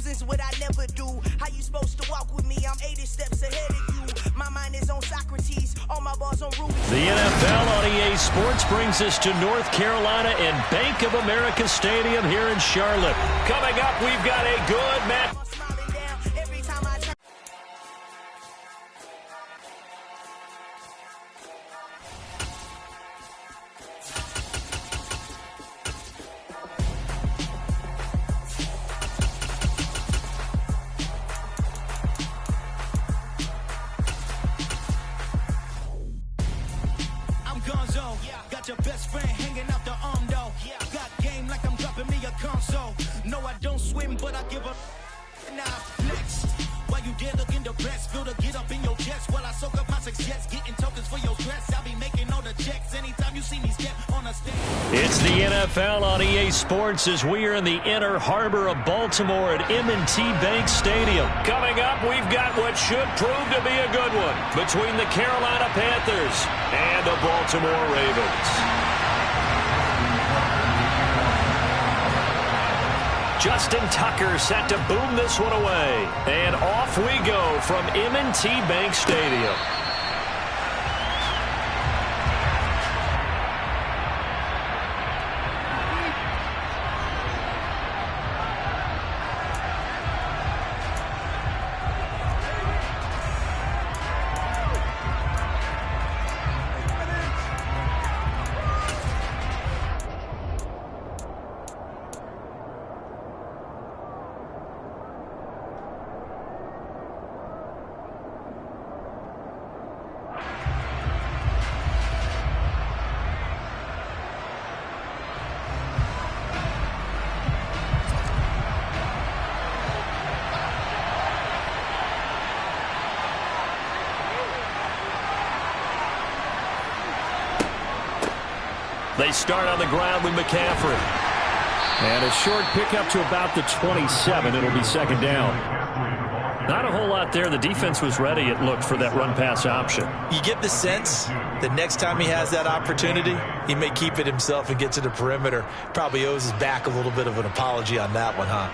thousands, what I never do. How you supposed to walk with me? I'm 80 steps ahead of you. My mind is on Socrates, all my balls on Ruby. The NFL on EA Sports brings us to North Carolina and Bank of America Stadium here in Charlotte. Coming up, we've got a good match. Your best friend hanging out the arm though. Got game like I'm dropping me a console. No, I don't swim, but I give up. Now next, while you there looking depressed, feel to get up in your chest while I soak up my success, getting tokens for your stress. I'll be making all the checks anytime you see me step on a stage. It's the NFL on EA Sports as we are in the inner harbor of Baltimore at M&T Bank Stadium. Coming up, we've got what should prove to be a good one between the Carolina Panthers and the Baltimore Ravens. Justin Tucker set to boom this one away. And off we go from M&T Bank Stadium. They start on the ground with McCaffrey. And a short pickup to about the 27. It'll be second down. Not a whole lot there. The defense was ready, it looked, for that run-pass option. You get the sense that next time he has that opportunity, he may keep it himself and get to the perimeter. Probably owes his back a little bit of an apology on that one, huh?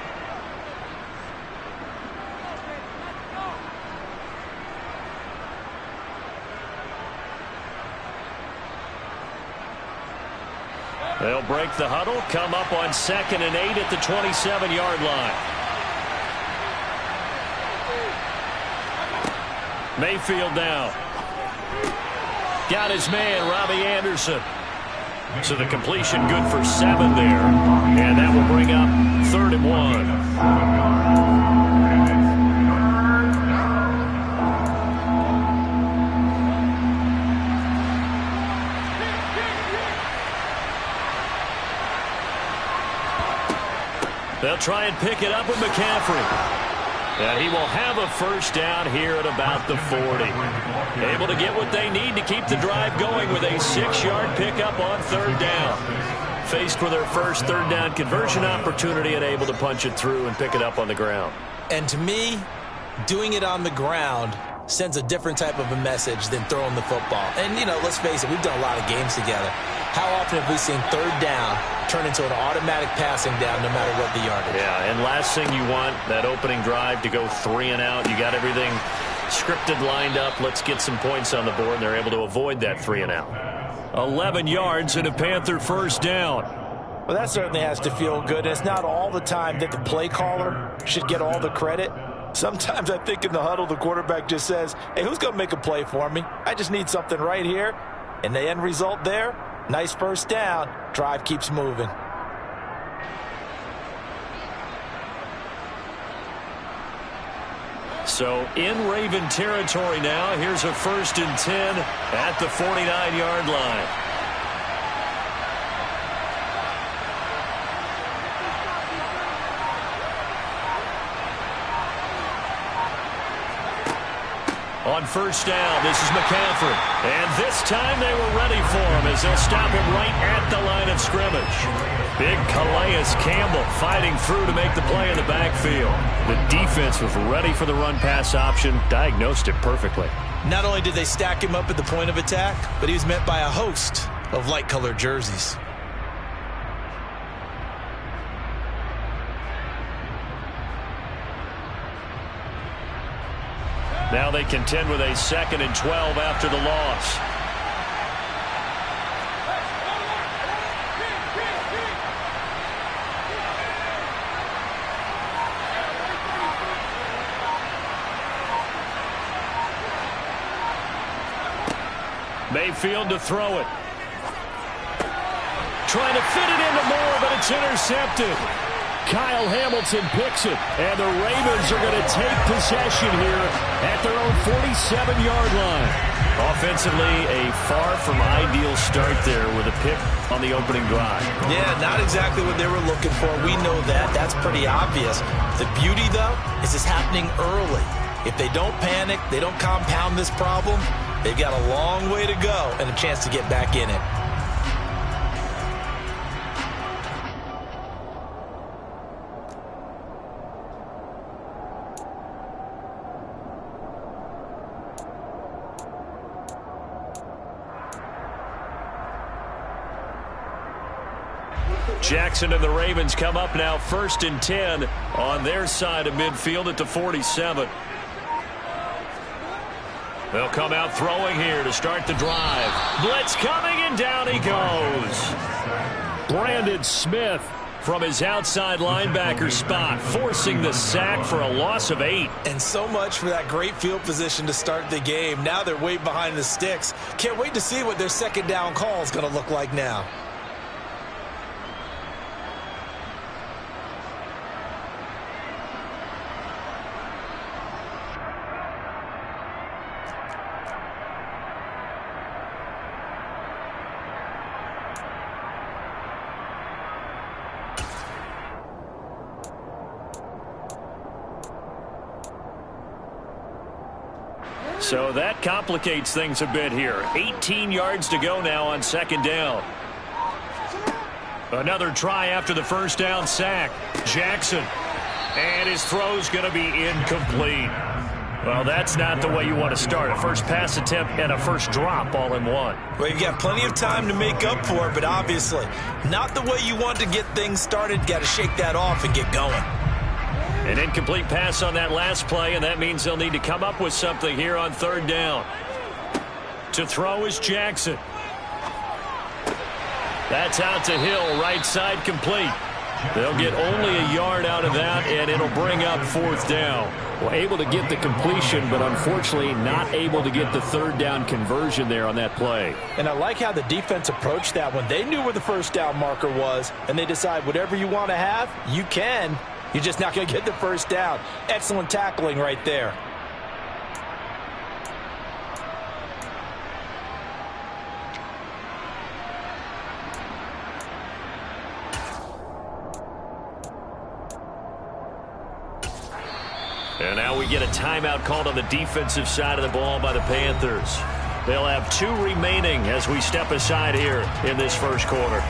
They'll break the huddle, come up on 2nd and 8 at the 27-yard line. Mayfield now. Got his man, Robbie Anderson. So the completion good for 7 there. And that will bring up 3rd and 1. They'll try and pick it up with McCaffrey. And he will have a first down here at about the 40. Able to get what they need to keep the drive going with a 6-yard pickup on 3rd down. Faced with their first 3rd down conversion opportunity and able to punch it through and pick it up on the ground. And to me, doing it on the ground sends a different type of a message than throwing the football. And, you know, let's face it, we've done a lot of games together. How often have we seen 3rd down turn into an automatic passing down no matter what the yardage? Yeah, and last thing you want, that opening drive to go 3 and out. You got everything scripted, lined up. Let's get some points on the board, and they're able to avoid that 3 and out. 11 yards and a Panther first down. Well, that certainly has to feel good. And it's not all the time that the play caller should get all the credit. Sometimes I think in the huddle, the quarterback just says, hey, who's going to make a play for me? I just need something right here. And the end result there, nice first down. Drive keeps moving. So in Raven territory now. Here's a 1st and 10 at the 49-yard line. On first down, this is McCaffrey. And this time they were ready for him as they'll stop him right at the line of scrimmage. Big Calais Campbell fighting through to make the play in the backfield. The defense was ready for the run-pass option, diagnosed it perfectly. Not only did they stack him up at the point of attack, but he was met by a host of light-colored jerseys. Now they contend with a 2nd and 12 after the loss. Mayfield to throw it. Trying to fit it into Moore, but it's intercepted. Kyle Hamilton picks it, and the Ravens are going to take possession here at their own 47-yard line. Offensively, a far from ideal start there with a pick on the opening drive. Yeah, not exactly what they were looking for. We know that. That's pretty obvious. The beauty, though, is it's happening early. If they don't panic, they don't compound this problem, they've got a long way to go and a chance to get back in it. Jackson and the Ravens come up now 1st and 10 on their side of midfield at the 47. They'll come out throwing here to start the drive. Blitz coming, and down he goes. Brandon Smith from his outside linebacker spot, forcing the sack for a loss of 8. And so much for that great field position to start the game. Now they're way behind the sticks. Can't wait to see what their 2nd down call is going to look like now. So that complicates things a bit here. 18 yards to go now on 2nd down. Another try after the 1st down sack. Jackson. And his throw's going to be incomplete. Well, that's not the way you want to start. A first pass attempt and a first drop all in one. Well, you've got plenty of time to make up for it, but obviously not the way you want to get things started. Got to shake that off and get going. An incomplete pass on that last play, and that means they'll need to come up with something here on 3rd down. To throw is Jackson. That's out to Hill, right side complete. They'll get only a yard out of that, and it'll bring up 4th down. Well, able to get the completion, but unfortunately not able to get the 3rd down conversion there on that play. And I like how the defense approached that one. They knew where the 1st down marker was, and they decide whatever you want to have, you can. You're just not going to get the 1st down. Excellent tackling right there. And now we get a timeout called on the defensive side of the ball by the Panthers. They'll have 2 remaining as we step aside here in this 1st quarter.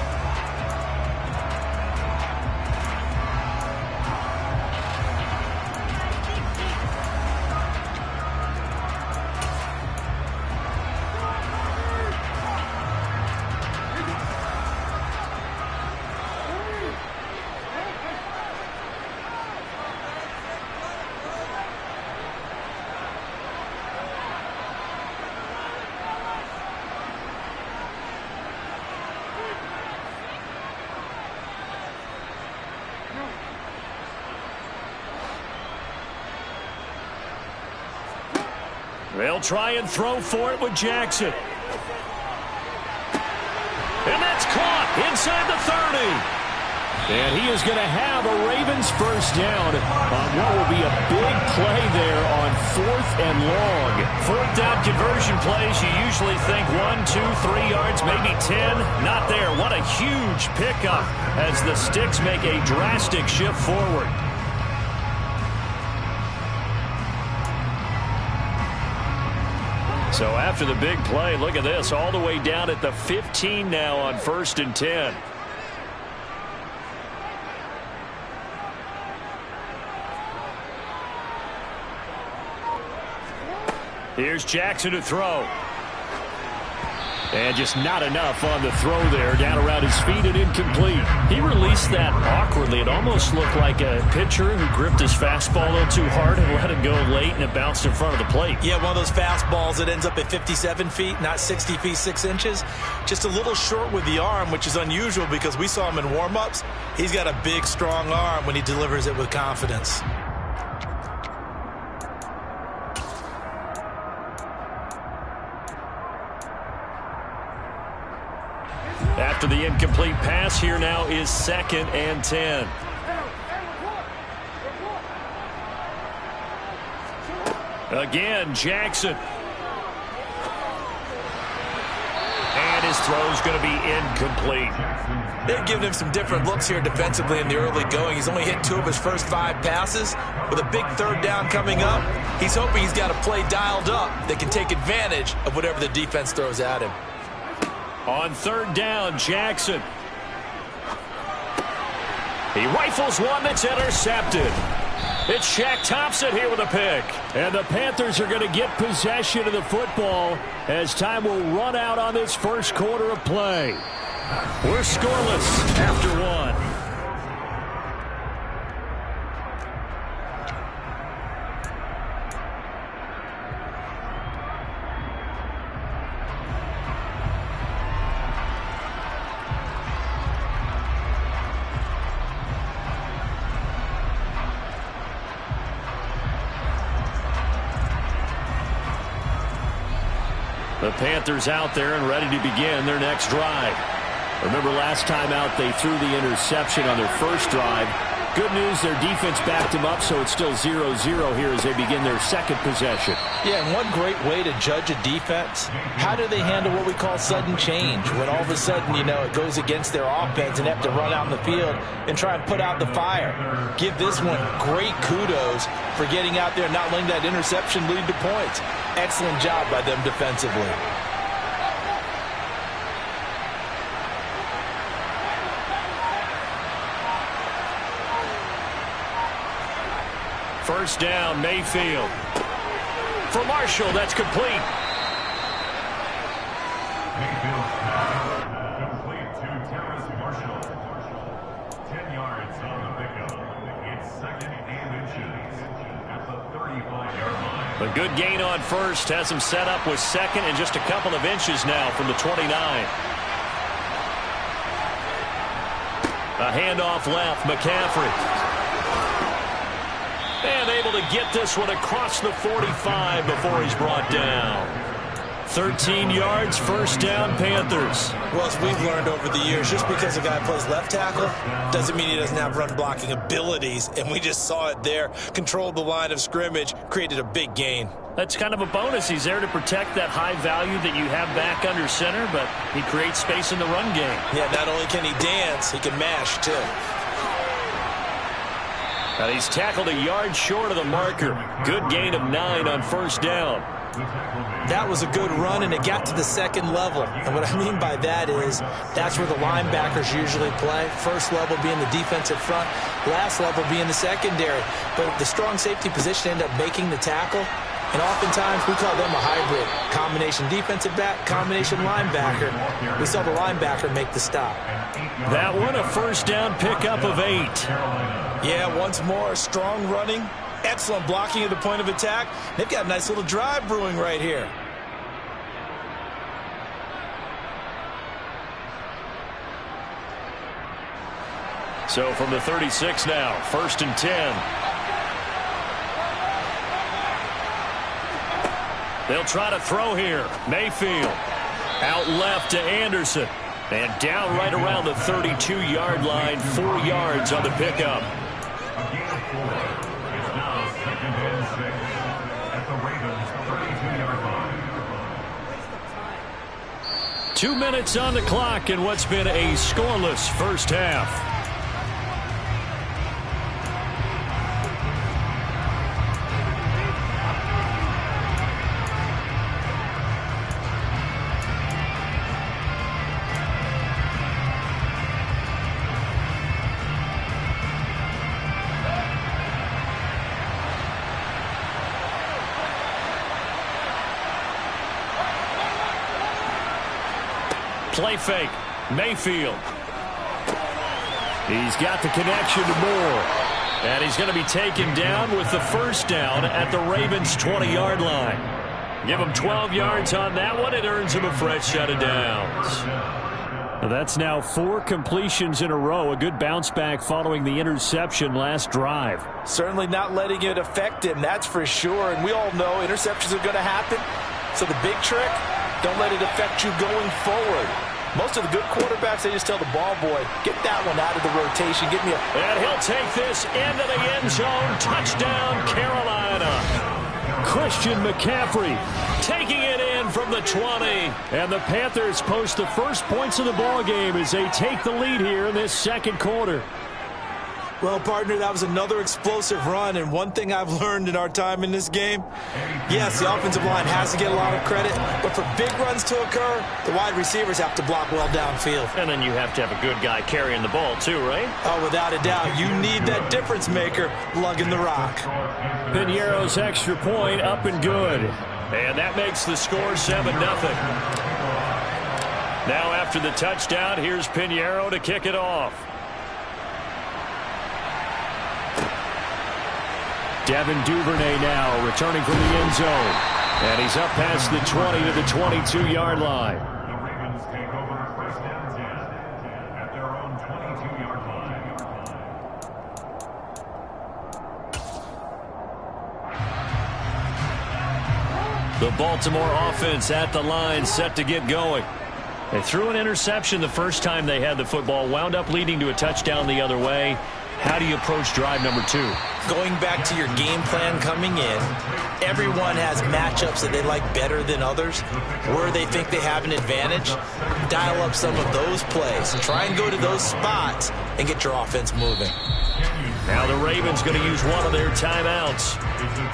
They'll try and throw for it with Jackson. And that's caught inside the 30. And he is going to have a Ravens 1st down on what will be a big play there on 4th and long. 4th down conversion plays, you usually think 1, 2, 3 yards, maybe 10. Not there. What a huge pickup as the Sticks make a drastic shift forward. So after the big play, look at this, all the way down at the 15 now on 1st and 10. Here's Jackson to throw. And just not enough on the throw there. Down around his feet and incomplete. He released that awkwardly. It almost looked like a pitcher who gripped his fastball a little too hard and let it go late, and it bounced in front of the plate. Yeah, one of those fastballs that ends up at 57 feet, not 60 feet, 6 inches. Just a little short with the arm, which is unusual because we saw him in warm-ups. He's got a big, strong arm when he delivers it with confidence. After the incomplete pass, here now is 2nd and 10. Again, Jackson. And his throw's going to be incomplete. They've given him some different looks here defensively in the early going. He's only hit 2 of his first 5 passes. With a big 3rd down coming up, he's hoping he's got a play dialed up that can take advantage of whatever the defense throws at him. On 3rd down, Jackson. He rifles one that's intercepted. It's Shaq Thompson here with a pick. And the Panthers are going to get possession of the football as time will run out on this first quarter of play. We're scoreless after 1. The Panthers out there and ready to begin their next drive. Remember last time out they threw the interception on their first drive. Good news, their defense backed them up, so it's still 0-0 here as they begin their second possession. Yeah, and one great way to judge a defense, how do they handle what we call sudden change? When all of a sudden, you know, it goes against their offense and they have to run out in the field and try and put out the fire. Give this one great kudos for getting out there and not letting that interception lead to points. Excellent job by them defensively. First down, Mayfield. For Marshall, that's complete. Mayfield complete to Terrace Marshall. 10 yards on the pickup. It's 2nd and inches at the 35-yard line. A good gain on first has him set up with 2nd and just a couple of inches now from the 29. A handoff left, McCaffrey. And able to get this one across the 45 before he's brought down. 13 yards, first down, Panthers. Well, as we've learned over the years, just because a guy plays left tackle doesn't mean he doesn't have run blocking abilities. And we just saw it there. Controlled the line of scrimmage, created a big gain. That's kind of a bonus. He's there to protect that high value that you have back under center, but he creates space in the run game. Yeah, not only can he dance, he can mash, too. Now he's tackled a yard short of the marker. Good gain of 9 on first down. That was a good run, and it got to the second level. And what I mean by that is that's where the linebackers usually play. First level being the defensive front, last level being the secondary. But the strong safety position ended up making the tackle. And oftentimes we call them a hybrid. Combination defensive back, combination linebacker. We saw the linebacker make the stop. That one, a first down pickup of 8. Yeah, once more, strong running, excellent blocking at the point of attack. They've got a nice little drive brewing right here. So from the 36 now, 1st and 10. They'll try to throw here. Mayfield out left to Anderson. And down right around the 32-yard line, 4 yards on the pickup. A gain of 4. It's now 2nd and 6 at the Ravens' 32-yard line. 2 minutes on the clock in what's been a scoreless first half. Play fake. Mayfield. He's got the connection to Moore. And he's going to be taken down with the first down at the Ravens' 20-yard line. Give him 12 yards on that one. It earns him a fresh set of downs. That's now 4 completions in a row. A good bounce back following the interception last drive. Certainly not letting it affect him, that's for sure. And we all know interceptions are going to happen. So the big trick, don't let it affect you going forward. Most of the good quarterbacks, they just tell the ball boy, get that one out of the rotation. Give me a... And he'll take this into the end zone. Touchdown, Carolina. Christian McCaffrey taking it in from the 20. And the Panthers post the first points of the ball game as they take the lead here in this second quarter. Well, partner, that was another explosive run, and one thing I've learned in our time in this game, yes, the offensive line has to get a lot of credit, but for big runs to occur, the wide receivers have to block well downfield. And then you have to have a good guy carrying the ball too, right? Oh, without a doubt. You need that difference maker lugging the rock. Piñeiro's extra point up and good. And that makes the score 7-0. Now after the touchdown, here's Piñeiro to kick it off. Devin Duvernay now returning from the end zone. And he's up past the 20 to the 22-yard line. The Ravens take over first and 10 at their own 22-yard line. The Baltimore offense at the line, set to get going. They threw an interception the first time they had the football, wound up leading to a touchdown the other way. How do you approach drive number 2? Going back to your game plan coming in, everyone has matchups that they like better than others, where they think they have an advantage. Dial up some of those plays. Try and go to those spots and get your offense moving. Now the Ravens going to use one of their timeouts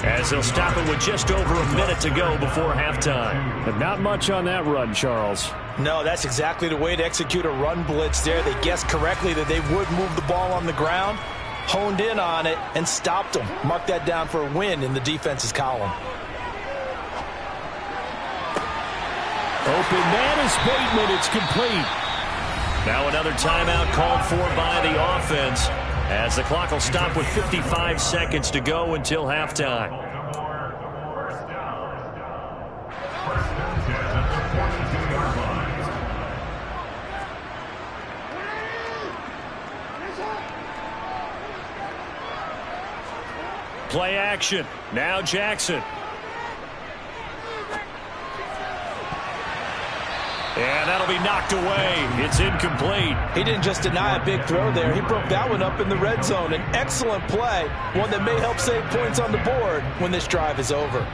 as they'll stop it with just over a minute to go before halftime. But not much on that run, Charles. No, that's exactly the way to execute a run blitz there. They guessed correctly that they would move the ball on the ground, honed in on it, and stopped them. Mark that down for a win in the defense's column. Open man is Bateman. It's complete. Now another timeout called for by the offense as the clock will stop with 55 seconds to go until halftime. Baltimore, first down. First and 10 at the 42-yard line. Play action. Now Jackson. And that'll be knocked away. It's incomplete. He didn't just deny a big throw there. He broke that one up in the red zone. An excellent play, one that may help save points on the board when this drive is over.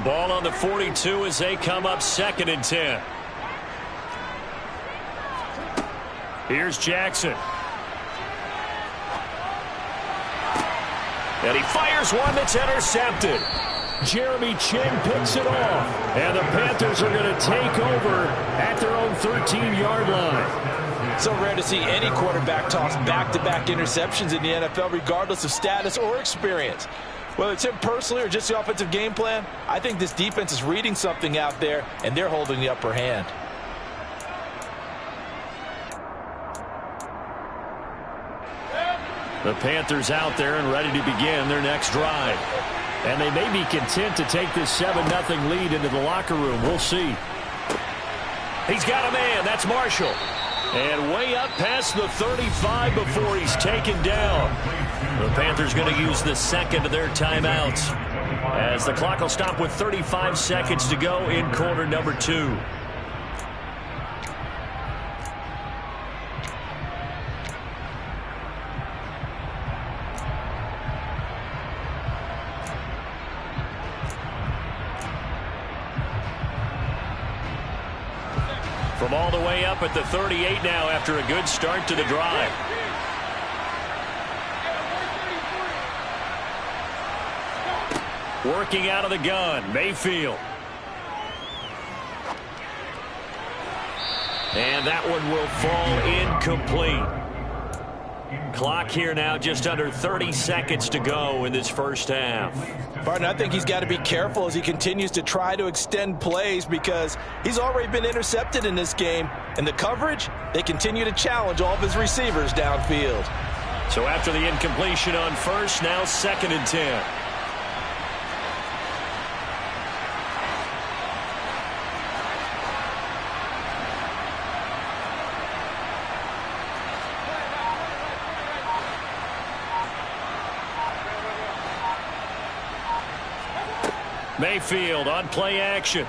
Ball on the 42 as they come up 2nd and 10. Here's Jackson. And he fires one that's intercepted. Jeremy Chinn picks it off. And the Panthers are going to take over at their own 13-yard line. So rare to see any quarterback toss back-to-back interceptions in the NFL, regardless of status or experience. Whether it's him personally or just the offensive game plan, I think this defense is reading something out there, and they're holding the upper hand. The Panthers out there and ready to begin their next drive. And they may be content to take this 7-0 lead into the locker room. We'll see. He's got a man. That's Marshall. And way up past the 35 before he's taken down. The Panthers going to use the second of their timeouts as the clock will stop with 35 seconds to go in quarter number 2. From all the way up at the 38 now after a good start to the drive. Working out of the gun, Mayfield. And that one will fall incomplete. Clock here now, just under 30 seconds to go in this first half. Barton, I think he's got to be careful as he continues to try to extend plays because he's already been intercepted in this game. And the coverage, they continue to challenge all of his receivers downfield. So after the incompletion on first, now 2nd and 10. Mayfield on play action.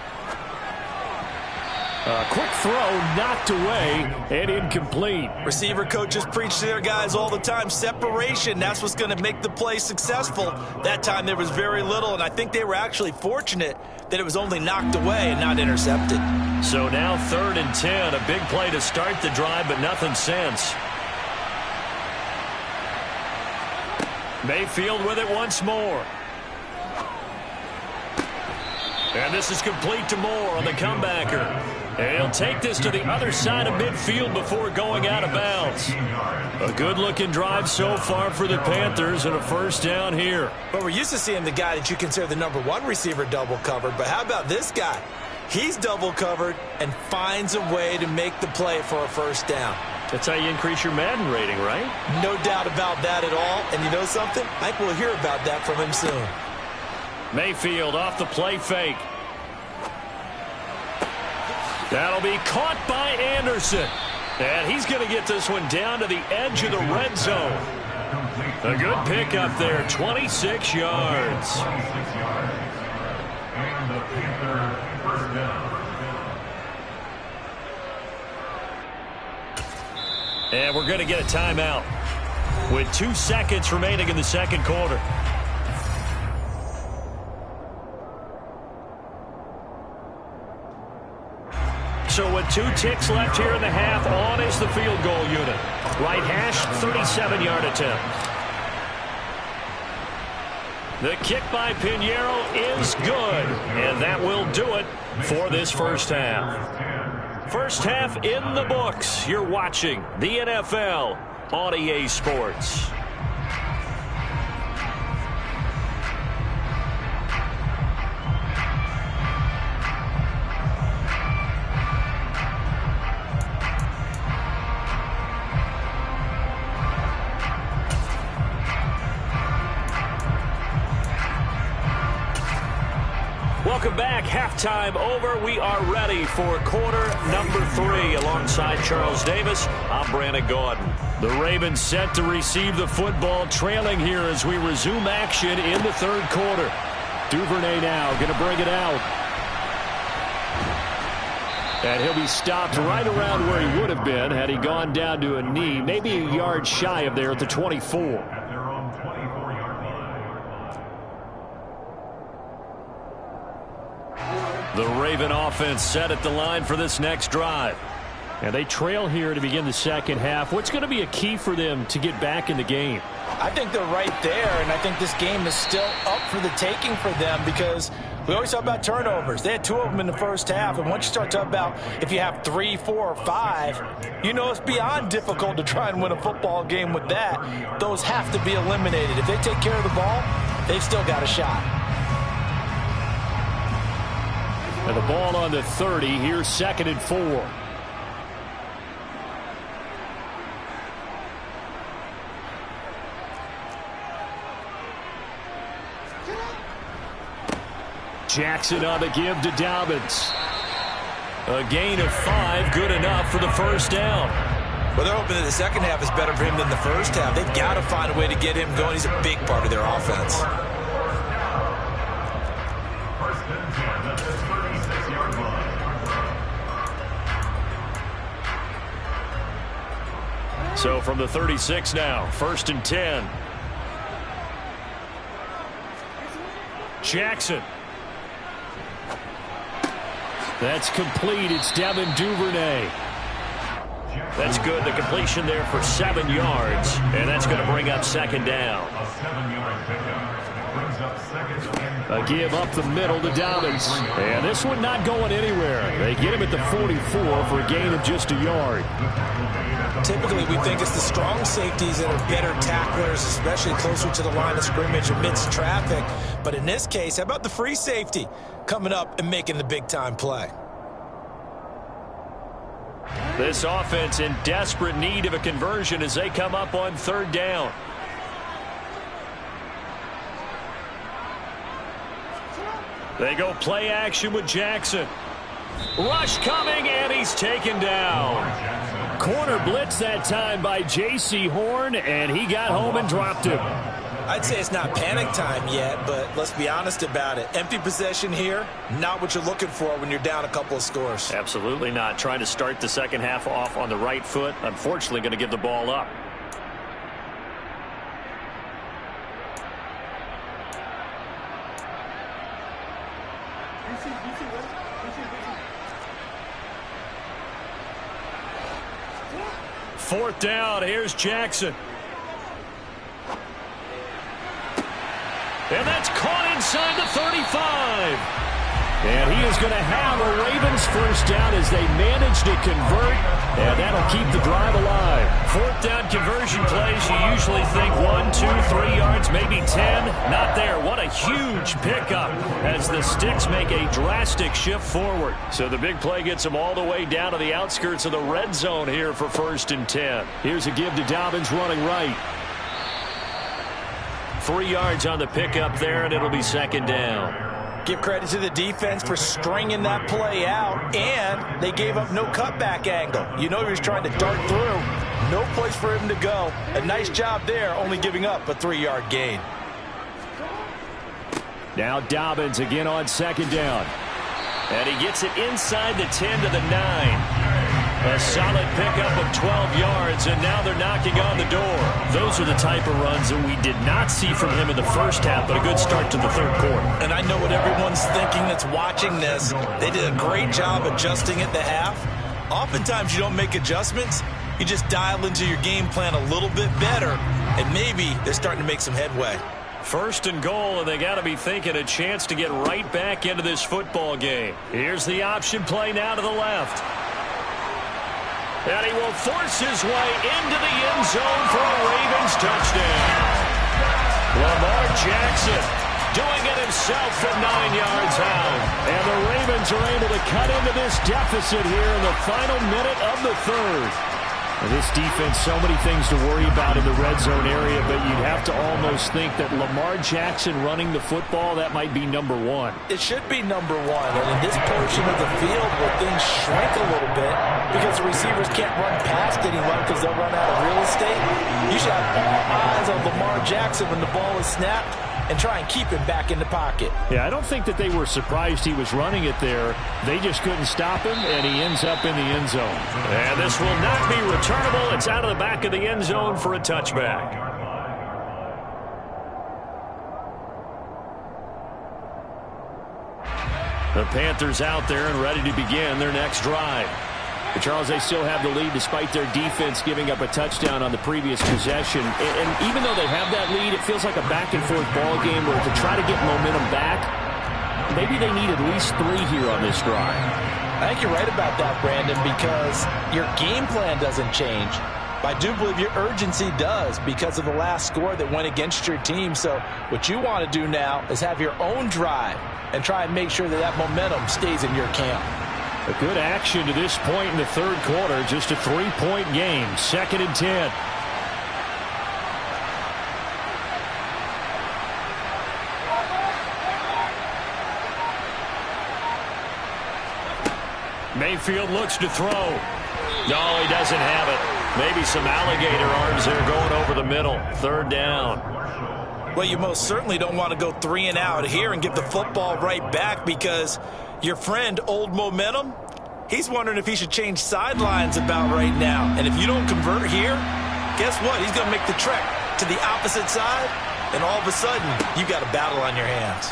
Quick throw, knocked away, and incomplete. Receiver coaches preach to their guys all the time. Separation, that's what's going to make the play successful. That time there was very little, and I think they were actually fortunate that it was only knocked away and not intercepted. So now 3rd and 10. A big play to start the drive, but nothing since. Mayfield with it once more. And this is complete to Moore on the comebacker. And he'll take this to the other side of midfield before going out of bounds. A good-looking drive so far for the Panthers and a first down here. But we're used to seeing the guy that you consider the #1 receiver double covered. But how about this guy? He's double covered and finds a way to make the play for a first down. That's how you increase your Madden rating, right? No doubt about that at all. And you know something? I think we'll hear about that from him soon. Mayfield off the play fake. That'll be caught by Anderson. And he's going to get this one down to the edge of the red zone. A good pickup there, 26 yards. And the Panther first down. And we're going to get a timeout with 2 seconds remaining in the second quarter. So with 2 ticks left here in the half, on is the field goal unit. Right hash, 37-yard attempt. The kick by Pinheiro is good, and that will do it for this first half. First half in the books. You're watching the NFL on EA Sports. Welcome back. Halftime over. We are ready for quarter number 3. Alongside Charles Davis, I'm Brandon Gaudin. The Ravens set to receive the football, trailing here as we resume action in the third quarter. Duvernay now going to bring it out. And he'll be stopped right around where he would have been had he gone down to a knee, maybe a yard shy of there at the 24. The Raven offense set at the line for this next drive. And they trail here to begin the second half. What's going to be a key for them to get back in the game? I think they're right there, and I think this game is still up for the taking for them because we always talk about turnovers. They had 2 of them in the first half, and once you start talking about if you have 3, 4, or 5, you know it's beyond difficult to try and win a football game with that. Those have to be eliminated. If they take care of the ball, they've still got a shot. And the ball on the 30. Here's 2nd and 4. Jackson on the give to Dobbins. A gain of 5, good enough for the first down. Well, they're hoping that the second half is better for him than the first half. They've got to find a way to get him going. He's a big part of their offense. So from the 36 now, 1st and 10. Jackson. That's complete. It's Devin Duvernay. That's good. The completion there for 7 yards. And that's going to bring up 2nd down. A 7-yard pickup brings up second A give up the middle to Dobbins. And this one not going anywhere. They get him at the 44 for a gain of just a yard. Typically, we think it's the strong safeties that are better tacklers, especially closer to the line of scrimmage amidst traffic. But in this case, how about the free safety coming up and making the big-time play? This offense in desperate need of a conversion as they come up on third down. They go play action with Jackson. Rush coming, and he's taken down. Corner blitz that time by J.C. Horn, and he got home and dropped him. I'd say it's not panic time yet, but let's be honest about it. Empty possession here, not what you're looking for when you're down a couple of scores. Absolutely not. Trying to start the second half off on the right foot. Unfortunately, going to give the ball up. Fourth down, here's Jackson. And that's caught inside the 35. And he is going to have a Ravens first down as they manage to convert, and that'll keep the drive alive. Fourth down conversion plays, you usually think 1, 2, 3 yards, maybe 10. Not there. What a huge pickup as the Sticks make a drastic shift forward. So the big play gets them all the way down to the outskirts of the red zone here for 1st and 10. Here's a give to Dobbins running right. 3 yards on the pickup there, and it'll be 2nd down. Give credit to the defense for stringing that play out, and they gave up no cutback angle. You know he was trying to dart through. No place for him to go. A nice job there, only giving up a 3-yard gain. Now Dobbins again on 2nd down. And he gets it inside the 10 to the 9. A solid pickup of 12 yards, and now they're knocking on the door. Those are the type of runs that we did not see from him in the first half, but a good start to the 3rd quarter. And I know what everyone's thinking that's watching this. They did a great job adjusting at the half. Oftentimes you don't make adjustments. You just dial into your game plan a little bit better, and maybe they're starting to make some headway. 1st and goal, and they got to be thinking a chance to get right back into this football game. Here's the option play now to the left. And he will force his way into the end zone for a Ravens touchdown. Lamar Jackson doing it himself from 9 yards out. And the Ravens are able to cut into this deficit here in the final minute of the 3rd. And this defense, so many things to worry about in the red zone area, but you'd have to almost think that Lamar Jackson running the football, that might be number 1. It should be number 1, and in this portion of the field where things shrink a little bit because the receivers can't run past anyone because they'll run out of real estate, you should have all eyes on Lamar Jackson when the ball is snapped and try and keep him back in the pocket. Yeah, I don't think that they were surprised he was running it there. They just couldn't stop him, and he ends up in the end zone. And this will not be returnable. It's out of the back of the end zone for a touchback. The Panthers out there and ready to begin their next drive. But Charles, they still have the lead despite their defense giving up a touchdown on the previous possession. And even though they have that lead, it feels like a back-and-forth ball game where to try to get momentum back, maybe they need at least 3 here on this drive. I think you're right about that, Brandon, because your game plan doesn't change. But I do believe your urgency does because of the last score that went against your team. So what you want to do now is have your own drive and try and make sure that that momentum stays in your camp. A good action to this point in the 3rd quarter. Just a 3-point game. 2nd and 10. Mayfield looks to throw. No, he doesn't have it. Maybe some alligator arms there going over the middle. 3rd down. Well, you most certainly don't want to go 3 and out here and give the football right back because your friend, Old Momentum, he's wondering if he should change sidelines about right now. And if you don't convert here, guess what? He's going to make the trek to the opposite side, and all of a sudden, you got a battle on your hands.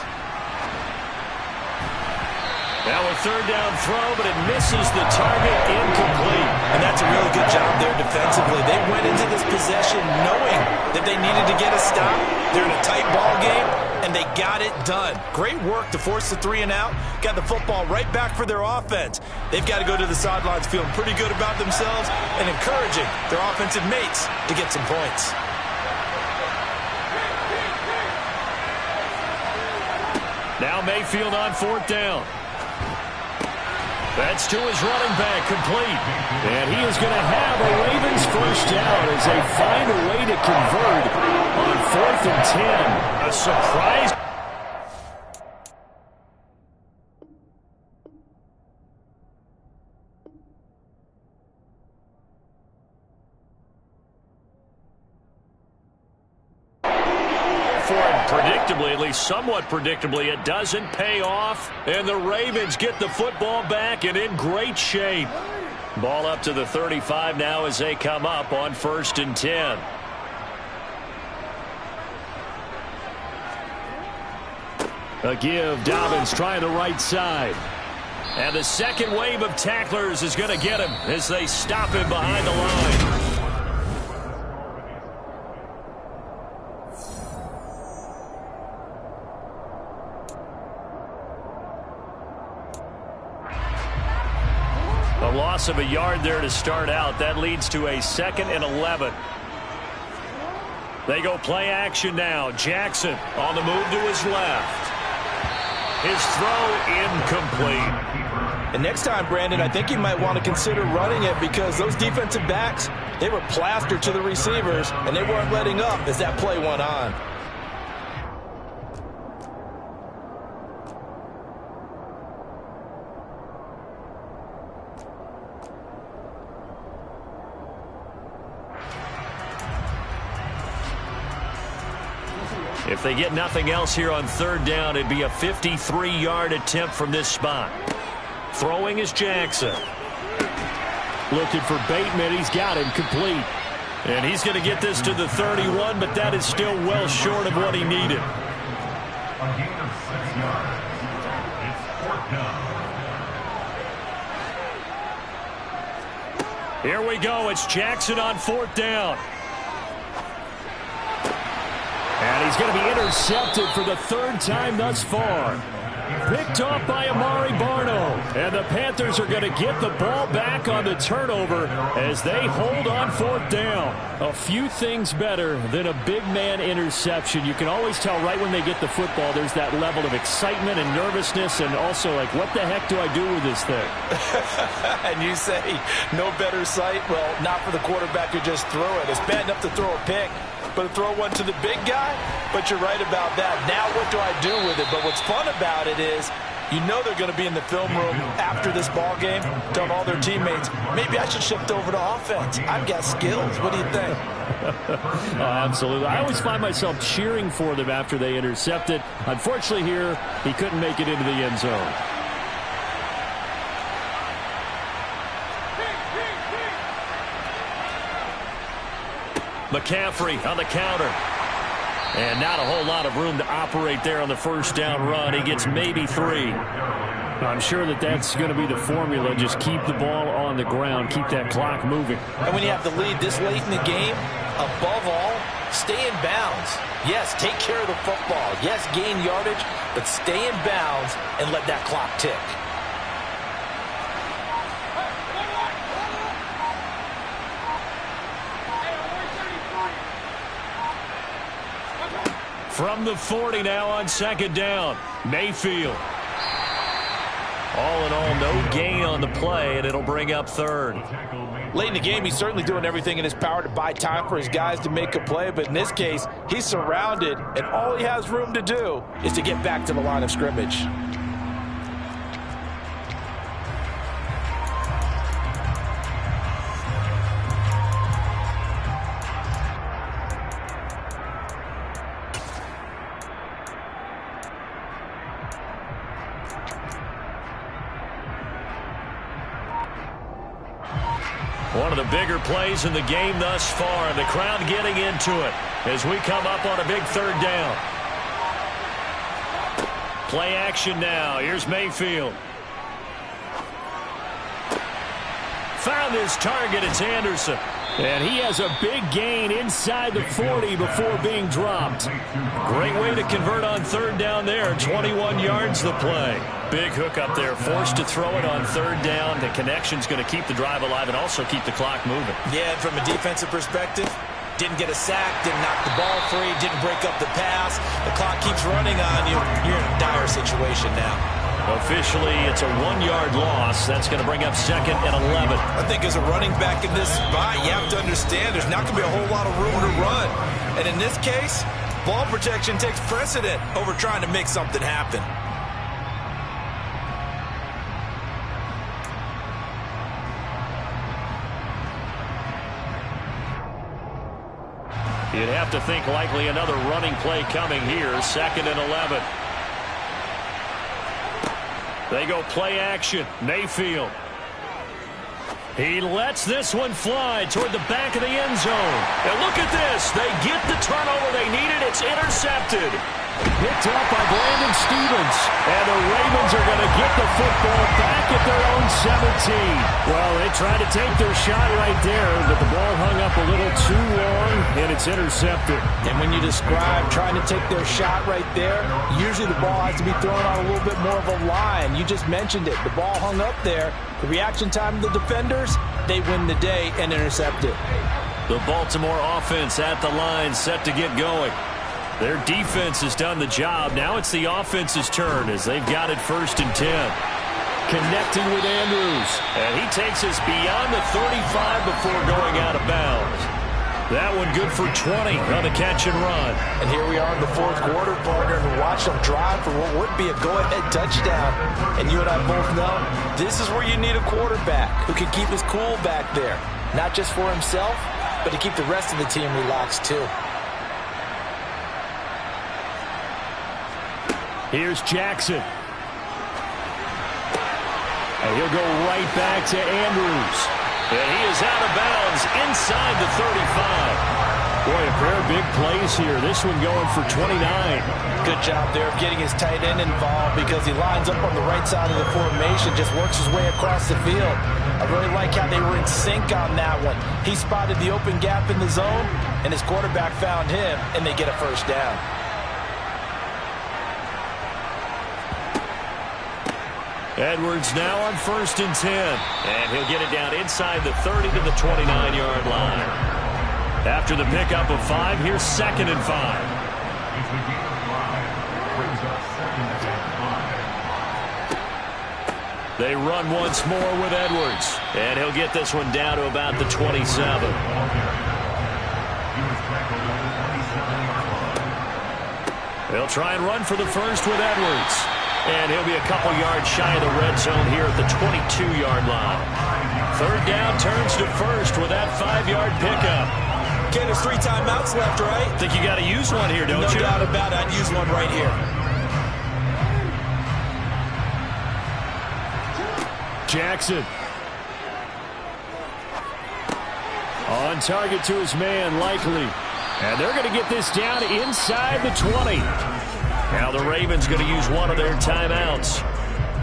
Now a third down throw, but it misses the target, incomplete. And that's a really good job there defensively. They went into this possession knowing that they needed to get a stop. They're in a tight ball game, and they got it done. Great work to force the 3 and out. Got the football right back for their offense. They've got to go to the sidelines feeling pretty good about themselves and encouraging their offensive mates to get some points. Now Mayfield on 4th down. That's to his running back, complete. And he is going to have a Ravens first down as they find a way to convert on 4th and 10. A surprise. Predictably, at least somewhat predictably, it doesn't pay off, and the Ravens get the football back and in great shape. Ball up to the 35 now as they come up on 1st and 10. A give, Dobbins trying the right side. And the second wave of tacklers is going to get him as they stop him behind the line. A loss of a yard there to start out. That leads to a 2nd and 11. They go play action now. Jackson on the move to his left. His throw incomplete. And next time, Brandon, I think you might want to consider running it because those defensive backs, they were plastered to the receivers, and they weren't letting up as that play went on. If they get nothing else here on 3rd down, it'd be a 53-yard attempt from this spot. Throwing is Jackson. Looking for Bateman. He's got him complete. And he's going to get this to the 31, but that is still well short of what he needed. A gain of 6 yards. It's 4th down. Here we go. It's Jackson on 4th down. And he's going to be intercepted for the 3rd time thus far. Picked off by Amari Barno. And the Panthers are going to get the ball back on the turnover as they hold on 4th down. A few things better than a big man interception. You can always tell right when they get the football, there's that level of excitement and nervousness and also like, what the heck do I do with this thing? And you say, no better sight? Well, not for the quarterback who just threw it. It's bad enough to throw a pick, but to throw one to the big guy? But you're right about that. Now what do I do with it? But what's fun about it is you know they're going to be in the film room after this ball game telling all their teammates, maybe I should shift over to offense. I've got skills. What do you think? Oh, absolutely. I always find myself cheering for them after they intercept it. Unfortunately here, he couldn't make it into the end zone. McCaffrey on the counter. And not a whole lot of room to operate there on the 1st down run. He gets maybe 3. I'm sure that that's going to be the formula. Just keep the ball on the ground. Keep that clock moving. And when you have the lead this late in the game, above all, stay in bounds. Yes, take care of the football. Yes, gain yardage, but stay in bounds and let that clock tick. From the 40 now on 2nd down. Mayfield. All in all, no gain on the play, and it'll bring up 3rd. Late in the game, he's certainly doing everything in his power to buy time for his guys to make a play, but in this case, he's surrounded, and all he has room to do is to get back to the line of scrimmage. One of the bigger plays in the game thus far, and the crowd getting into it as we come up on a big 3rd down. Play action now. Here's Mayfield. found his target. It's Anderson. And he has a big gain inside the 40 before being dropped. Great way to convert on third down there. 21 yards the play. Big hook up there. Forced to throw it on third down. The connection's going to keep the drive alive and also keep the clock moving. Yeah, and from a defensive perspective, didn't get a sack, didn't knock the ball free, didn't break up the pass. The clock keeps running on you. You're in a dire situation now. Officially, it's a 1-yard loss. That's going to bring up 2nd and 11. I think as a running back in this spot, you have to understand there's not going to be a whole lot of room to run. And in this case, ball protection takes precedent over trying to make something happen. You'd have to think likely another running play coming here. 2nd and 11. They go play action. Mayfield. He lets this one fly toward the back of the end zone. And look at this. They get the turnover they needed. It's intercepted. Picked up by Brandon Stephens. And the Ravens are going to get the football back at their own 17. Well, they tried to take their shot right there, but the ball hung up a little too long, and it's intercepted. And when you describe trying to take their shot right there, usually the ball has to be thrown on a little bit more of a line. You just mentioned it. The ball hung up there. The reaction time of the defenders, they win the day and intercept it. The Baltimore offense at the line, set to get going. Their defense has done the job. Now it's the offense's turn as they've got it 1st and 10. Connecting with Andrews. And he takes us beyond the 35 before going out of bounds. That one good for 20 on the catch and run. And here we are in the 4th quarter, partner, and watch them drive for what would be a go-ahead touchdown. And you and I both know this is where you need a quarterback who can keep his cool back there. Not just for himself, but to keep the rest of the team relaxed too. Here's Jackson. And he'll go right back to Andrews. And he is out of bounds inside the 35. Boy, a pair of big plays here. This one going for 29. Good job there of getting his tight end involved because he lines up on the right side of the formation, just works his way across the field. I really like how they were in sync on that one. He spotted the open gap in the zone, and his quarterback found him, and they get a 1st down. Edwards now on 1st and 10. And he'll get it down inside the 30 to the 29-yard line. After the pickup of 5, here's 2nd and 5. It's the game of 5. Brings up 2nd and 5. They run once more with Edwards. And he'll get this one down to about the 27. He was tackled at the 27-yard line. They'll try and run for the first with Edwards. And he'll be a couple yards shy of the red zone here at the 22-yard line. 3rd down turns to 1st with that 5-yard pickup. Okay, there's 3 timeouts left, right? Think you got to use one here, don't you? No doubt about it. I'd use one right here. Jackson. On target to his man, Likely. And they're going to get this down inside the 20. Now the Ravens going to use one of their timeouts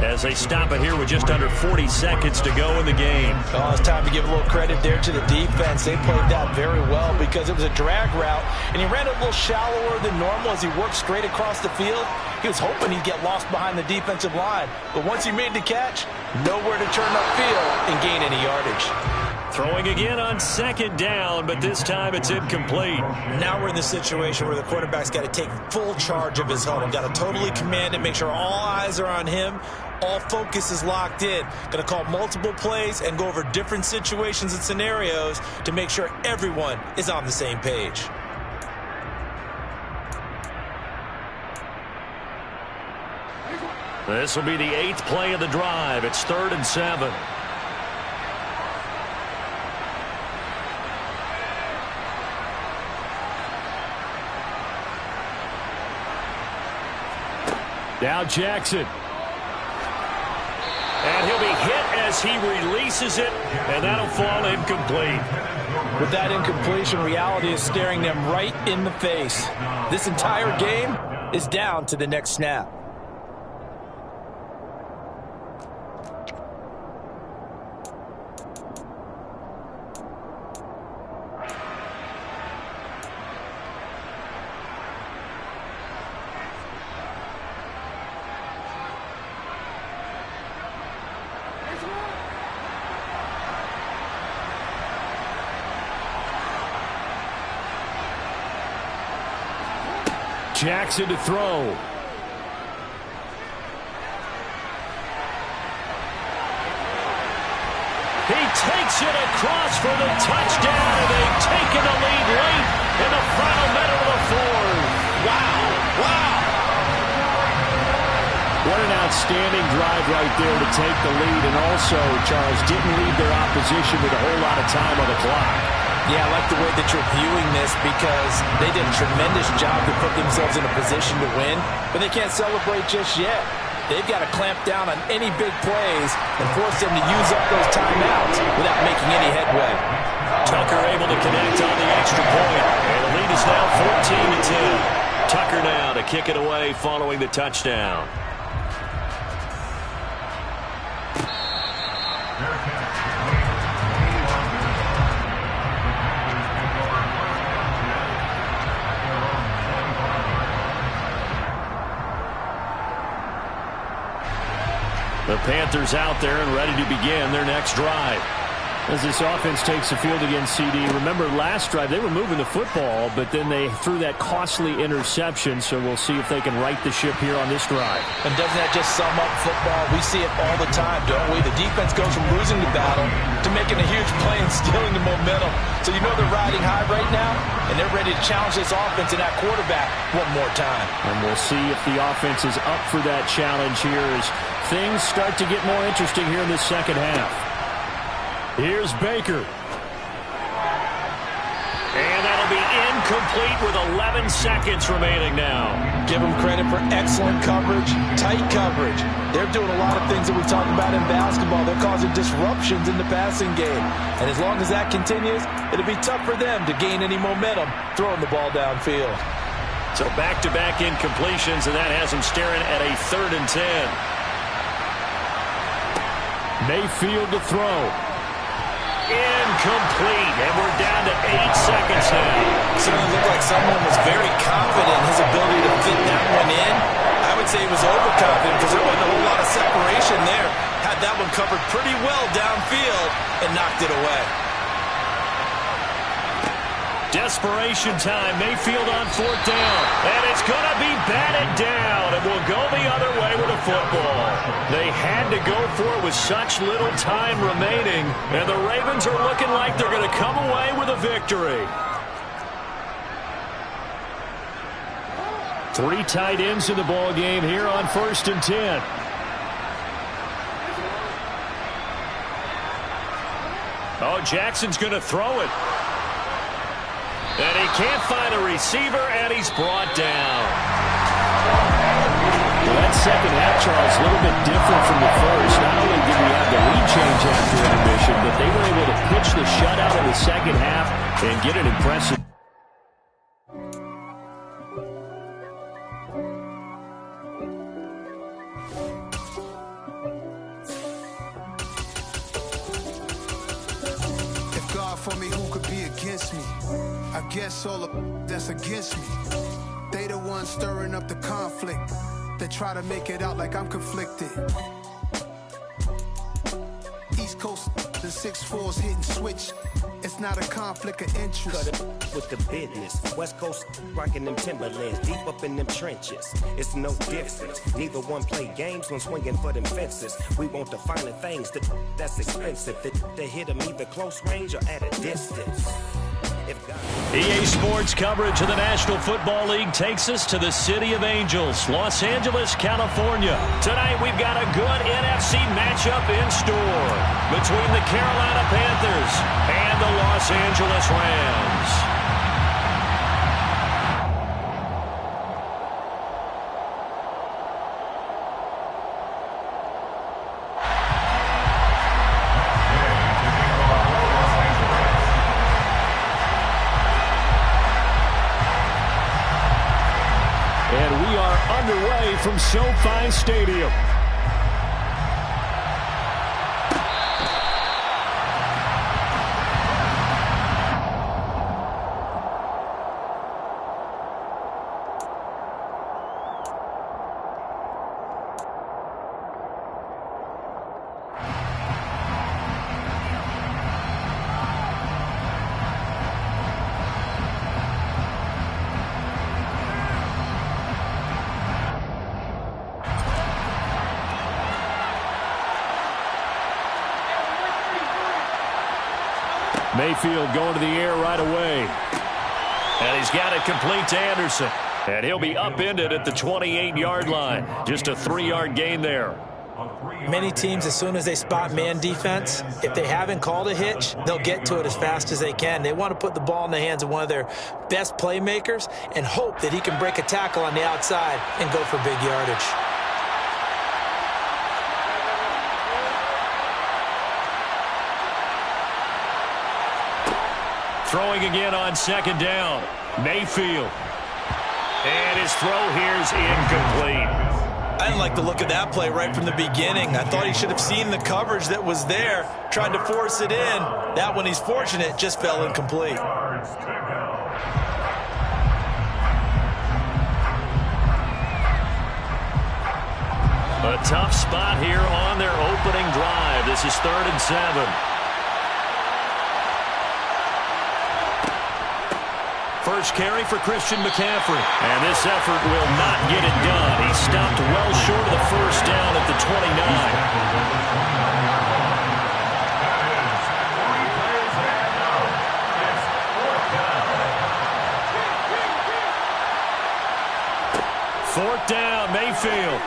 as they stop it here with just under 40 seconds to go in the game. Oh, it's time to give a little credit there to the defense. They played that very well because it was a drag route, and he ran it a little shallower than normal as he worked straight across the field. He was hoping he'd get lost behind the defensive line, but once he made the catch, nowhere to turn upfield and gain any yardage. Throwing again on 2nd down, but this time it's incomplete. Now we're in the situation where the quarterback's got to take full charge of his huddle. Got to totally command it, make sure all eyes are on him. All focus is locked in. Going to call multiple plays and go over different situations and scenarios to make sure everyone is on the same page. This will be the 8th play of the drive. It's 3rd and 7. Now Jackson. And he'll be hit as he releases it, and that'll fall incomplete. With that incompletion, reality is staring them right in the face. This entire game is down to the next snap. Jackson to throw. He takes it across for the touchdown, and they've taken the lead late in the final minute of the fourth. Wow. Wow. What an outstanding drive right there to take the lead, and also, Charles, didn't leave their opposition with a whole lot of time on the clock. Yeah, I like the way that you're viewing this because they did a tremendous job to put themselves in a position to win, but they can't celebrate just yet. They've got to clamp down on any big plays and force them to use up those timeouts without making any headway. Tucker able to connect on the extra point, and the lead is now 14-10. Tucker now to kick it away following the touchdown. The Panthers out there and ready to begin their next drive. As this offense takes the field against CD, remember last drive they were moving the football, but then they threw that costly interception, so we'll see if they can right the ship here on this drive. And doesn't that just sum up football? We see it all the time, don't we? The defense goes from losing the battle to making a huge play and stealing the momentum. So you know they're riding high right now, and they're ready to challenge this offense and that quarterback one more time. And we'll see if the offense is up for that challenge here as things start to get more interesting here in this second half. Here's Baker. And that'll be incomplete with 11 seconds remaining now. Give them credit for excellent coverage, tight coverage. They're doing a lot of things that we talk about in basketball. They're causing disruptions in the passing game. And as long as that continues, it'll be tough for them to gain any momentum throwing the ball downfield. So back-to-back incompletions, and that has them staring at a 3rd and 10. Mayfield to throw. Incomplete, and we're down to 8 seconds now. Certainly looked like someone was very confident in his ability to fit that one in. I would say he was overconfident because there wasn't a whole lot of separation there. Had that one covered pretty well downfield and knocked it away. Desperation time. Mayfield on 4th down. And it's going to be batted down. And we'll go the other way with the football. They had to go for it with such little time remaining. And the Ravens are looking like they're going to come away with a victory. 3 tight ends in the ball game here on 1st and 10. Oh, Jackson's going to throw it. And he can't find a receiver, and he's brought down. Well, that second half, Charles, a little bit different from the first. Not only did we have the lead change after intermission, but they were able to pitch the shutout in the second half and get an impressive. If God for me, who could be against me? I guess all the that's against me. They the ones stirring up the conflict. They try to make it out like I'm conflicted. East Coast, the 6'4's hitting switch. It's not a conflict of interest. Cut it with the business. West Coast rocking them Timberlands, deep up in them trenches. It's no difference. Neither one play games when swinging for them fences. We want the finer things that's expensive. They hit them either close range or at a distance. EA Sports coverage of the National Football League takes us to the City of Angels, Los Angeles, California. Tonight we've got a good NFC matchup in store between the Carolina Panthers and the Los Angeles Rams. Underway from SoFi Stadium. Mayfield going to the air right away. And he's got it complete to Anderson. And he'll be upended at the 28-yard line. Just a 3-yard gain there. Many teams, as soon as they spot man defense, if they haven't called a hitch, they'll get to it as fast as they can. They want to put the ball in the hands of one of their best playmakers and hope that he can break a tackle on the outside and go for big yardage. Throwing again on second down. Mayfield. And his throw here's incomplete. I didn't like the look of that play right from the beginning. I thought he should have seen the coverage that was there, tried to force it in. That one, he's fortunate, just fell incomplete. A tough spot here on their opening drive. This is 3rd and 7. First carry for Christian McCaffrey. And this effort will not get it done. He stopped well short of the first down at the 29. 4th down, Mayfield.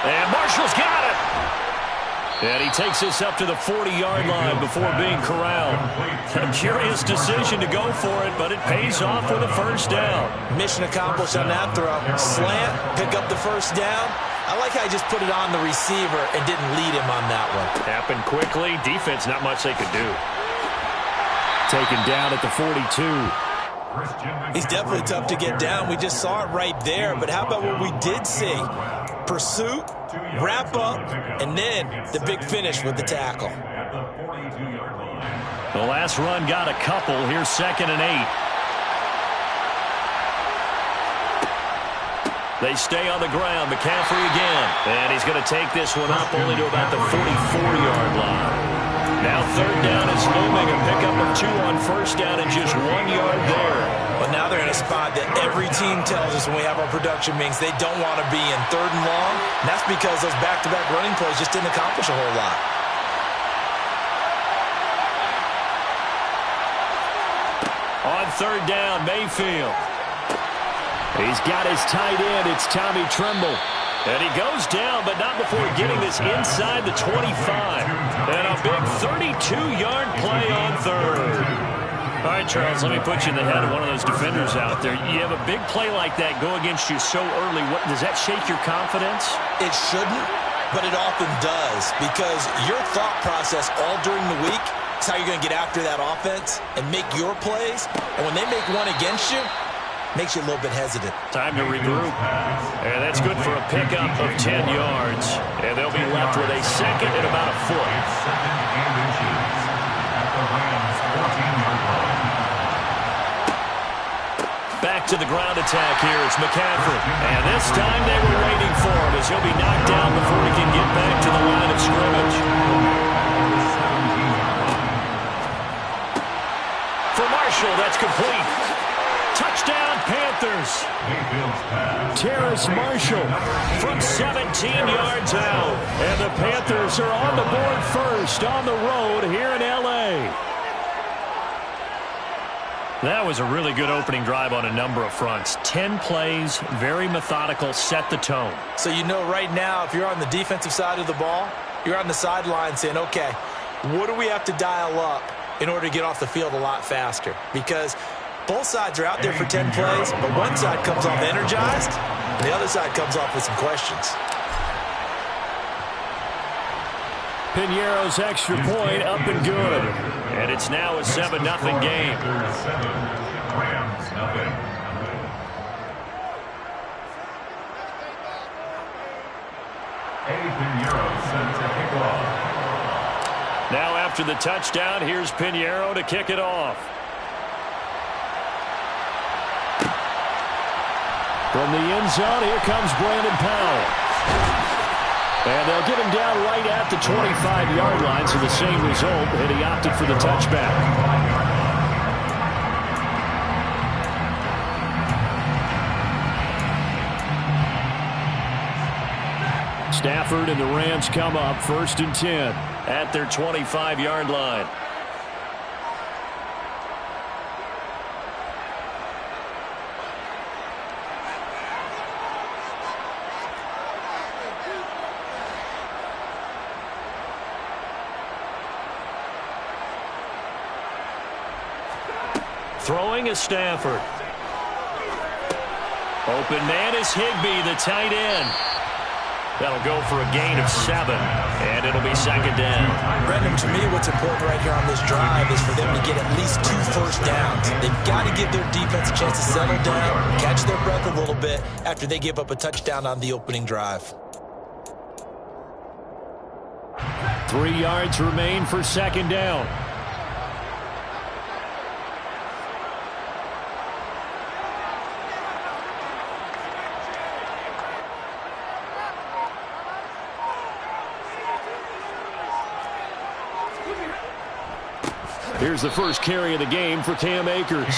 And Marshall's got it. And he takes this up to the 40-yard line before being corralled. A curious decision to go for it, but it pays off with a first down. Mission accomplished on that throw. Slant, pick up the first down. I like how he just put it on the receiver and didn't lead him on that one. Happened quickly. Defense, not much they could do. Taken down at the 42. He's definitely tough to get down. We just saw it right there. But how about what we did see? Pursuit, wrap up, and then the big finish with the tackle. The last run got a couple. Here's 2nd and 8. They stay on the ground. McCaffrey again. And he's going to take this one up only to about the 44-yard line. Now 3rd down is looming. A pickup of 2 on first down and just 1 yard there. But now they're in a spot that every team tells us when we have our production meetings they don't want to be in 3rd and long. And that's because those back-to-back running plays just didn't accomplish a whole lot. On 3rd down, Mayfield. He's got his tight end. It's Tommy Tremble. And he goes down, but not before getting this inside the 25. And a big 32-yard play on 3rd. All right, Charles, let me put you in the head of one of those defenders out there. You have a big play like that go against you so early. Does that shake your confidence? It shouldn't, but it often does, because your thought process all during the week is how you're going to get after that offense and make your plays. And when they make one against you, makes you a little bit hesitant. Time to regroup. And that's good for a pickup of 10 yards. And they'll be left with a 2nd and about a foot. Back to the ground attack here. It's McCaffrey. And this time they were waiting for him as he'll be knocked down before he can get back to the line of scrimmage. For Marshall, that's complete. Touchdown, Panthers. Terrace Marshall from 17 yards out. And the Panthers are on the board first on the road here in L.A. That was a really good opening drive on a number of fronts. 10 plays, very methodical, set the tone. So you know right now, if you're on the defensive side of the ball, you're on the sideline saying, okay, what do we have to dial up in order to get off the field a lot faster? Because both sides are out there for 10 plays, but one side comes off energized, and the other side comes off with some questions. Piñeiro's extra point up and good. And it's now a 7-0 game. Now after the touchdown, here's Piñeiro to kick it off. From the end zone, here comes Brandon Powell. And they'll get him down right at the 25-yard line, so the same result, and he opted for the touchback. Stafford and the Rams come up 1st and 10 at their 25-yard line. Throwing is Stafford. Open man is Higbee, the tight end. That'll go for a gain of 7, and it'll be second down. Brendan, to me, what's important right here on this drive is for them to get at least 2 first downs. They've got to give their defense a chance to settle down, catch their breath a little bit after they give up a touchdown on the opening drive. 3 yards remain for second down. Here's the first carry of the game for Cam Akers.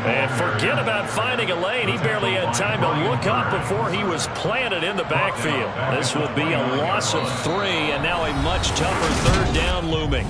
And forget about finding a lane. He barely had time to look up before he was planted in the backfield. This will be a loss of 3, and now a much tougher third down looming.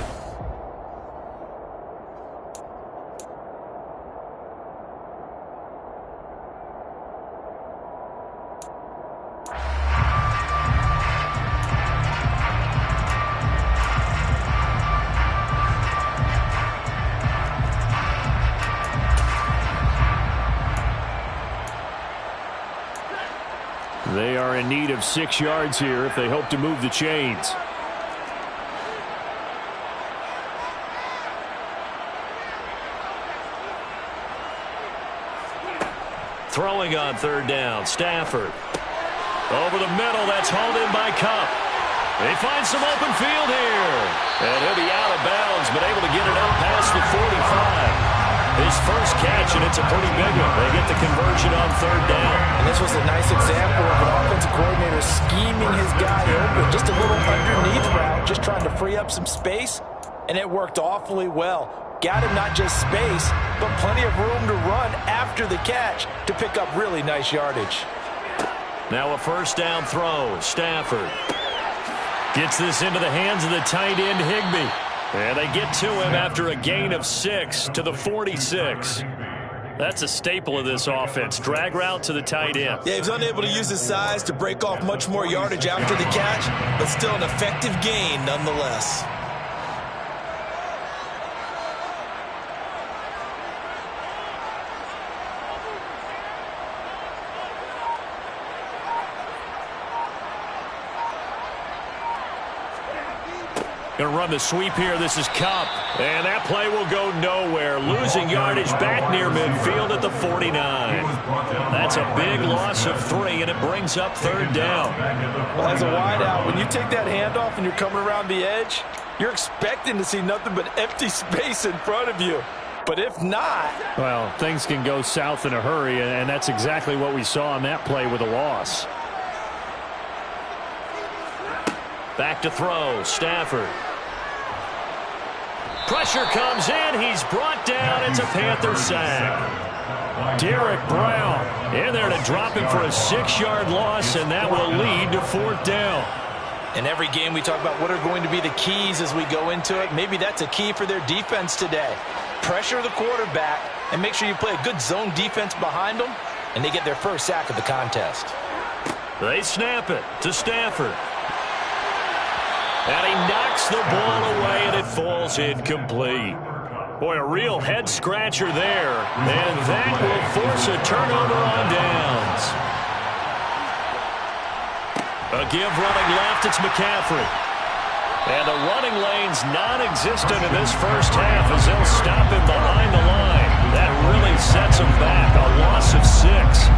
They are in need of 6 yards here if they hope to move the chains. Throwing on third down, Stafford. Over the middle, that's hauled in by Kupp. They find some open field here. And he'll be out of bounds, but able to get it out past the 45. His first catch, and it's a pretty big one. They get the conversion on third down. And this was a nice example of an offensive coordinator scheming his guy open. Just a little underneath route, just trying to free up some space, and it worked awfully well. Got him not just space, but plenty of room to run after the catch to pick up really nice yardage. Now a first down throw. Stafford gets this into the hands of the tight end, Higbee. And they get to him after a gain of 6 to the 46. That's a staple of this offense. Drag route to the tight end. Yeah, he was unable to use his size to break off much more yardage after the catch, but still an effective gain nonetheless. Going to run the sweep here. This is Kupp. And that play will go nowhere. Losing yardage back near midfield at the 49. That's a big loss of 3, and it brings up third down. Well, as a wideout, when you take that handoff and you're coming around the edge, you're expecting to see nothing but empty space in front of you. But if not... Well, things can go south in a hurry, and that's exactly what we saw on that play with a loss. Back to throw. Stafford. Pressure comes in. He's brought down. It's a Panther sack. Derek Brown in there to drop him for a 6-yard loss, and that will lead to fourth down. In every game, we talk about what are going to be the keys as we go into it. Maybe that's a key for their defense today. Pressure the quarterback and make sure you play a good zone defense behind them, and they get their first sack of the contest. They snap it to Stafford. And he knocks the ball away, and it falls incomplete. Boy, a real head-scratcher there. And that will force a turnover on downs. A give running left, it's McCaffrey. And the running lane's non-existent in this first half as they'll stop him behind the line. That really sets him back. A loss of 6.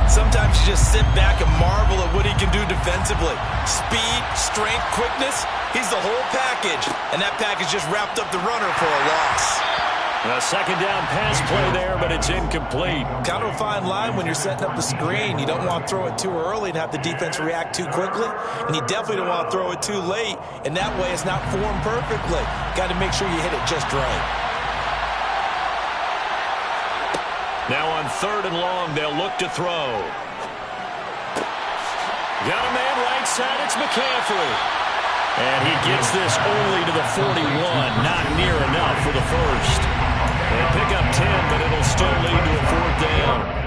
Sometimes you just sit back and marvel at what he can do defensively. Speed, strength, quickness. He's the whole package. And that package just wrapped up the runner for a loss. A second down pass play there, but it's incomplete. Kind of a fine line when you're setting up the screen. You don't want to throw it too early and have the defense react too quickly. And you definitely don't want to throw it too late. And that way it's not formed perfectly. Got to make sure you hit it just right. Now on third and long, they'll look to throw. Got a man right side, it's McCaffrey. And he gets this only to the 41, not near enough for the first. They'll pick up 10, but it'll still lead to a fourth down.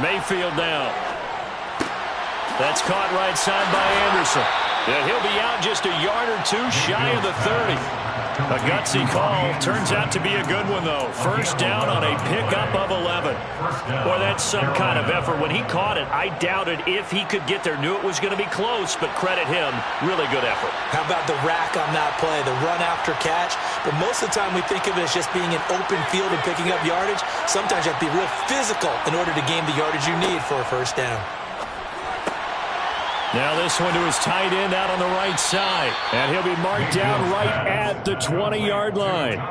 Mayfield now. That's caught right side by Anderson. And he'll be out just a yard or two shy of the 30. A gutsy call. Turns out to be a good one, though. First down on a pickup of 11. Boy, that's some kind of effort. When he caught it, I doubted if he could get there. Knew it was going to be close, but credit him. Really good effort. How about the rack on that play, the run after catch? But most of the time we think of it as just being an open field and picking up yardage. Sometimes you have to be real physical in order to gain the yardage you need for a first down. Now this one to his tight end out on the right side. And he'll be marked down right at the 20-yard line.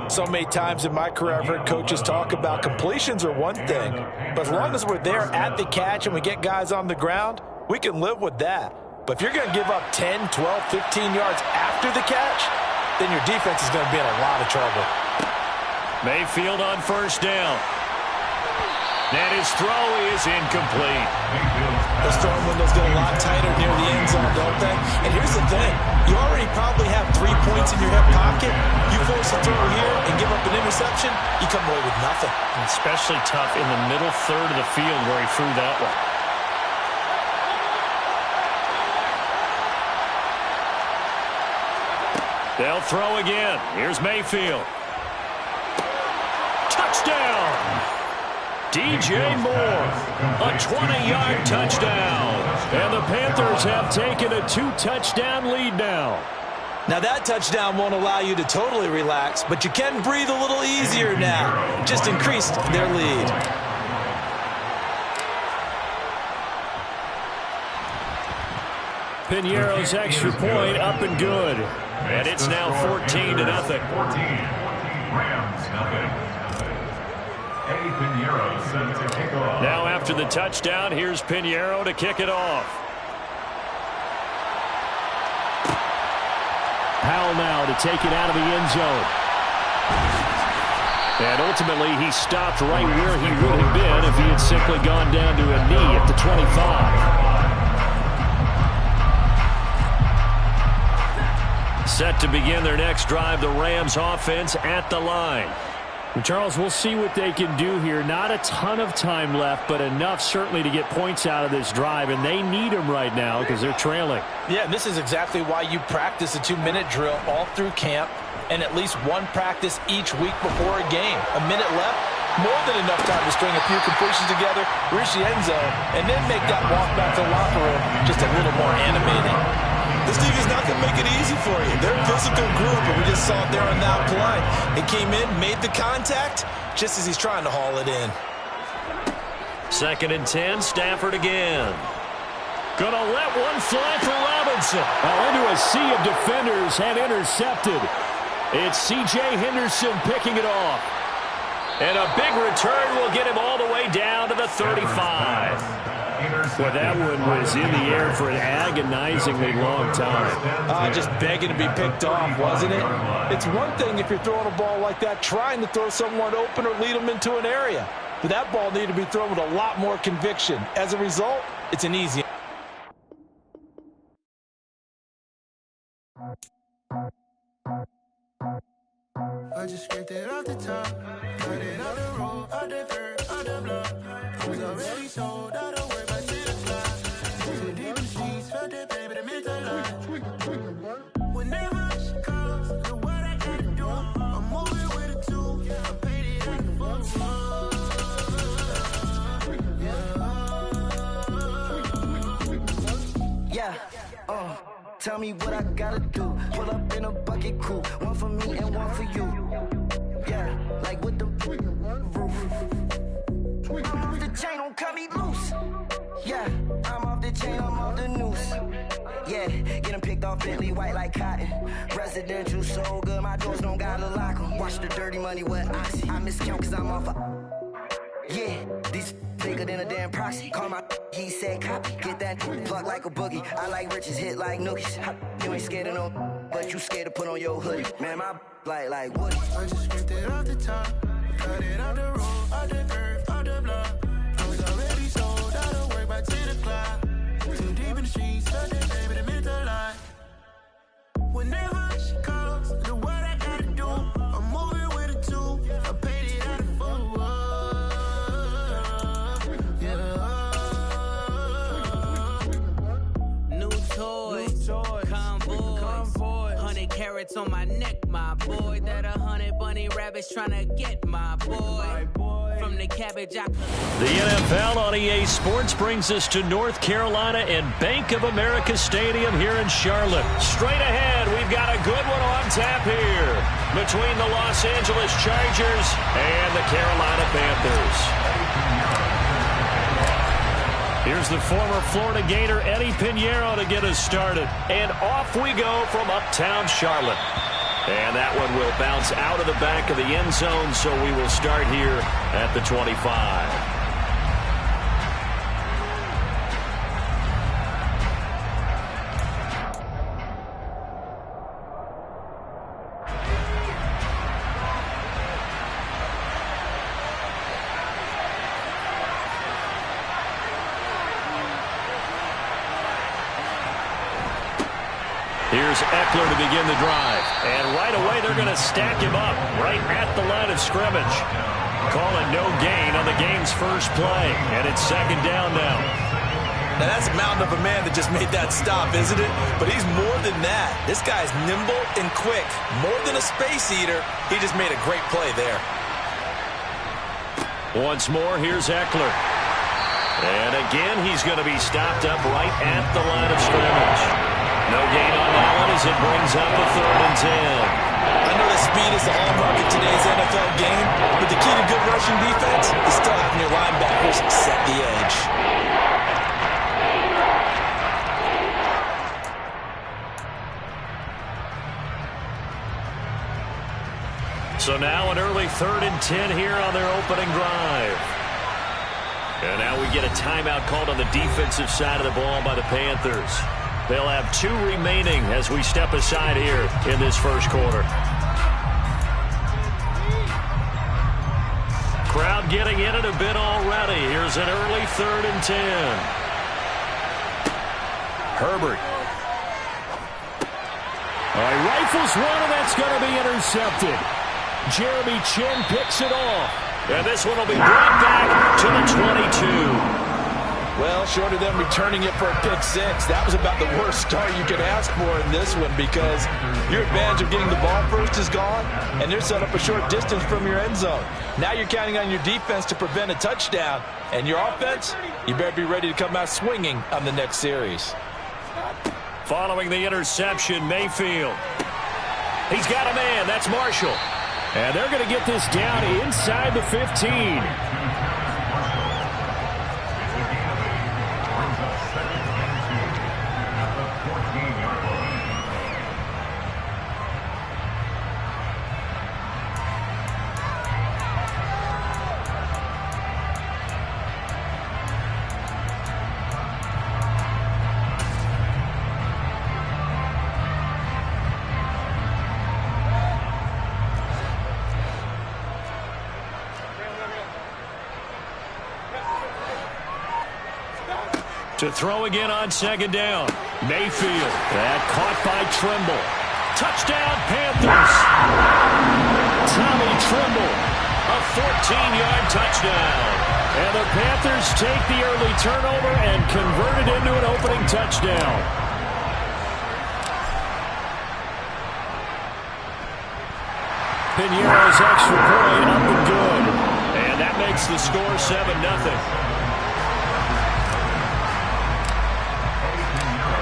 So many times in my career I've heard coaches talk about completions are one thing. But as long as we're there at the catch and we get guys on the ground, we can live with that. But if you're going to give up 10, 12, 15 yards after the catch, then your defense is going to be in a lot of trouble. Mayfield on first down. And his throw is incomplete. Those throwing windows get a lot tighter near the end zone, don't they? And here's the thing. You already probably have 3 points in your hip pocket. You force a throw here and give up an interception, you come away with nothing. And especially tough in the middle third of the field where he threw that one. They'll throw again. Here's Mayfield. Touchdown! DJ Moore, a 20-yard touchdown. And the Panthers have taken a 2-touchdown lead now. Now that touchdown won't allow you to totally relax, but you can breathe a little easier now. Just increased their lead. Piñeiro's extra point up and good. And it's now 14-0. 14, Rams nothing. Eddie Piñeiro set to kick off. Now after the touchdown, here's Piñeiro to kick it off. Powell now to take it out of the end zone. And ultimately, he stopped right where he would have been if he had simply gone down to a knee at the 25. Set to begin their next drive, the Rams offense at the line. Charles, we'll see what they can do here. Not a ton of time left, but enough certainly to get points out of this drive, and they need them right now because they're trailing. Yeah, and this is exactly why you practice a 2-minute drill all through camp and at least one practice each week before a game. A minute left, more than enough time to string a few completions together, reach the end zone, and then make that walk back to the locker room just a little more animated. This team is not going to make it easy for you. They're a physical group, and we just saw it there on that play. It came in, made the contact, just as he's trying to haul it in. 2nd and 10, Stafford again. Gonna let one fly for Robinson. Into a sea of defenders and intercepted. It's C.J. Henderson picking it off. And a big return will get him all the way down to the 35. Well, that one was in the air for an agonizingly long time. Just begging to be picked off, wasn't it? It's one thing if you're throwing a ball like that, trying to throw someone open or lead them into an area. But that ball needed to be thrown with a lot more conviction. As a result, it's an easy. I just scraped it off the top, cut it off the road, out the curb, out the block. I was already sold, I don't worry about 10 o'clock. Too deep in the sheets, felt that baby, that meant a lot. Whenever she calls, know what I gotta do. I'm moving with a 2, I paid it at the book. Yeah, tell me what I gotta do. Pull up in a bucket crew, one for me and one for you. Yeah, like with the roof. I'm off the chain, don't cut me loose. Yeah, I'm off the chain, I'm off the noose. Yeah, get them picked off Bentley white like cotton. Residential so good, my doors don't gotta lock them. Watch the dirty money with Oxy. I miscount cause I'm off a... Yeah, these bigger than a damn proxy. Call my he said copy. Get that plug like a boogie. I like riches, hit like nookies. You ain't scared of no, but you scared to put on your hoodie. Man, my like Woody. I just scraped it off the top, cut it off the road, out the curb, out the block. I was already sold, I don't worry about 10 o'clock. Too deep in the streets, felt that baby, that meant a lot. Whenever she calls, know what I gotta do. I'm moving with a 2, I paid it out of 4. Rats on my neck, my boy. That 100 bunny rabbits tryna get my boy. From the cabbage I The NFL on EA Sports brings us to North Carolina and Bank of America Stadium here in Charlotte. Straight ahead, we've got a good one on tap here between the Los Angeles Chargers and the Carolina Panthers. Here's the former Florida Gator Eddie Pinheiro to get us started. And off we go from uptown Charlotte. And that one will bounce out of the back of the end zone, so we will start here at the 25. Here's Eckler to begin the drive. And right away, they're going to stack him up right at the line of scrimmage. Calling no gain on the game's first play. And it's second down now. Now, that's a mountain of a man that just made that stop, isn't it? But he's more than that. This guy's nimble and quick. More than a space eater. He just made a great play there. Once more, here's Eckler. And again, he's going to be stopped up right at the line of scrimmage. No gain on that one as it brings up a 3rd and 10. I know that speed is the hallmark of today's NFL game, but the key to good rushing defense is still having your linebackers set the edge. So now an early 3rd and 10 here on their opening drive. And now we get a timeout called on the defensive side of the ball by the Panthers. They'll have 2 remaining as we step aside here in this first quarter. Crowd getting in it a bit already. Here's an early 3rd and 10. Herbert. He rifles one, and that's going to be intercepted. Jeremy Chinn picks it off. And this one will be brought back to the 22. Well, short of them returning it for a pick 6, that was about the worst start you could ask for in this one because your advantage of getting the ball first is gone, and they're set up a short distance from your end zone. Now you're counting on your defense to prevent a touchdown, and your offense, you better be ready to come out swinging on the next series. Following the interception, Mayfield. He's got a man. That's Marshall. And they're going to get this down inside the 15. To throw again on second down. Mayfield. That caught by Trimble. Touchdown, Panthers. Tommy Trimble. A 14-yard touchdown. And the Panthers take the early turnover and convert it into an opening touchdown. Pinheiro's extra point up and good. And that makes the score 7-0.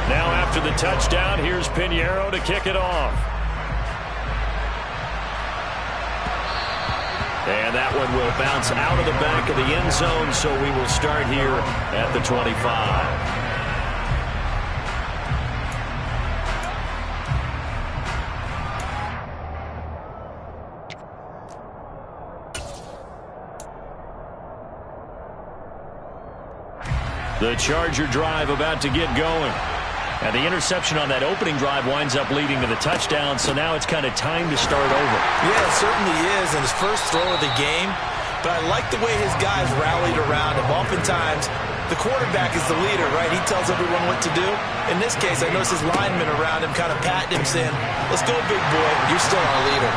Now after the touchdown, here's Pinheiro to kick it off. And that one will bounce out of the back of the end zone, so we will start here at the 25. The Charger drive about to get going. And the interception on that opening drive winds up leading to the touchdown, so now it's kind of time to start over. Yeah, it certainly is, and his first throw of the game. But I like the way his guys rallied around him. Oftentimes, the quarterback is the leader, right? He tells everyone what to do. In this case, I noticed his linemen around him kind of patting him, saying, "Let's go, big boy. You're still our leader."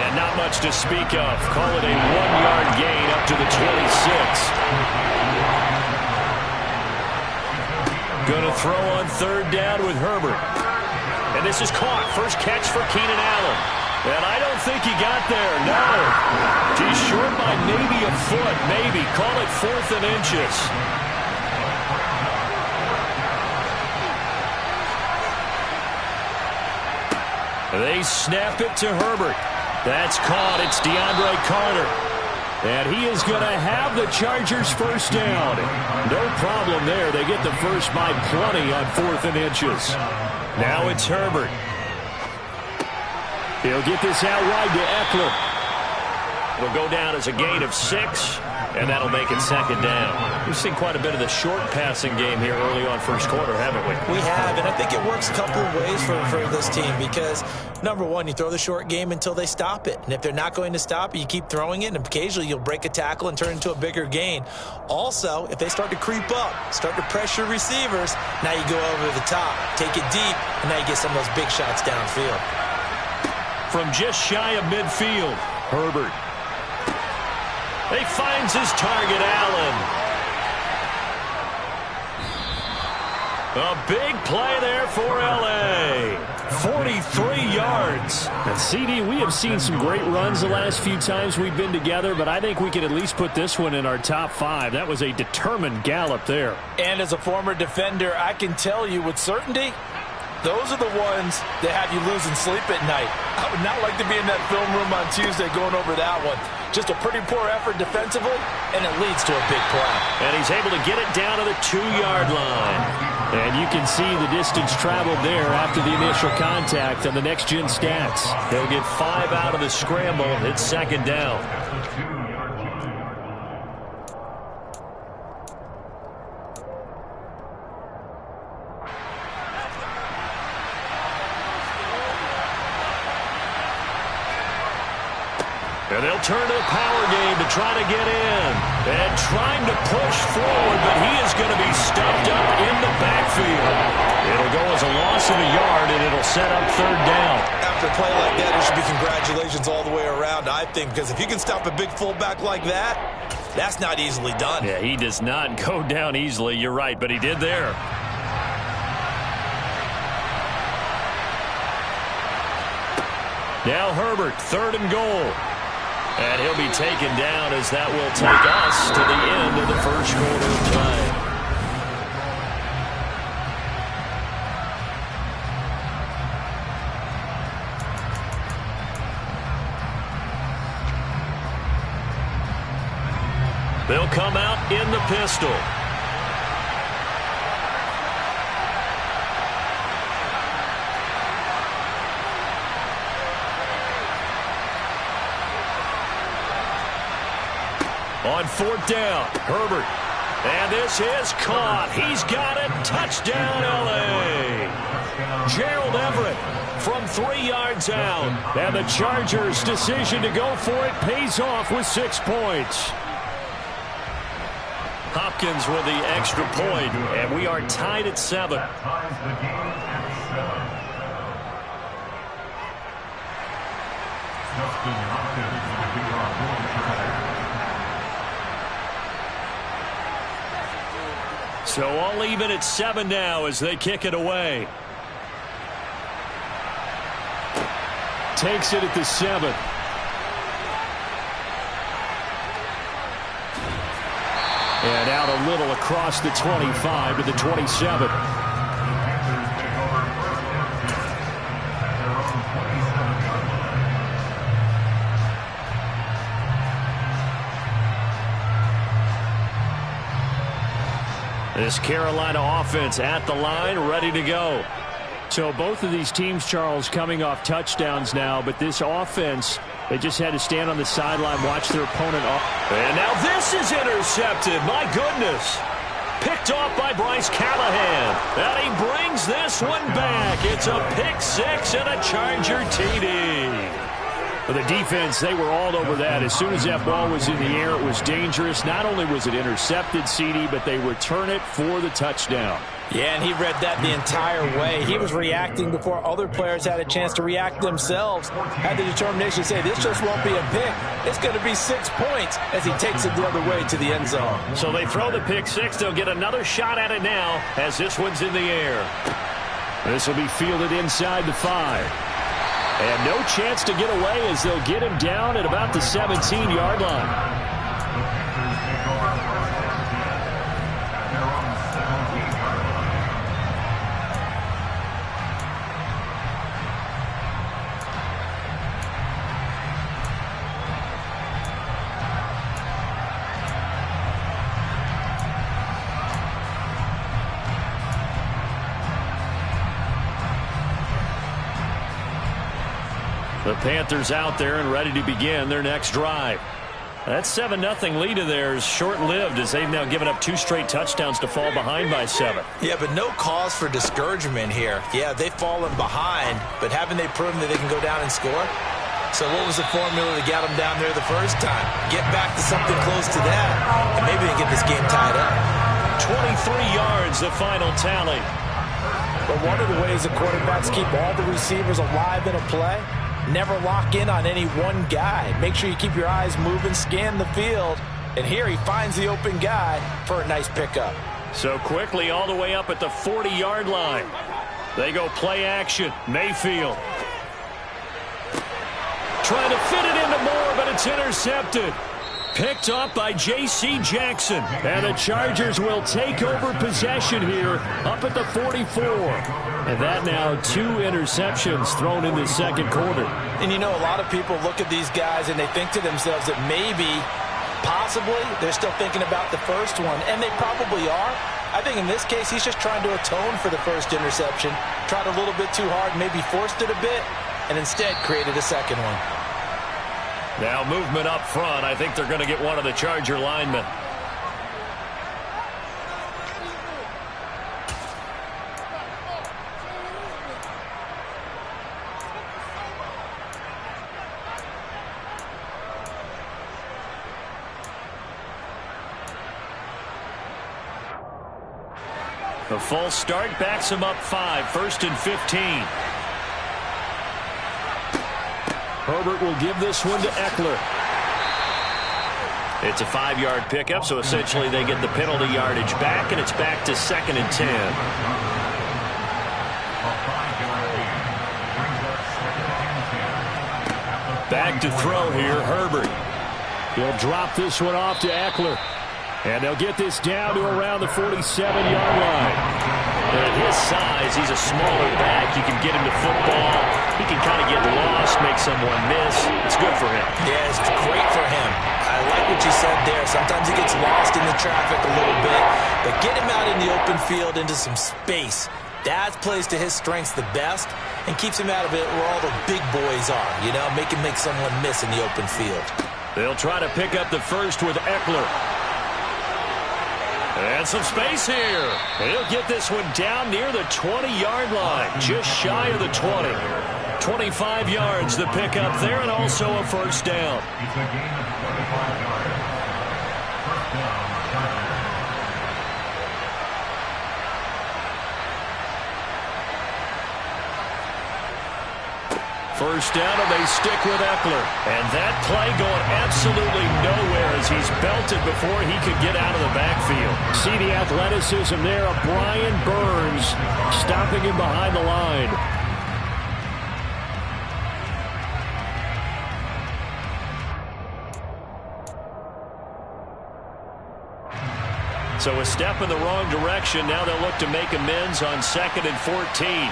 And not much to speak of. Call it a 1-yard gain up to the 26. Going to throw on third down with Herbert. And this is caught. First catch for Keenan Allen. And I don't think he got there. No. He's short by maybe a foot. Maybe. Call it 4th and inches. They snap it to Herbert. That's caught. It's DeAndre Carter. And he is going to have the Chargers first down. No problem there. They get the first by plenty on 4th and inches. Now it's Herbert. He'll get this out wide to Eckler. It'll go down as a gain of 6, and that'll make it 2nd down. We've seen quite a bit of the short passing game here early on first quarter, haven't we? We have, and I think it works a couple of ways for this team because, number one, you throw the short game until they stop it. And if they're not going to stop it, you keep throwing it, and occasionally you'll break a tackle and turn it into a bigger gain. Also, if they start to creep up, start to pressure receivers, now you go over the top, take it deep, and now you get some of those big shots downfield. From just shy of midfield, Herbert. He finds his target, Allen. A big play there for L.A. 43 yards. And CD, we have seen some great runs the last few times we've been together, but I think we can at least put this one in our top 5. That was a determined gallop there. And as a former defender, I can tell you with certainty, those are the ones that have you losing sleep at night. I would not like to be in that film room on Tuesday going over that one. Just a pretty poor effort defensively, and it leads to a big play. And he's able to get it down to the 2-yard line. And you can see the distance traveled there after the initial contact on the next-gen stats. They'll get 5 out of the scramble. It's 2nd down. And they'll turn to the power game to try to get in. And trying to push forward, but he is going to be stuffed up in the backfield. It'll go as a loss of a yard, and it'll set up 3rd down. After a play like that, there should be congratulations all the way around, I think, because if you can stop a big fullback like that, that's not easily done. Yeah, he does not go down easily. You're right, but he did there. Now Herbert, 3rd and goal. And he'll be taken down as that will take us to the end of the first quarter of play. They'll come out in the pistol. On 4th down, Herbert. And this is caught. He's got it. Touchdown, L.A. Gerald Everett from 3 yards out. And the Chargers' decision to go for it pays off with 6 points. Hopkins with the extra point, and we are tied at 7. That ties the game at 7. Justin Hopkins will be our goal try. So all even at 7 now as they kick it away. Takes it at the 7. And out a little across the 25 to the 27. This Carolina offense at the line, ready to go. So both of these teams, Charles, coming off touchdowns now, but this offense, they just had to stand on the sideline, watch their opponent off. And now this is intercepted. My goodness. Picked off by Bryce Callahan. And he brings this one back. It's a pick 6 and a Charger TD. For the defense, they were all over that. As soon as that ball was in the air, it was dangerous. Not only was it intercepted, CD, but they return it for the touchdown. Yeah, and he read that the entire way. He was reacting before other players had a chance to react themselves. Had the determination to say, this just won't be a pick. It's going to be 6 points as he takes it the other way to the end zone. So they throw the pick 6. They'll get another shot at it now as this one's in the air. This will be fielded inside the 5. And no chance to get away as they'll get him down at about the 17-yard line. The Panthers out there and ready to begin their next drive. That 7-0 lead of theirs short-lived as they've now given up 2 straight touchdowns to fall behind by 7. Yeah, but no cause for discouragement here. Yeah, they've fallen behind, but haven't they proven that they can go down and score? So what was the formula to get them down there the first time? Get back to something close to that, and maybe they get this game tied up. 23 yards, the final tally. But one of the ways the quarterbacks keep all the receivers alive in a play, never lock in on any one guy. Make sure you keep your eyes moving, scan the field. And here he finds the open guy for a nice pickup. So quickly all the way up at the 40-yard line. They go play action. Mayfield. Trying to fit it into Moore, but it's intercepted. Picked up by J.C. Jackson. And the Chargers will take over possession here up at the 44. And that now 2 interceptions thrown in the second quarter. And you know, a lot of people look at these guys and they think to themselves that maybe, possibly, they're still thinking about the first one. And they probably are. I think in this case, he's just trying to atone for the first interception. Tried a little bit too hard, maybe forced it a bit, and instead created a second one. Now movement up front. I think they're going to get one of the Charger linemen. The false start backs him up 5, 1st and 15. Herbert will give this one to Eckler. It's a 5-yard pickup, so essentially they get the penalty yardage back, and it's back to 2nd and 10. Back to throw here, Herbert. He'll drop this one off to Eckler. And they'll get this down to around the 47-yard line. And at his size, he's a smaller back. You can get him to football. He can kind of get lost, make someone miss. It's good for him. Yeah, it's great for him. I like what you said there. Sometimes he gets lost in the traffic a little bit. But get him out in the open field into some space. That plays to his strengths the best and keeps him out of it where all the big boys are. You know, make him make someone miss in the open field. They'll try to pick up the first with Eckler. And some space here. He'll get this one down near the 20-yard line, just shy of the 20. 25 yards the pickup there, and also a first down. It's a gain of 25 yards. First down, Chargers. First down, and they stick with Eckler. And that play going absolutely nowhere as he's belted before he could get out of the backfield. See the athleticism there of Brian Burns stopping him behind the line. So a step in the wrong direction. Now they'll look to make amends on 2nd and 14.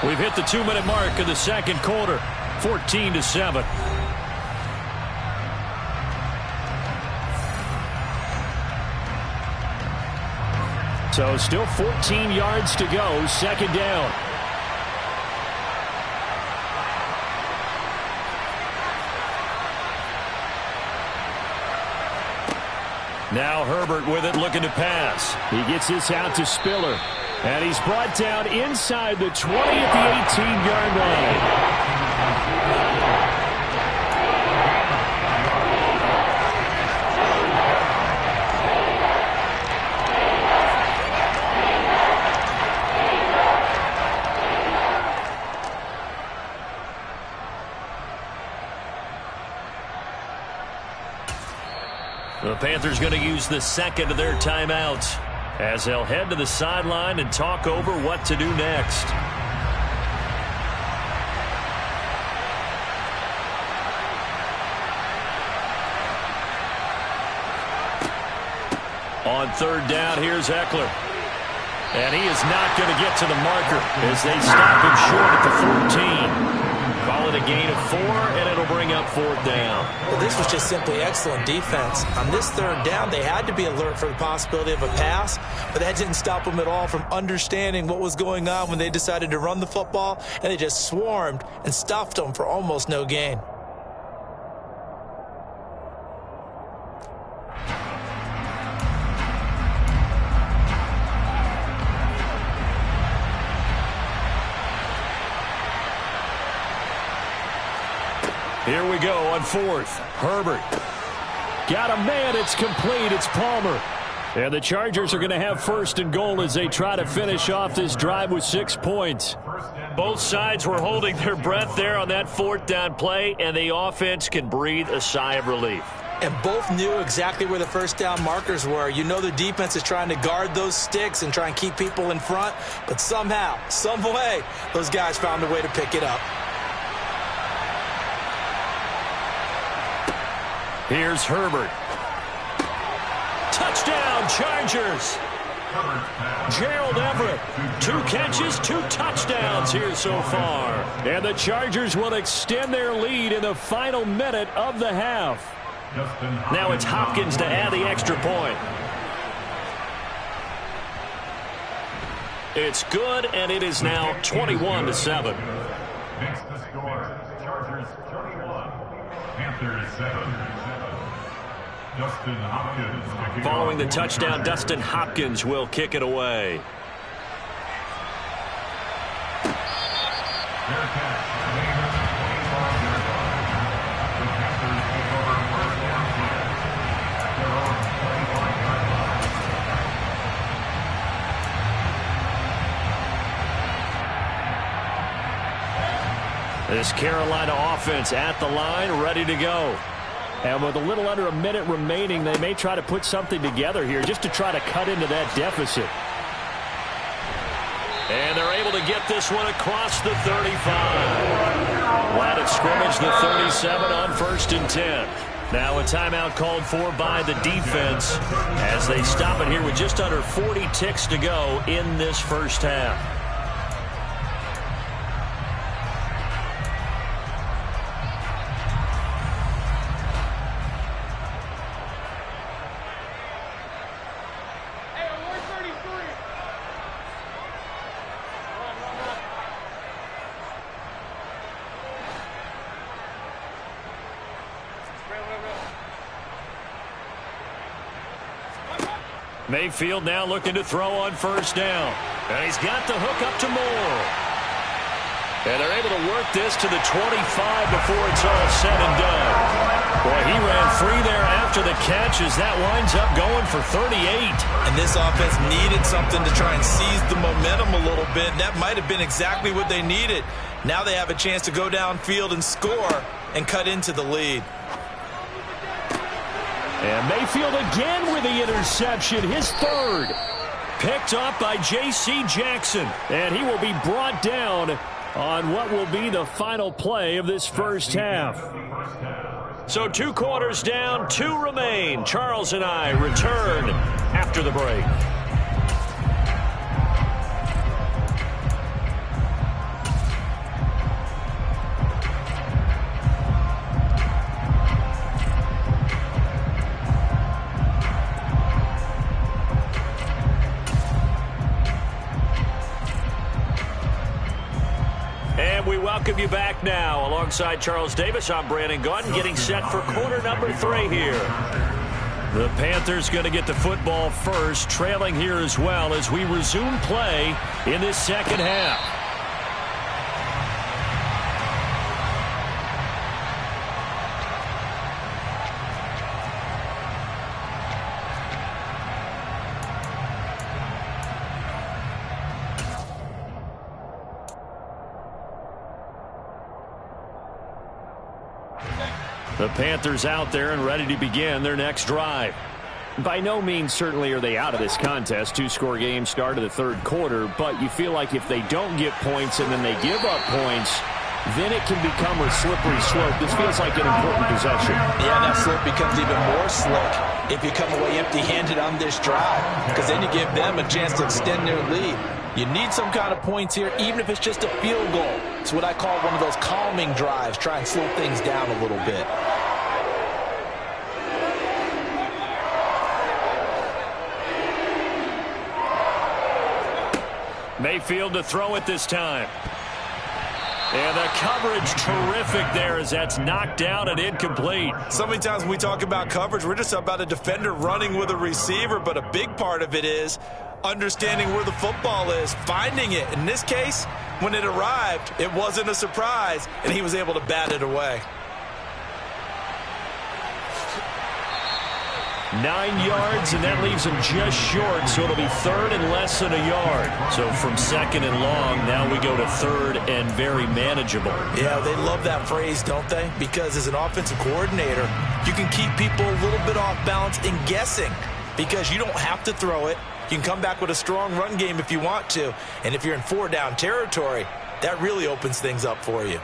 We've hit the 2-minute mark of the second quarter, 14-7. So still 14 yards to go, second down. Now Herbert with it, looking to pass. He gets this out to Spiller. And he's brought down inside the 20 at the 18-yard line. The Panthers going to use the second of their timeouts as they'll head to the sideline and talk over what to do next. On third down, here's Eckler. And he is not going to get to the marker as they stop him short at the 14. Call it a gain of 4, and it'll bring up fourth down. Well, this was just simply excellent defense. On this third down, they had to be alert for the possibility of a pass, but that didn't stop them at all from understanding what was going on when they decided to run the football, and they just swarmed and stuffed them for almost no gain. Here we go on fourth. Herbert. Got a man. It's complete. It's Palmer. And the Chargers are going to have first and goal as they try to finish off this drive with 6 points. Both sides were holding their breath there on that fourth down play, and the offense can breathe a sigh of relief. And both knew exactly where the first down markers were. You know the defense is trying to guard those sticks and try and keep people in front, but somehow, some way, those guys found a way to pick it up. Here's Herbert. Touchdown, Chargers. Gerald Everett, 2 catches, 2 touchdowns here so far. And the Chargers will extend their lead in the final minute of the half. Now it's Hopkins to add the extra point. It's good, and it is now 21-7. Next to score, Chargers 31, Panthers 7. Dustin Hopkins. Following the touchdown, Dustin Hopkins will kick it away. Their catch, Davis, 25-yard line. The Panthers take over first down play at their own 25-yard line. This Carolina offense at the line, ready to go. And with a little under a minute remaining, they may try to put something together here just to try to cut into that deficit. And they're able to get this one across the 35. Line of scrimmage, the 37 on 1st and 10. Now a timeout called for by the defense as they stop it here with just under 40 ticks to go in this first half. Mayfield now looking to throw on first down. And he's got the hook up to Moore. And they're able to work this to the 25 before it's all said and done. Boy, he ran free there after the catch as that winds up going for 38. And this offense needed something to try and seize the momentum a little bit. That might have been exactly what they needed. Now they have a chance to go downfield and score and cut into the lead. And Mayfield again with the interception, his third. Picked up by J.C. Jackson. And he will be brought down on what will be the final play of this first half. So 2 quarters down, 2 remain. Charles and I return after the break. We welcome you back now. Alongside Charles Davis, I'm Brandon Gaudin, getting set for quarter number 3 here. The Panthers going to get the football first, trailing here as well as we resume play in this second half. The Panthers out there and ready to begin their next drive. By no means certainly are they out of this contest. Two-score game start of the third quarter, but you feel like if they don't get points and then they give up points, then it can become a slippery slope. This feels like an important possession. Yeah, that slope becomes even more slick if you come away empty-handed on this drive, because then you give them a chance to extend their lead. You need some kind of points here, even if it's just a field goal. It's what I call one of those calming drives. Try and slow things down a little bit. Mayfield to throw it this time. And the coverage terrific there as that's knocked down and incomplete. So many times when we talk about coverage, we're just about a defender running with a receiver, but a big part of it is understanding where the football is, finding it. In this case, when it arrived, it wasn't a surprise, and he was able to bat it away. 9 yards, and that leaves him just short, so it'll be third and less than a yard. So from second and long, now we go to third and very manageable. Yeah, they love that phrase, don't they? Because as an offensive coordinator, you can keep people a little bit off balance and guessing, because you don't have to throw it. You can come back with a strong run game if you want to, and if you're in 4-down territory, that really opens things up for you.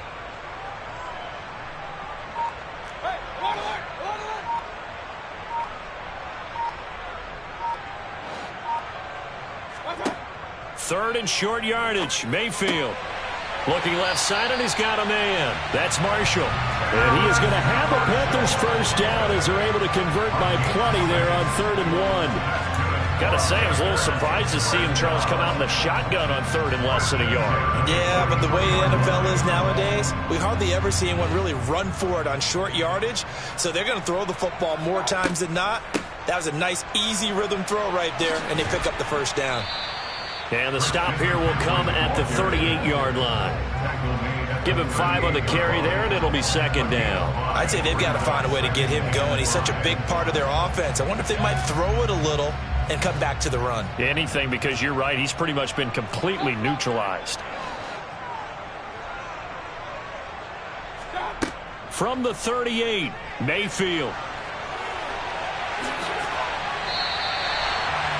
Third and short yardage. Mayfield looking left side, and he's got a man. That's Marshall. And he is going to have a Panthers first down as they're able to convert by plenty there on 3rd and 1. Got to say, I was a little surprised to see him, Charles, come out in the shotgun on third and less than a yard. Yeah, but the way the NFL is nowadays, we hardly ever see anyone really run for it on short yardage. So they're going to throw the football more times than not. That was a nice, easy rhythm throw right there, and they pick up the first down. And the stop here will come at the 38-yard line. Give him 5 on the carry there, and it'll be second down. I'd say they've got to find a way to get him going. He's such a big part of their offense. I wonder if they might throw it a little and come back to the run. Anything, because you're right. He's pretty much been completely neutralized. From the 38, Mayfield.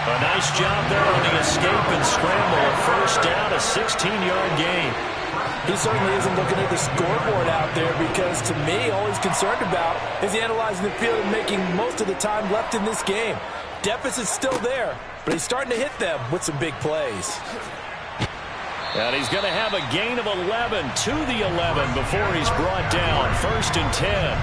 A nice job there on the escape and scramble. A first down, a 16-yard gain. He certainly isn't looking at the scoreboard out there, because to me, all he's concerned about is analyzing the field and making most of the time left in this game. Deficit's still there, but he's starting to hit them with some big plays. And he's going to have a gain of 11 to the 11 before he's brought down. 1st and 10.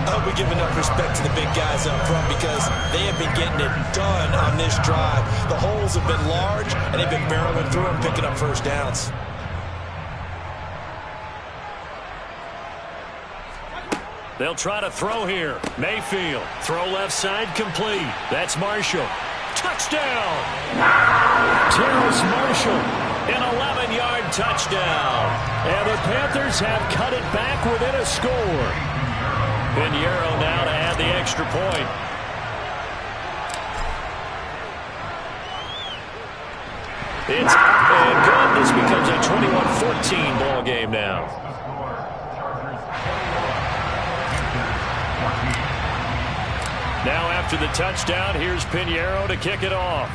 I hope we give enough respect to the big guys up front, because they have been getting it done on this drive. The holes have been large, and they've been barreling through them, picking up first downs. They'll try to throw here. Mayfield, throw left side, complete. That's Marshall. Touchdown! Terrace Marshall, an 11-yard touchdown. And the Panthers have cut it back within a score. Pinheiro now to add the extra point. It's up and good. This becomes a 21-14 ball game now. Now after the touchdown, here's Pinheiro to kick it off.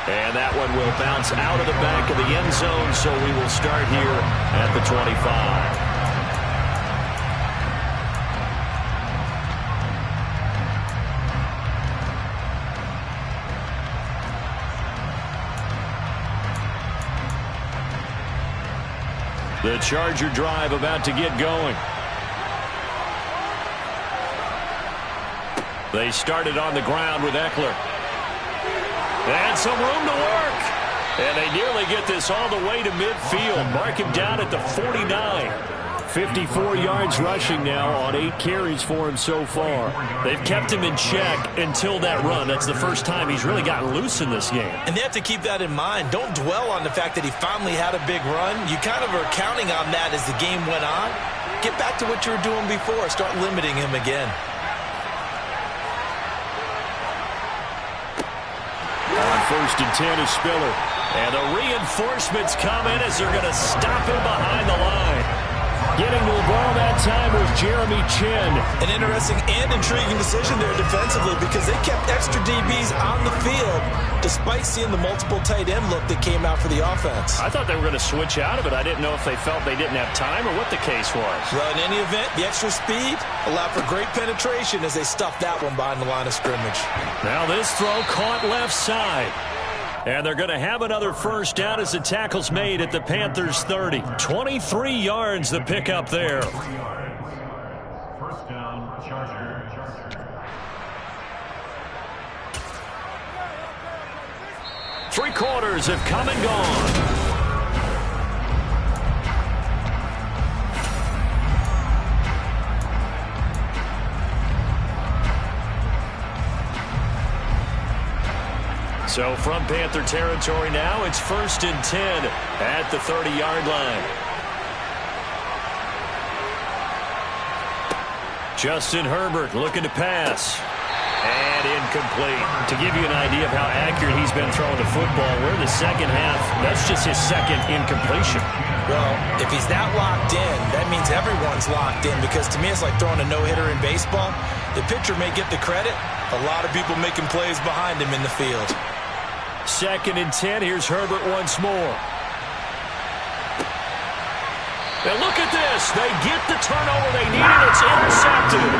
And that one will bounce out of the back of the end zone, so we will start here at the 25. The Charger drive about to get going. They started on the ground with Eckler. And some room to work. And they nearly get this all the way to midfield. Mark him down at the 49. 54 yards rushing now on 8 carries for him so far. They've kept him in check until that run. That's the first time he's really gotten loose in this game. And they have to keep that in mind. Don't dwell on the fact that he finally had a big run. You kind of are counting on that as the game went on. Get back to what you were doing before. Start limiting him again. On 1st and 10 is Spiller. And the reinforcements come in as they're going to stop him behind the line. Getting to the ball that time was Jeremy Chinn. An interesting and intriguing decision there defensively because they kept extra DBs on the field despite seeing the multiple tight end look that came out for the offense. I thought they were going to switch out of it. I didn't know if they felt they didn't have time or what the case was. Well, in any event, the extra speed allowed for great penetration as they stuffed that one behind the line of scrimmage. Now this throw caught left side. And they're going to have another first down as the tackle's made at the Panthers 30. 23 yards the pickup there. 3 yards. First down, Chargers. 3 quarters have come and gone. So from Panther territory now, it's 1st and 10 at the 30-yard line. Justin Herbert looking to pass. And incomplete. To give you an idea of how accurate he's been throwing the football, we're in the second half. That's just his second incompletion. Well, if he's that locked in, that means everyone's locked in because to me it's like throwing a no-hitter in baseball. The pitcher may get the credit. A lot of people making plays behind him in the field. 2nd and 10. Here's Herbert once more. And look at this. They get the turnover they need, and it's intercepted.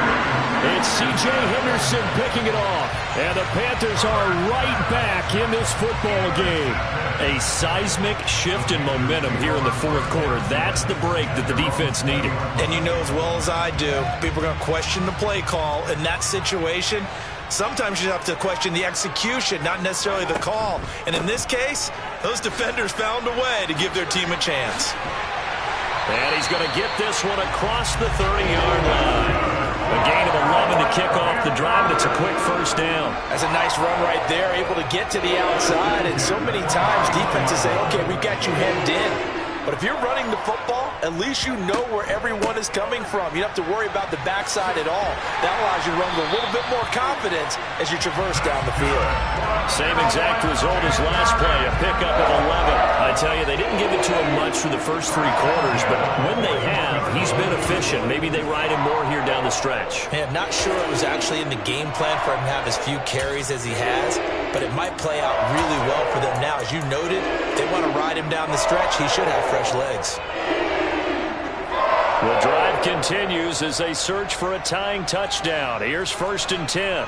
It's C.J. Henderson picking it off. And the Panthers are right back in this football game. A seismic shift in momentum here in the 4th quarter. That's the break that the defense needed. And you know as well as I do, people are going to question the play call in that situation. Sometimes you have to question the execution, not necessarily the call. And in this case, those defenders found a way to give their team a chance. And he's going to get this one across the 30-yard line. A gain of 11 to kick off the drive, and it's a quick first down. That's a nice run right there, able to get to the outside. And so many times defenses say, okay, we've got you hemmed in. But if you're running the football, at least you know where everyone is coming from. You don't have to worry about the backside at all. That allows you to run with a little bit more confidence as you traverse down the field. Same exact result as last play, a pickup of 11. I tell you, they didn't give it to him much for the first 3 quarters, but when they have, he's been efficient. Maybe they ride him more here down the stretch. Hey, I'm not sure it was actually in the game plan for him to have as few carries as he has, but it might play out really well for them now. As you noted, they want to ride him down the stretch. He should have fresh legs. The drive continues as they search for a tying touchdown. Here's 1st and 10.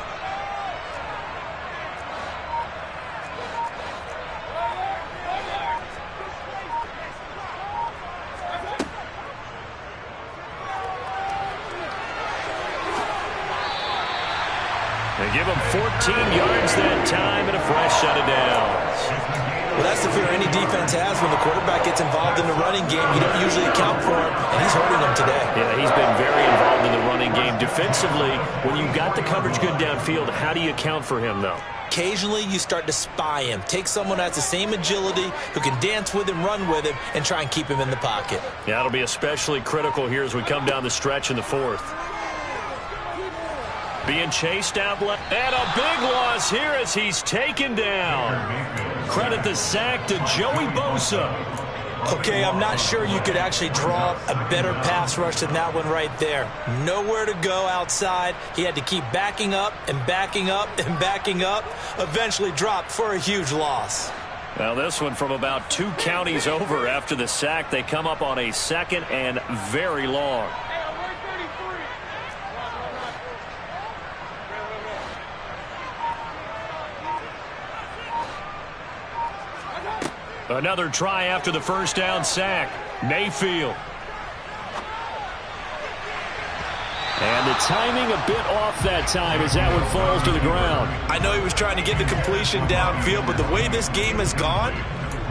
They give him 14 yards that time and a fresh set of downs. Well, that's the fear any defense has when the quarterback gets involved in the running game. You don't usually account for him, and he's hurting them today. Yeah, he's been very involved in the running game. Defensively, when you've got the coverage good downfield, how do you account for him, though? Occasionally, you start to spy him. Take someone who has the same agility, who can dance with him, run with him, and try and keep him in the pocket. Yeah, it'll be especially critical here as we come down the stretch in the 4th. Being chased out left. And a big loss here as he's taken down. Credit the sack to Joey Bosa. Okay, I'm not sure you could actually draw a better pass rush than that one right there. Nowhere to go outside. He had to keep backing up and backing up and backing up. Eventually dropped for a huge loss. Now this one from about 2 counties over after the sack. They come up on a 2nd and very long. Another try after the first down sack. Mayfield. And the timing a bit off that time as that one falls to the ground. I know he was trying to get the completion downfield, but the way this game has gone,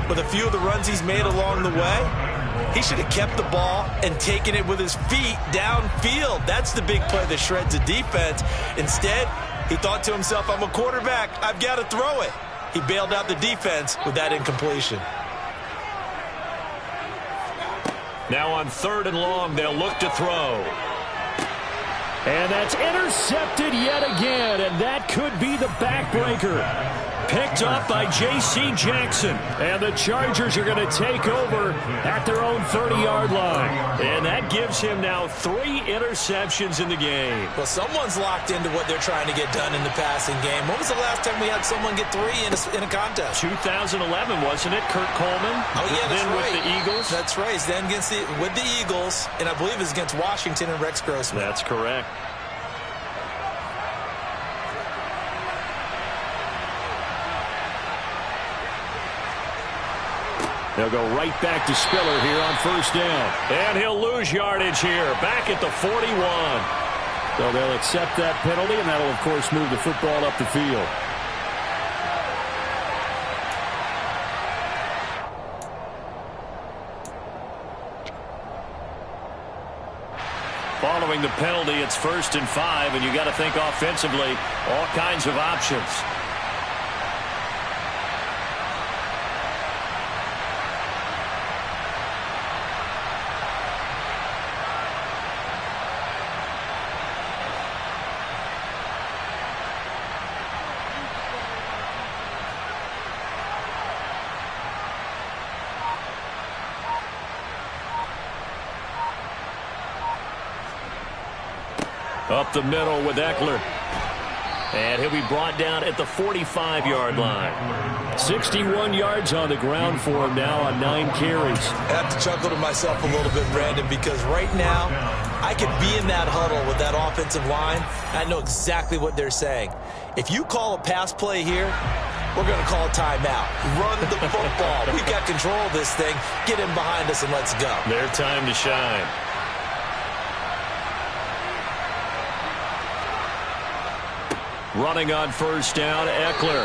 with a few of the runs he's made along the way, he should have kept the ball and taken it with his feet downfield. That's the big play that shreds the defense. Instead, he thought to himself, I'm a quarterback. I've got to throw it. He bailed out the defense with that incompletion. Now on 3rd and long, they'll look to throw. And that's intercepted yet again, and that could be the backbreaker. Picked up by J.C. Jackson. And the Chargers are going to take over at their own 30-yard line. And that gives him now 3 interceptions in the game. Well, someone's locked into what they're trying to get done in the passing game. When was the last time we had someone get 3 in a contest? 2011, wasn't it? Kurt Coleman. Oh, yeah, that's right. With the Eagles. That's right. He's then with the Eagles, and I believe it's against Washington and Rex Grossman. That's correct. They'll go right back to Spiller here on first down. And he'll lose yardage here, back at the 41. So they'll accept that penalty, and that'll, of course, move the football up the field. Following the penalty, it's 1st and 5, and you got to think offensively, all kinds of options. Up the middle with Eckler. And he'll be brought down at the 45-yard line. 61 yards on the ground for him now on 9 carries. I have to chuckle to myself a little bit, Brandon, because right now I could be in that huddle with that offensive line. I know exactly what they're saying. If you call a pass play here, we're going to call a timeout. Run the football. We've got control of this thing. Get in behind us and let's go. Their time to shine. Running on first down, Eckler.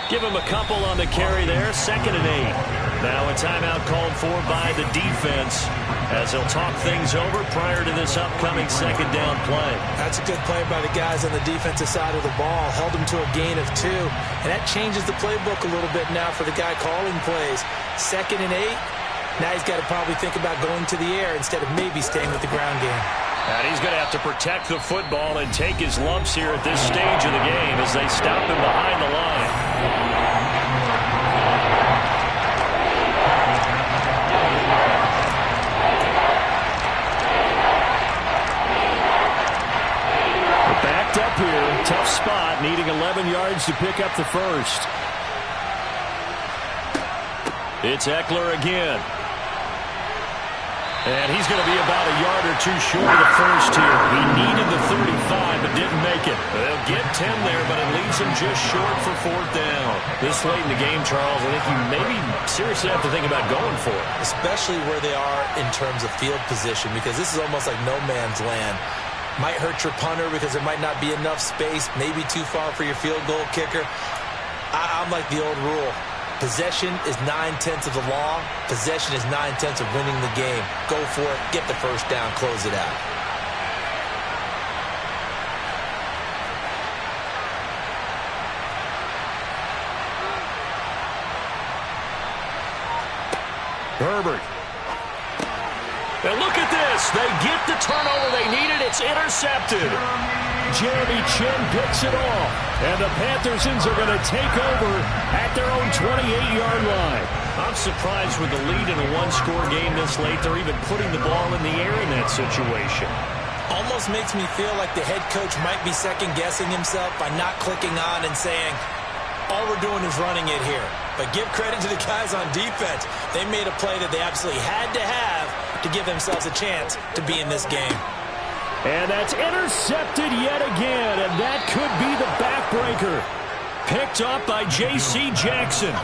Give him a couple on the carry there. 2nd and 8. Now a timeout called for by the defense as they'll talk things over prior to this upcoming 2nd down play. That's a good play by the guys on the defensive side of the ball. Held him to a gain of 2. And that changes the playbook a little bit now for the guy calling plays. 2nd and 8. Now he's got to probably think about going to the air instead of maybe staying with the ground game. And he's going to have to protect the football and take his lumps here at this stage of the game as they stop him behind the line. We're backed up here. Tough spot, needing 11 yards to pick up the first. It's Eckler again. And he's going to be about a yard or 2 short of the first here. He needed the 35, but didn't make it. They'll get 10 there, but it leaves him just short for 4th down. This late in the game, Charles, I think you maybe seriously have to think about going for it. Especially where they are in terms of field position, because this is almost like no man's land. Might hurt your punter because there might not be enough space, maybe too far for your field goal kicker. I'm like the old rule. Possession is 9/10 of the law. Possession is 9/10 of winning the game. Go for it. Get the first down. Close it out. Herbert. And look at this. They get the turnover they needed. It's intercepted. Jeremy Chinn picks it off. And the Panthersons are going to take over at their own 28-yard line. I'm surprised with the lead in a one-score game this late. They're even putting the ball in the air in that situation. Almost makes me feel like the head coach might be second-guessing himself by not clicking on and saying, all we're doing is running it here. But give credit to the guys on defense. They made a play that they absolutely had to have to give themselves a chance to be in this game. And that's intercepted yet again, and that could be the backbreaker. Picked up by J.C. Jackson.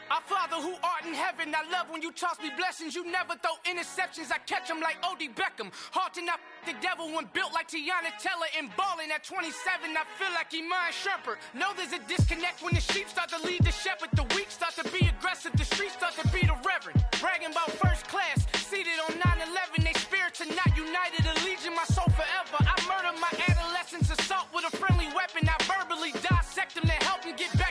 Our Father who art in heaven, I love when you toss me blessings. You never throw interceptions, I catch them like O.D. Beckham. Hard to not the devil when built like Tiana Teller and balling at 27. I feel like Iman Shumpert. Know there's a disconnect when the sheep start to lead the shepherd. The weak start to be aggressive, the streets start to be the reverend. Bragging about first class, seated on 9/11. They spirits are not united, a legion, my soul forever. I murdered my adolescence, assault with a friendly weapon. I verbally dissect them to help them get back.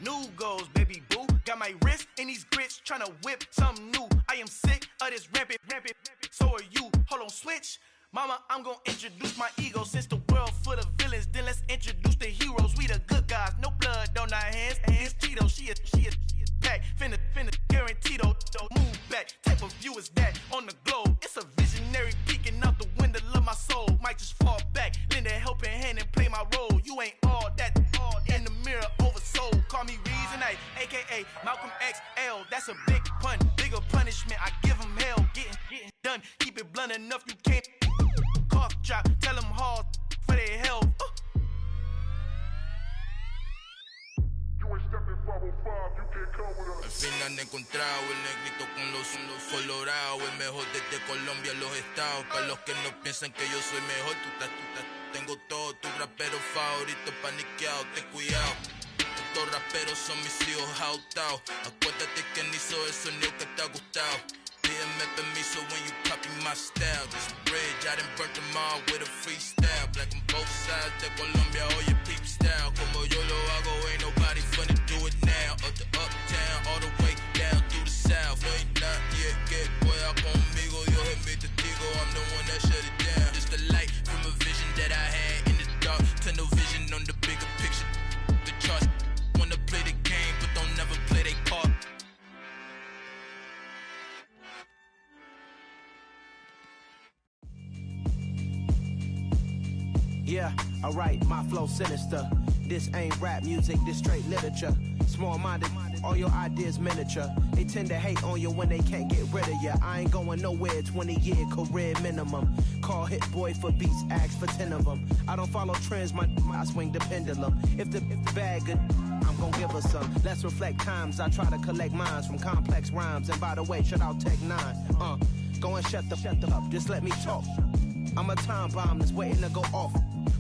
New goals, baby boo. Got my wrist in these grits, tryna whip something new. I am sick of this rampant. So are you. Hold on, switch. Mama, I'm gonna introduce my ego. Since the world full of villains, then let's introduce the heroes. We the good guys, no blood on our hands. Hands Tito, she is back. Finna, guaranteed don't move back. Type of view is that on the globe? It's a visionary peeking out the window of my soul. Might just fall back, lend a helping hand and play my role. You ain't all that in the mirror oversold. Call me Reason A, aka Malcolm XL. That's a big pun, bigger punishment. I give him hell, getting done. Keep it blunt enough, you can't. Cough drop, tell them hard for their health. Al fin han encontrado el negrito con los colorados, el mejor desde Colombia, los estados. Para los que no piensan que yo soy mejor, tengo todo, tu rapero favorito paniqueado, ten cuidado. Estos raperos son mis hijos jautados. Acuérdate que ni hizo el sonido que te ha gustado. Pídeme permiso when you copy my style. This bridge, I done burnt them all with a freestyle. Black on both sides de Colombia, oye peep style. Como yo lo hago, ain't nobody finna do it now. Up to uptown, all the way down through the south. No hay nadie que pueda conmigo, Dios es mi testigo. I'm the one that shut it down. Just the light from a vision that I had in the dark. Tunnel vision on the bigger picture. The charts wanna play the game, but don't never play their part. Yeah, alright, my flow sinister. This ain't rap music, this straight literature. Small-minded, all your ideas miniature. They tend to hate on you when they can't get rid of you. I ain't going nowhere, 20-year career minimum. Call Hit Boy for beats, ask for 10 of them. I don't follow trends, I swing the pendulum. If the bag good, I'm gon' give her some. Let's reflect times, I try to collect minds from complex rhymes. And by the way, shout out Tech 9. Go and shut the up, just let me talk. I'm a time bomb that's waiting to go off.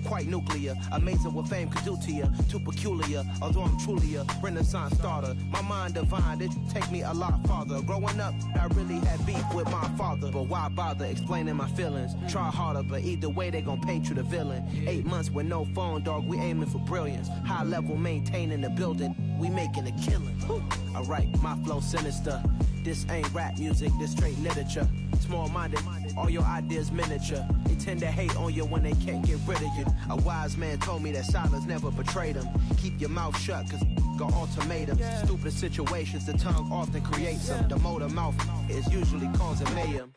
Quite nuclear, amazing what fame could do to you. Too peculiar, although I'm truly a renaissance starter. My mind divine, it take me a lot farther. Growing up, I really had beef with my father. But why bother explaining my feelings? Try harder, but either way they gon' paint you the villain. 8 months with no phone, dog, we aiming for brilliance. High level maintaining the building, we making a killing. Alright, my flow sinister. This ain't rap music, this straight literature. Small-minded, all your ideas miniature. They tend to hate on you when they can't get rid of you. A wise man told me that silence never betrayed him. Keep your mouth shut, cause got ultimatums. Stupid situations, the tongue often creates them. The motor mouth is usually causing mayhem.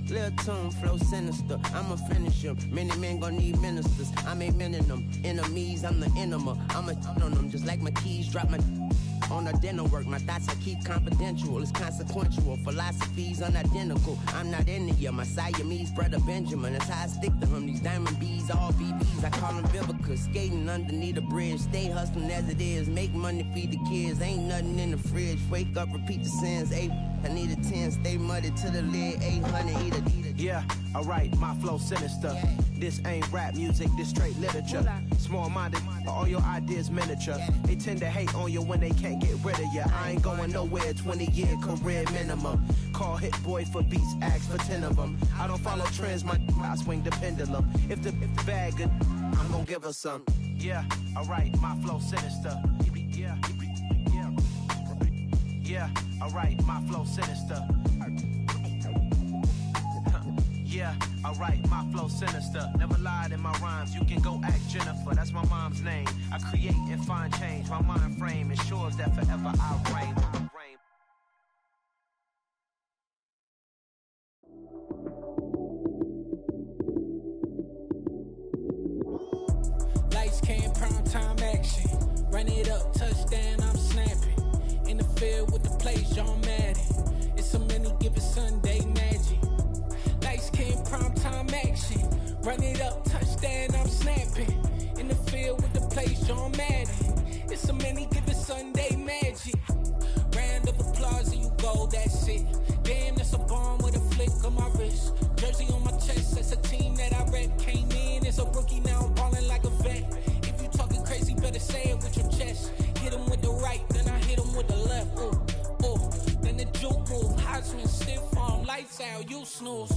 Lil' tune, flow sinister, I'ma finish him. Many men gon' need ministers, I'm a men in them. Enemies, I'm the enema, I'm on them. Just like my keys, drop my on the dinner work. My thoughts I keep confidential, it's consequential. Philosophies unidentical, I'm not into you. My Siamese brother Benjamin, that's how I stick to him. These diamond bees, all BBs, I call them Vivica. Skating underneath the bridge, stay hustling as it is. Make money, feed the kids, ain't nothing in the fridge. Wake up, repeat the sins, I need a 10, stay muddy to the lid, 800, eat a. Yeah, alright, my flow sinister. This ain't rap music, this straight literature. Small-minded, all your ideas miniature. They tend to hate on you when they can't get rid of you. I ain't going nowhere, 20-year career minimum. Call Hit Boy for beats, ask for 10 of them. I don't follow trends, I swing the pendulum. If the bag good, I'm gon' give her some. Yeah, alright, my flow sinister. Yeah, alright, my flow sinister. Yeah, alright, my flow sinister. Never lied in my rhymes, you can go ask Jennifer. That's my mom's name. I create and find change. My mind frame ensures that forever I reign. Lights came, prime time action. Run it up, touchdown, I'm snapping. In the field with the plays, John Madden. It's a many given Sunday magic. Lights came, prime time action. Run it up, touchdown, I'm snapping. In the field with the plays, John Madden. It's a many given Sunday magic. Round of applause and you go, that's it. Damn, that's a bomb with a flick on my wrist. Jersey on my chest, that's a team that I rep. Came in as a rookie, now I'm ballin' like a vet. If you talking crazy, better say it with your chest. Hit him with the right, then I hit him with the left. Then the juke move, Heisman, stiff arm, lights out, you snooze.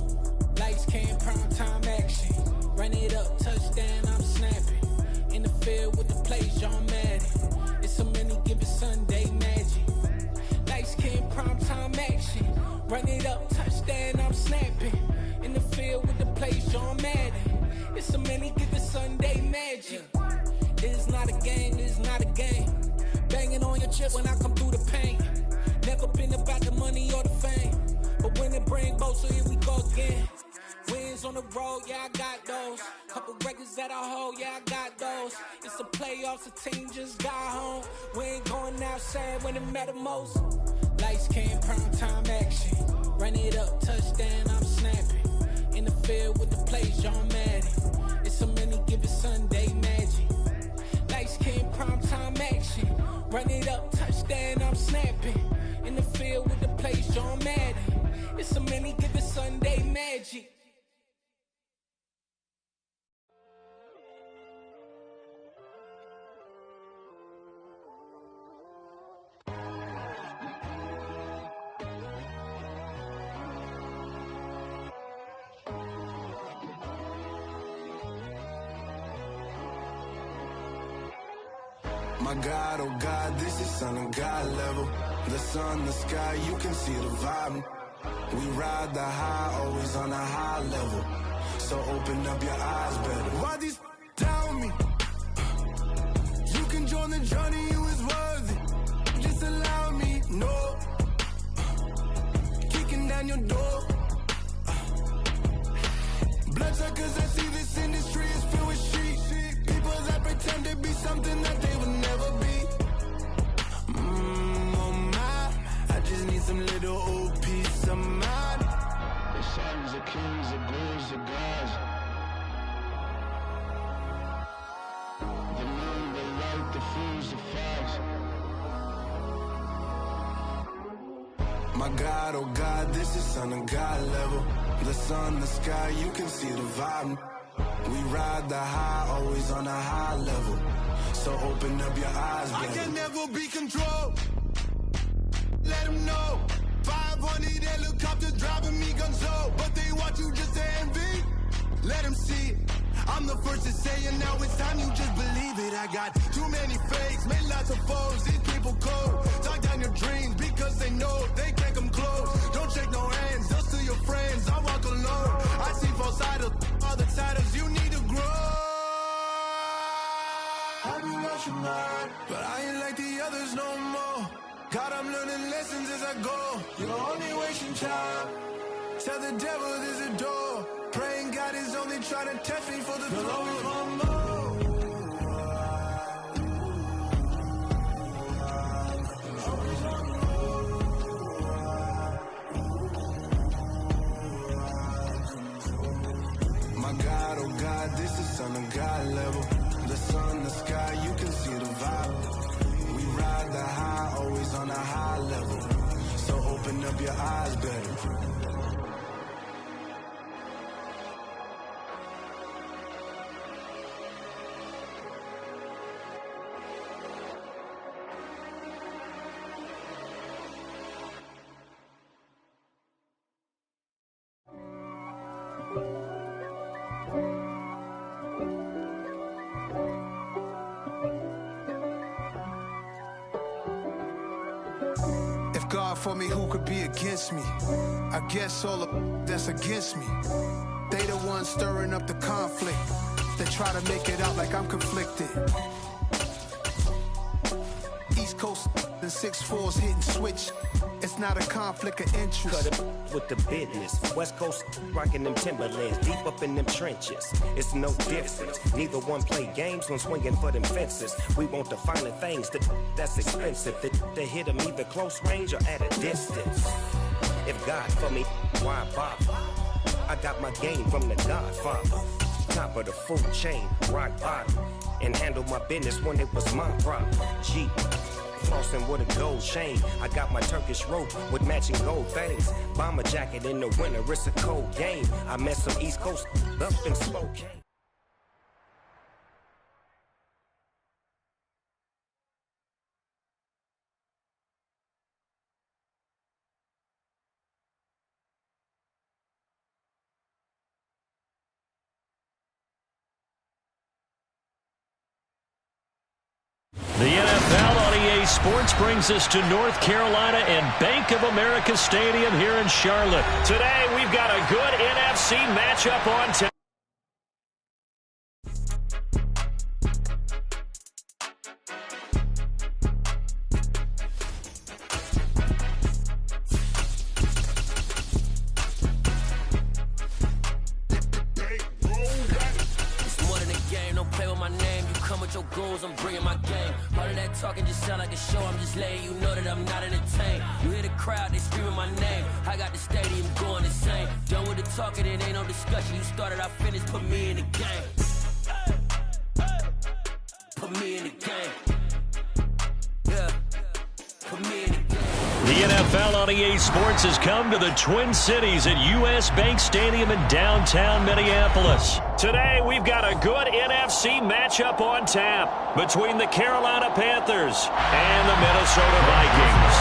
Lights came, prime time action. Run it up, touchdown, I'm snapping. In the field with the plays, John Madden. It's so many given Sunday magic. Light skin, primetime action. Run it up, touchdown, I'm snapping. In the field with the plays, John Madden. It's so many given Sunday magic. It's not a game, it's not a game. Banging on your chip when I come through the paint. Never been about the money or the fame. But when it bring both, so here we go again. Wins on the road, yeah, I got those. Couple records that I hold, yeah, I got those. It's the playoffs, the team just got home. We ain't going outside when it matter most. Lights came, prime time action. Run it up, touchdown, I'm snapping. In the field with the plays, John Madden. It's so many given Sunday magic. Lights came, prime time action. Run it up, touchdown, I'm snapping. In the field with the plays, John Madden. It's so many given Sunday magic. My God, oh God, this is Son of God level. The sun, the sky, you can see the vibe. We ride the high, always on a high level. So open up your eyes better. Why these tell me? You can join the journey, you is worthy. Just allow me, no. Kicking down your door. Bloodsuckers, I see this industry is filled with sheep. People that pretend to be something that they would never be. Oh my, I just need some little old peace of mind. The sons of kings, the gurus of gods. The moon, the light, the fools, the facts. My God, oh God, this is Son of God level. The sun, the sky, you can see the vibe. We ride the high, always on a high level. So open up your eyes, baby. I can never be controlled. Let them know. 500 helicopters driving me gonzo. But they want you just to envy. Let them see it. I'm the first to say it, now it's time you just believe it. I got too many fakes, made lots of foes. These people cold. Talk down your dreams because they know they can't come close. Don't shake no hands, just to your friends. I walk alone. I see false idols, all the titles you need to grow. Have you lost your mind? But I ain't like the others no more. God, I'm learning lessons as I go. You're only wasting time. Tell the devil there's a door. Praying God is only trying to test me for the throne. My God, oh God, this is Son of God level. The sun, the sky, you can see the vibe. We ride the high, always on a high level. So open up your eyes better. God for me, who could be against me? I guess all of that's against me. They the ones stirring up the conflict. They try to make it out like I'm conflicted. East Coast and 6'4's hitting switch. It's not a conflict of interest. Cut it with the business. West Coast rocking them Timberlands, deep up in them trenches. It's no difference. Neither one play games when swinging for them fences. We want the finer things that's expensive. That hit them either close range or at a distance. If God for me, why bother? I got my game from the Godfather. Top of the food chain, rock bottom. And handle my business when it was my problem. G. Flossing with a gold chain. I got my Turkish rope with matching gold things. Bomber jacket in the winter, it's a cold game. I met some East Coast up in Spokane. EA Sports brings us to North Carolina and Bank of America Stadium here in Charlotte. Today, we've got a good NFC matchup on tap. Your goals, I'm bringing my game. All of that talking just sound like a show. I'm just letting you know that I'm not entertained. You hear the crowd, they screaming my name. I got the stadium going insane. Done with the talking, it ain't no discussion. You started, I finished, put me in the game. Put me in the game. Yeah, put me in the game. The NFL on EA Sports has come to the Twin Cities at US Bank Stadium in downtown Minneapolis. Today, we've got a good NFC matchup on tap between the Carolina Panthers and the Minnesota Vikings.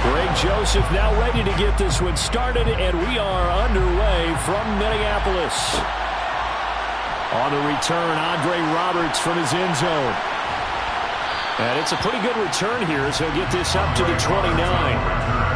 Greg Joseph now ready to get this one started, and we are underway from Minneapolis. On the return, Andre Roberts from his end zone. And it's a pretty good return here as he'll get this up to the 29.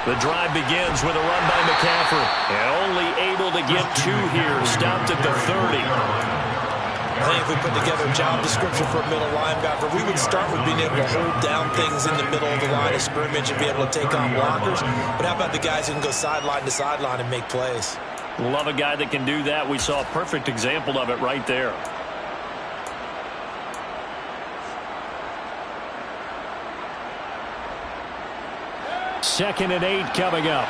The drive begins with a run by McCaffrey. And only able to get two here, stopped at the 30. I think if we put together a job description for a middle linebacker, we would start with being able to hold down things in the middle of the line of scrimmage and be able to take on blockers. But how about the guys who can go sideline to sideline and make plays? Love a guy that can do that. We saw a perfect example of it right there. Second and 8 coming up.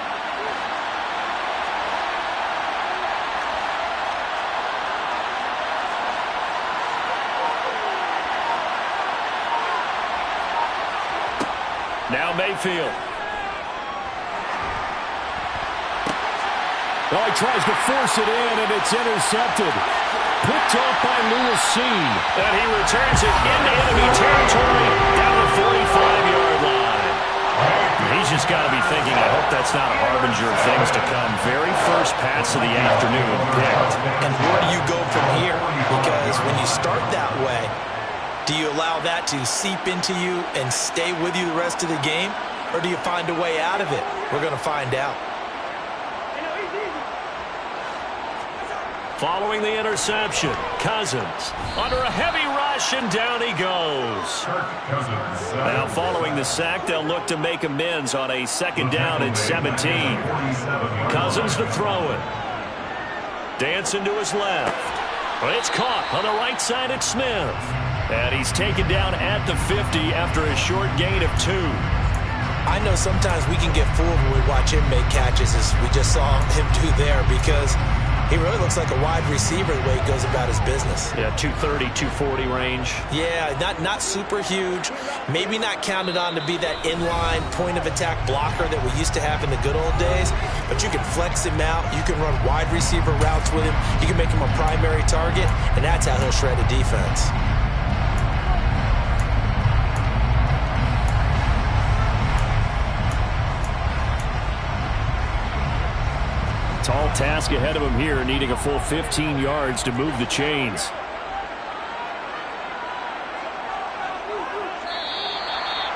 Now Mayfield. Oh, he tries to force it in, and it's intercepted. Picked off by Lewis Cine. And he returns it into enemy territory down the 45-yard line. He's just got to be thinking, I hope that's not a harbinger of things to come. Very first pass of the afternoon picked. And where do you go from here? Because when you start that way, do you allow that to seep into you and stay with you the rest of the game? Or do you find a way out of it? We're going to find out. Following the interception, Cousins under a heavy rush, and down he goes. Now following the sack, they'll look to make amends on a second down and 17. Cousins to throw it. Dancing to his left. It's caught on the right side at Smith. And he's taken down at the 50 after a short gain of 2. I know sometimes we can get fooled when we watch him make catches, as we just saw him do there, because he really looks like a wide receiver the way he goes about his business. Yeah, 230, 240 range. Yeah, not super huge. Maybe not counted on to be that inline point-of-attack blocker that we used to have in the good old days. But you can flex him out. You can run wide receiver routes with him. You can make him a primary target, and that's how he'll shred a defense. Tall task ahead of him here, needing a full 15 yards to move the chains.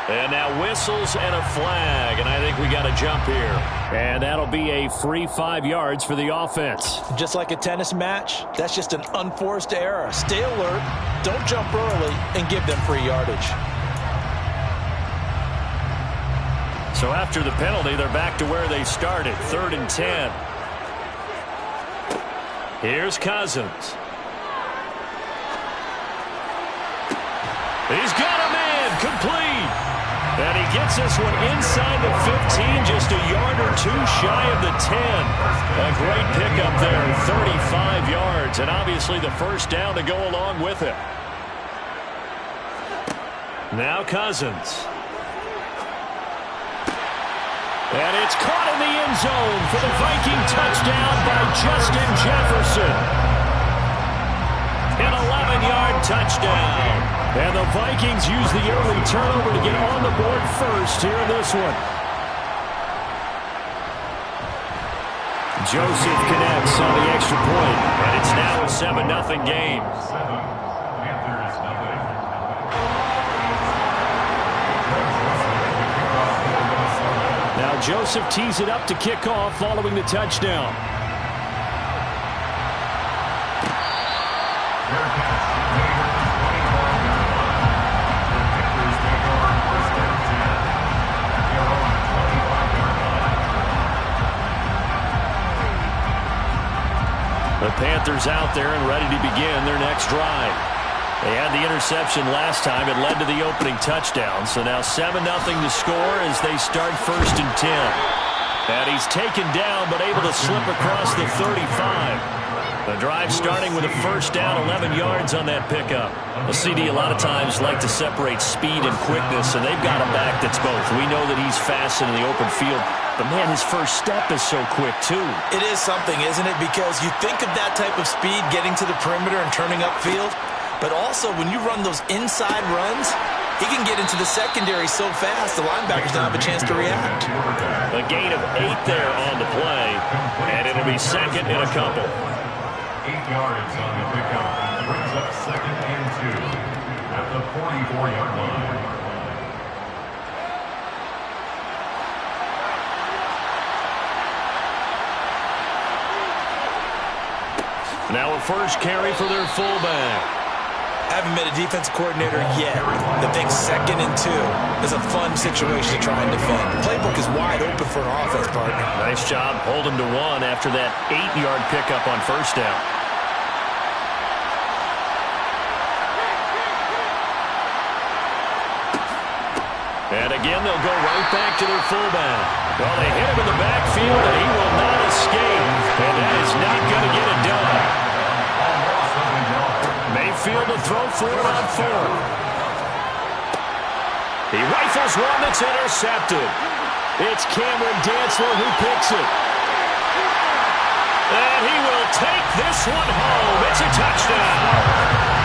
And now whistles and a flag, and I think we got a jump here. And that'll be a free 5 yards for the offense. Just like a tennis match, that's just an unforced error. Stay alert, don't jump early, and give them free yardage. So after the penalty, they're back to where they started, 3rd and 10. Here's Cousins. He's got a man complete. And he gets this one inside the 15, just a yard or two shy of the 10. A great pickup there, 35 yards, and obviously the first down to go along with it. Now Cousins. And it's caught in the end zone for the Viking touchdown by Justin Jefferson. An 11-yard touchdown. And the Vikings use the early turnover to get on the board first here in this one. Joseph connects on the extra point, and it's now a 7-0 game. Now Joseph tees it up to kick off following the touchdown. The Panthers out there and ready to begin their next drive. They had the interception last time. It led to the opening touchdown. So now 7-0 to score as they start 1st and 10. And he's taken down but able to slip across the 35. The drive starting with a first down, 11 yards on that pickup. A CD a lot of times like to separate speed and quickness, and they've got a back that's both. We know that he's fast in the open field, but man, his first step is so quick too. It is something, isn't it? Because you think of that type of speed getting to the perimeter and turning upfield, but also when you run those inside runs, he can get into the secondary so fast the linebackers don't have a chance to react. A gain of 8 there on the play, and it'll be 2nd and a couple. 8 yards on the pickup. Brings up 2nd and 2 at the 44-yard line. Now a first carry for their fullback. I haven't met a defensive coordinator yet that thinks 2nd and 2 is a fun situation to try and defend. The playbook is wide open for an offense, partner. Nice job holding to 1 after that 8-yard pickup on first down. And again, they'll go right back to their fullback. Well, they hit him in the backfield, and he will not escape. And that is not going to get it done. Mayfield to throw for it on 4th. He rifles one that's intercepted. It's Cameron Dantzler who picks it. And he will take this one home. It's a touchdown.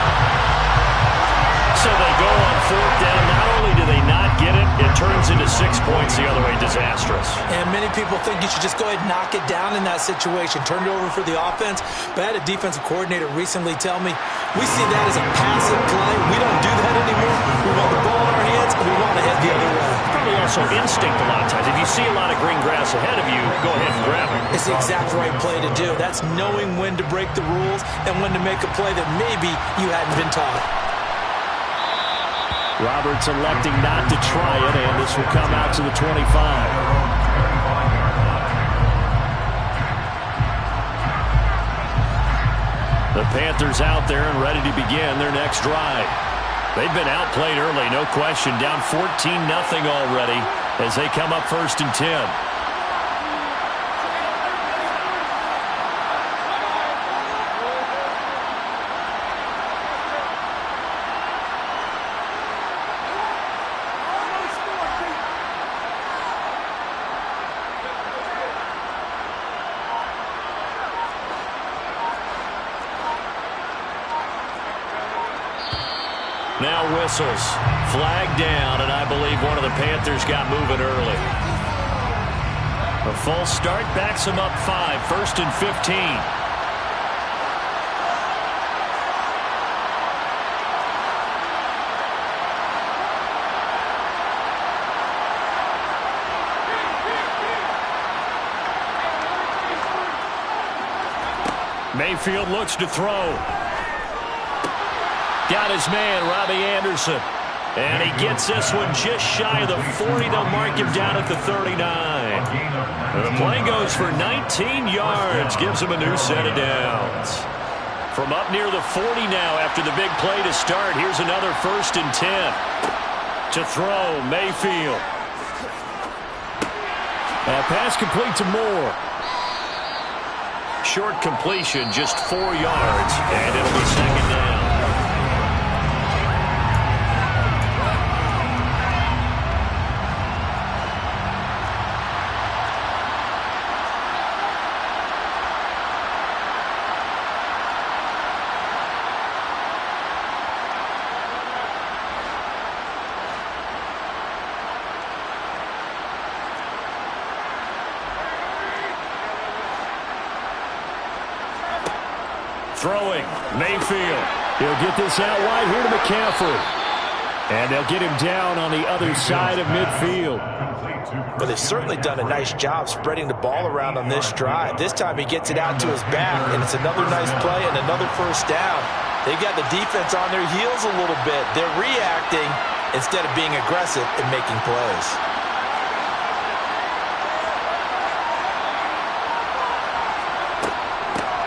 So they go on 4th down. Not only do they not get it, it turns into 6 points the other way. Disastrous. And many people think you should just go ahead and knock it down in that situation. Turn it over for the offense. But I had a defensive coordinator recently tell me, we see that as a passive play. We don't do that anymore. We want the ball in our hands, and we want to head the other way. Probably also instinct a lot of times. If you see a lot of green grass ahead of you, go ahead and grab it. It's the exact right play to do. That's knowing when to break the rules and when to make a play that maybe you hadn't been taught. Roberts electing not to try it, and this will come out to the 25. The Panthers out there and ready to begin their next drive. They've been outplayed early, no question, down 14-0 already as they come up 1st and 10. Now whistles. Flag down, and I believe one of the Panthers got moving early. A false start backs them up 5, 1st and 15. Mayfield looks to throw. Got his man, Robbie Anderson. And he gets this one just shy of the 40. They'll mark him down at the 39. The play goes for 19 yards. Gives him a new set of downs. From up near the 40 now after the big play to start. Here's another 1st and 10. To throw, Mayfield. That pass complete to Moore. Short completion, just 4 yards, and it'll be second down. Throwing, Mayfield. He'll get this out wide here to McCaffrey. And they'll get him down on the other side of midfield. But they've certainly done a nice job spreading the ball around on this drive. This time he gets it out to his back, and it's another nice play and another first down. They've got the defense on their heels a little bit. They're reacting instead of being aggressive and making plays.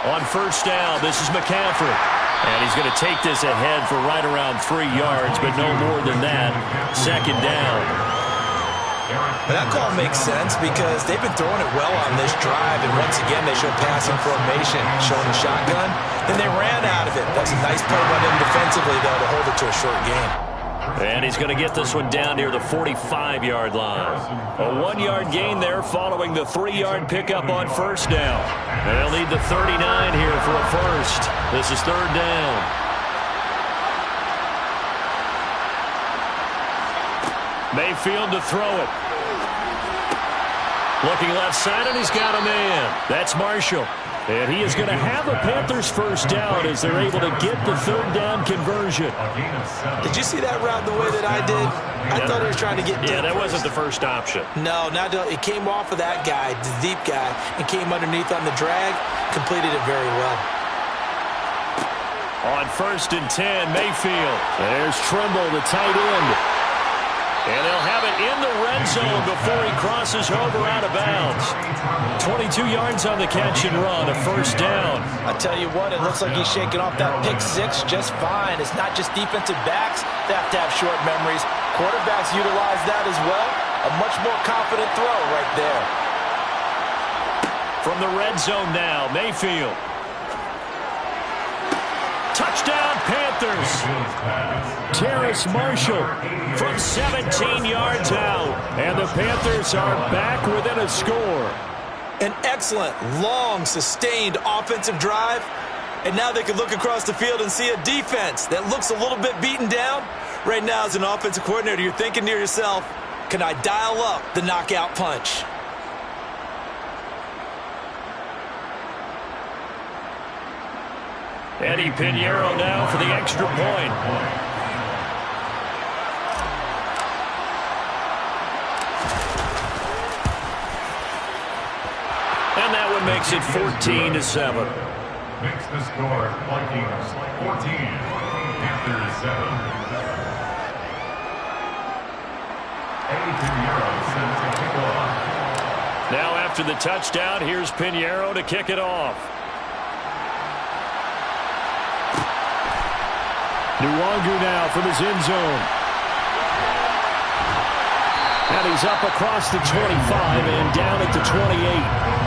On first down, this is McCaffrey. And he's going to take this ahead for right around 3 yards, but no more than that. Second down. But that call makes sense because they've been throwing it well on this drive, and once again they show passing formation, showing the shotgun. Then they ran out of it. That's a nice play by them defensively, though, to hold it to a short game. And he's going to get this one down near the 45-yard line. A 1-yard gain there following the 3-yard pickup on first down. They'll need the 39 here for a first. This is third down. Mayfield to throw it. Looking left side, and he's got a man. That's Marshall. And he is going to have a Panthers first down as they're able to get the third down conversion. Did you see that route the way that I did? I thought he was trying to get deep. Yeah, that wasn't the first option. No, it came off of that guy, the deep guy, and came underneath on the drag. Completed it very well. On first and 10, Mayfield. There's Trimble, the tight end. And they'll have it in the red zone before he crosses over out of bounds. 22 yards on the catch and run, a first down. I tell you what, it looks like he's shaking off that pick six just fine. It's not just defensive backs that have to have short memories. Quarterbacks utilize that as well. A much more confident throw right there. From the red zone now, Mayfield. Touchdown, Panthers. Terrace Marshall from 17 yards out. And the Panthers are back within a score. An excellent, long, sustained offensive drive. And now they can look across the field and see a defense that looks a little bit beaten down. Right now, as an offensive coordinator, you're thinking to yourself, can I dial up the knockout punch? Eddie Pinheiro now for the extra point. And that one makes it 14-7. Makes the score Vikings 14, Panthers 7. Eddie Pinheiro set to kick off. Now after the touchdown, here's Pinheiro to kick it off. Nwangu now from his end zone. And he's up across the 25 and down at the 28.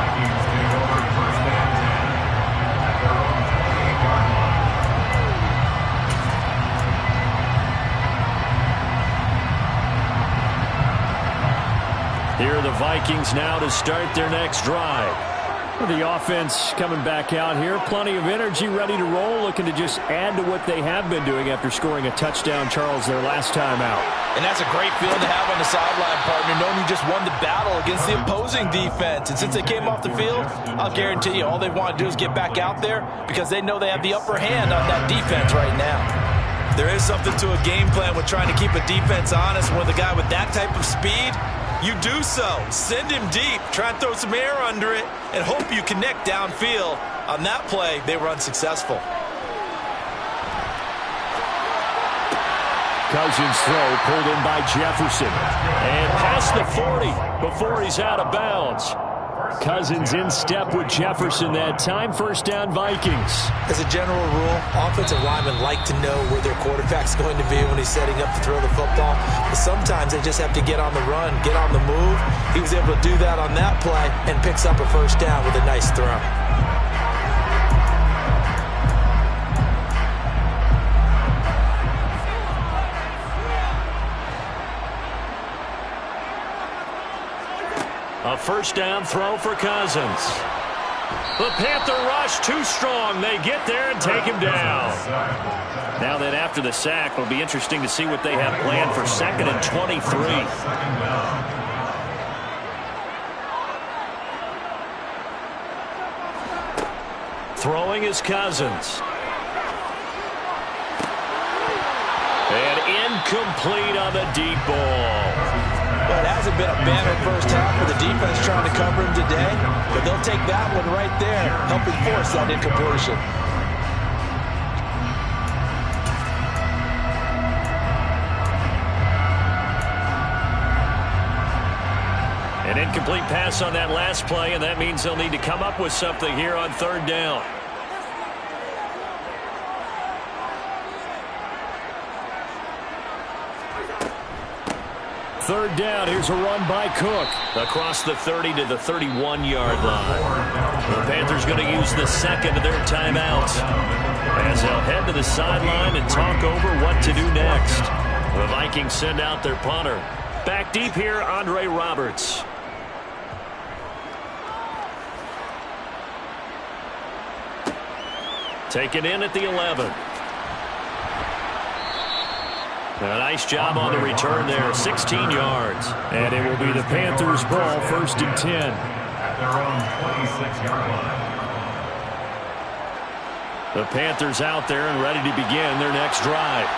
Here are the Vikings now to start their next drive. The offense coming back out here. Plenty of energy, ready to roll, looking to just add to what they have been doing after scoring a touchdown, Charles, their last time out. And that's a great feeling to have on the sideline, partner, knowing you just won the battle against the opposing defense. And since they came off the field, I'll guarantee you all they want to do is get back out there because they know they have the upper hand on that defense right now. There is something to a game plan with trying to keep a defense honest. With a guy with that type of speed, you do so. Send him deep. Try and throw some air under it and hope you connect downfield. On that play, they were unsuccessful. Cousins throw pulled in by Jefferson. And past the 40 before he's out of bounds. Cousins in step with Jefferson that time. First down, Vikings. As a general rule, offensive linemen like to know where their quarterback's going to be when he's setting up to throw the football. But sometimes they just have to get on the run, get on the move. He was able to do that on that play and picks up a first down with a nice throw. A first down throw for Cousins. The Panther rush too strong. They get there and take him down. Now then, after the sack, it'll be interesting to see what they have planned for 2nd and 23. Throwing is Cousins. And incomplete on the deep ball. Well, it hasn't been a banner first half for the defense trying to cover him today, but they'll take that one right there, helping force that incompletion. An incomplete pass on that last play, and that means they'll need to come up with something here on 3rd down. Third down, here's a run by Cook. Across the 30 to the 31-yard line. The Panthers going to use the second of their timeouts as they'll head to the sideline and talk over what to do next. The Vikings send out their punter. Back deep here, Andre Roberts. Taken in at the 11. A nice job on the return there, 16 yards. And it will be the Panthers' ball, 1st and 10. At their own 26-yard line. The Panthers out there and ready to begin their next drive.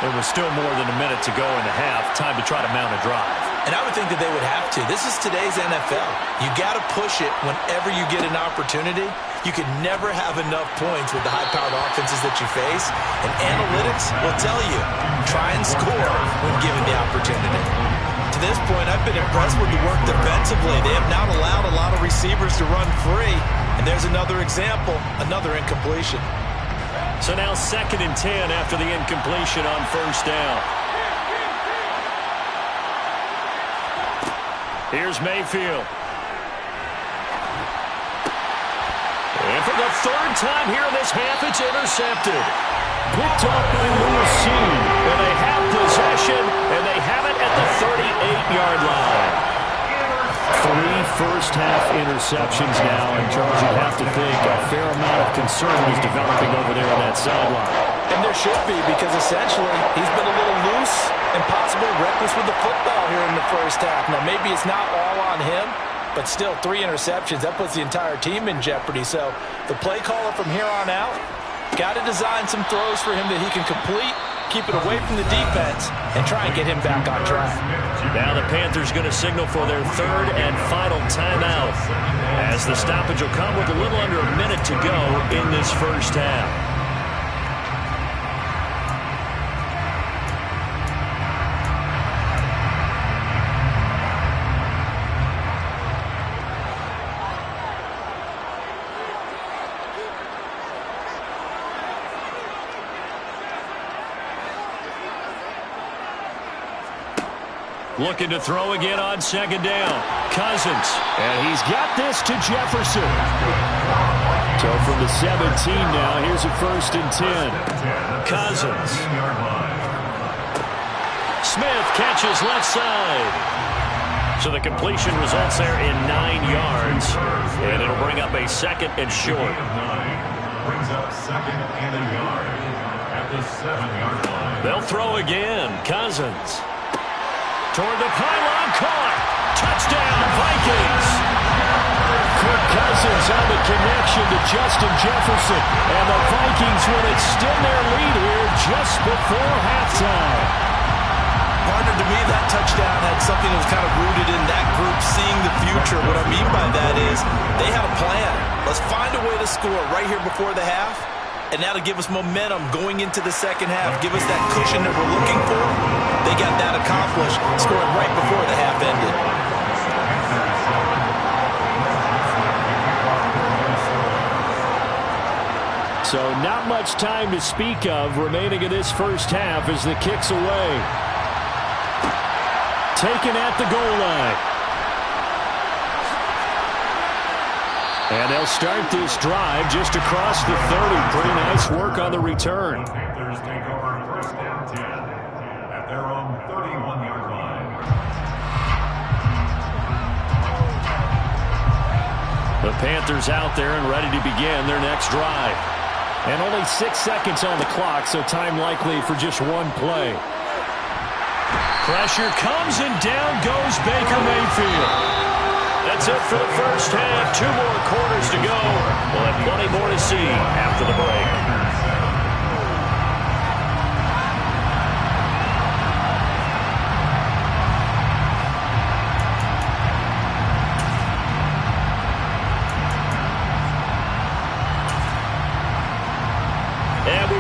There was still more than a minute to go in the half. Time to try to mount a drive. And I would think that they would have to. This is today's NFL. You got to push it whenever you get an opportunity. You can never have enough points with the high-powered offenses that you face. And analytics will tell you, try and score when given the opportunity. To this point, I've been impressed with the work defensively. They have not allowed a lot of receivers to run free. And there's another example, another incompletion. So now 2nd and 10 after the incompletion on 1st down. Here's Mayfield. And for the 3rd time here in this half, it's intercepted. Picked up by Lewis Cine. And they have possession, and they have it at the 38-yard line. 3 first-half interceptions now, and Charles, you'd have to think a fair amount of concern is developing over there on that sideline. And there should be, because essentially he's been a little loose and possibly reckless with the football here in the first half. Now, maybe it's not all on him, but still 3 interceptions. That puts the entire team in jeopardy. So the play caller from here on out got to design some throws for him that he can complete, keep it away from the defense, and try and get him back on track. Now the Panthers going to signal for their 3rd and final timeout, as the stoppage will come with a little under a minute to go in this first half. Looking to throw again on 2nd down. Cousins. And he's got this to Jefferson. So from the 17 now, here's a 1st and 10. Cousins. Smith catches left side. So the completion results there in 9 yards. And it'll bring up a 2nd and short. Brings up 2nd and a yard at the 7-yard line. They'll throw again. Cousins. Toward the pylon, caught. Touchdown, Vikings. Kirk Cousins on the connection to Justin Jefferson. And the Vikings will extend their lead here just before halftime. Partner, to me, that touchdown had something that was kind of rooted in that group seeing the future. What I mean by that is they had a plan. Let's find a way to score right here before the half. And that'll give us momentum going into the second half. Give us that cushion that we're looking for. They got that accomplished, scoring right before the half ended. So not much time to speak of remaining in this first half as the kick's away. Taken at the goal line. And they'll start this drive just across the 30. Pretty nice work on the return. Panthers take over first and 10 at their own 31-yard line. The Panthers out there and ready to begin their next drive. And only 6 seconds on the clock, so time likely for just one play. Pressure comes and down goes Baker Mayfield. That's it for the first half. 2 more quarters to go. We'll have plenty more to see after the break.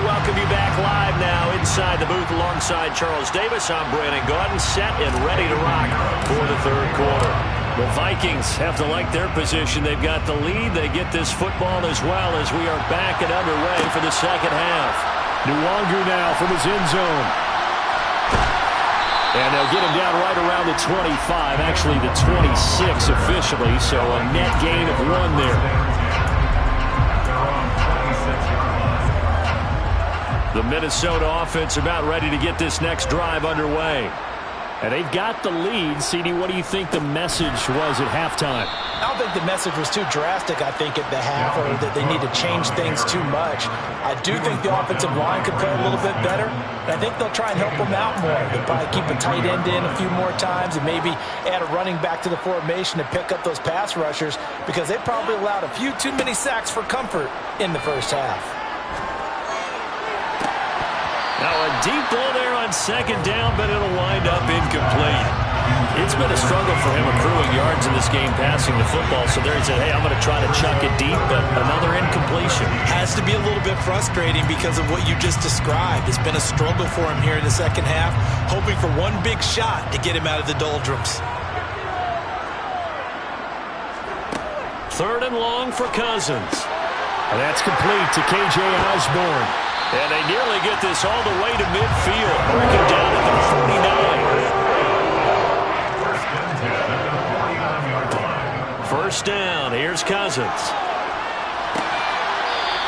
Welcome you back live now inside the booth alongside Charles Davis. I'm Brandon Gaudin, set and ready to rock for the third quarter. The Vikings have to like their position. They've got the lead. They get this football as well as we are back and underway for the second half. Nwangu now from his end zone. And they'll get him down right around the 25, actually the 26 officially, so a net gain of 1 there. The Minnesota offense about ready to get this next drive underway. And they've got the lead. CD, what do you think the message was at halftime? I don't think the message was too drastic, I think, at the half, or that they need to change things too much. I do think the offensive line could play a little bit better, and I think they'll try and help them out more. They'll probably keep a tight end in a few more times and maybe add a running back to the formation to pick up those pass rushers, because they probably allowed a few too many sacks for comfort in the first half. Now a deep ball there on second down, but it'll wind up incomplete. It's been a struggle for him accruing yards in this game passing the football, so there he said, hey, I'm going to try to chuck it deep, but another incompletion. Has to be a little bit frustrating because of what you just described. It's been a struggle for him here in the second half, hoping for one big shot to get him out of the doldrums. 3rd and long for Cousins. And that's complete to K.J. Osborne. And they nearly get this all the way to midfield. Breaking down at the 49. First down. Here's Cousins.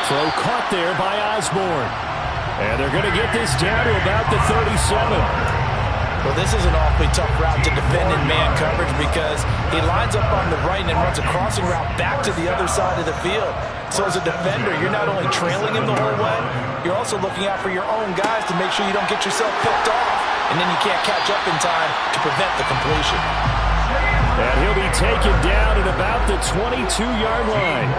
Throw caught there by Osborne. And they're going to get this down to about the 37. Well, this is an awfully tough route to defend in man coverage because he lines up on the right and then runs a crossing route back to the other side of the field. So as a defender, you're not only trailing him the whole way, you're also looking out for your own guys to make sure you don't get yourself picked off. And then you can't catch up in time to prevent the completion. And he'll be taken down at about the 22-yard line.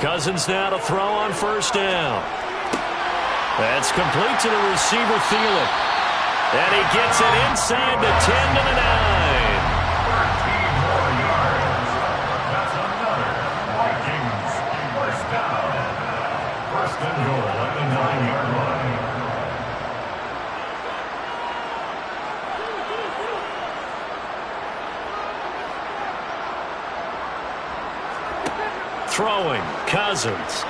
Cousins now to throw on first down. That's complete to the receiver, Thielen. And he gets it inside the 10 to the 9. 13 more yards. That's another Vikings first down. First and goal at the 9-yard line. Throwing, Cousins.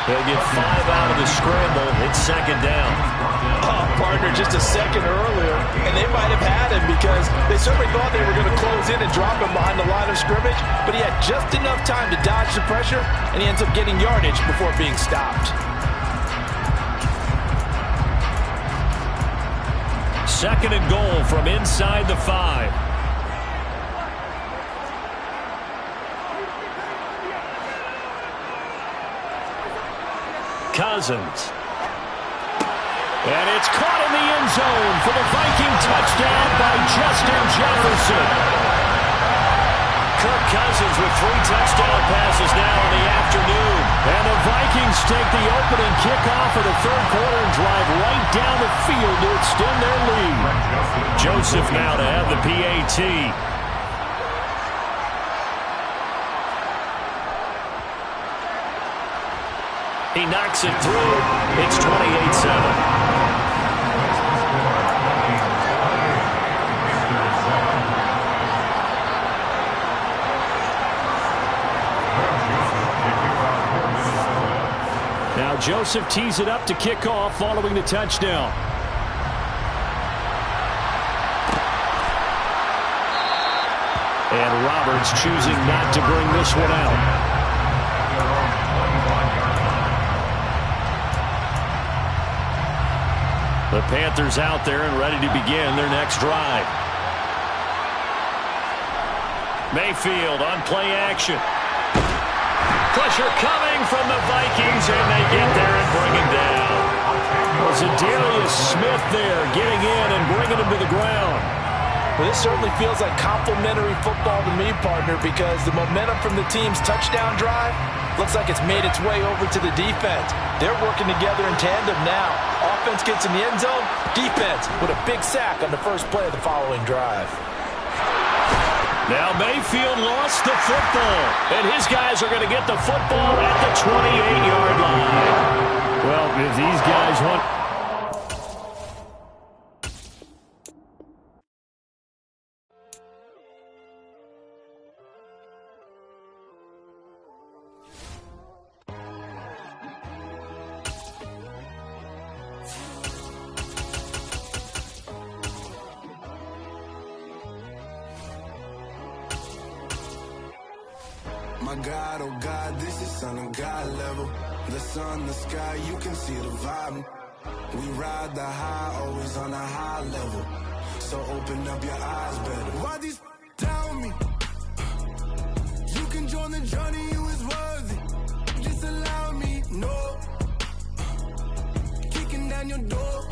They'll get 5 out of the scramble. It's second down. Oh, partner, just a second earlier, and they might have had him because they certainly thought they were going to close in and drop him behind the line of scrimmage, but he had just enough time to dodge the pressure, and he ends up getting yardage before being stopped. Second and goal from inside the 5. Cousins. And it's caught in the end zone for the Viking touchdown by Justin Jefferson. Kirk Cousins with 3 touchdown passes now in the afternoon. And the Vikings take the opening kickoff of the third quarter and drive right down the field to extend their lead. Joseph now to have the PAT. He knocks it through. It's 28-7. Joseph tees it up to kick off following the touchdown. And Roberts choosing not to bring this one out. The Panthers out there and ready to begin their next drive. Mayfield on play action. Pressure coming from the Vikings, and they get there and bring him down. Zadarius Smith there getting in and bringing him to the ground. Well, this certainly feels like complimentary football to me, partner, because the momentum from the team's touchdown drive looks like it's made its way over to the defense. They're working together in tandem now. Offense gets in the end zone. Defense with a big sack on the first play of the following drive. Now Mayfield lost the football, and his guys are going to get the football at the 28-yard line. Well, if these guys want... My God, oh God, this is Son of God level. The sun, the sky, you can see the vibe. We ride the high, always on a high level. So open up your eyes better. Why these tell me? You can join the journey, you is worthy. Just allow me, no. Kicking down your door.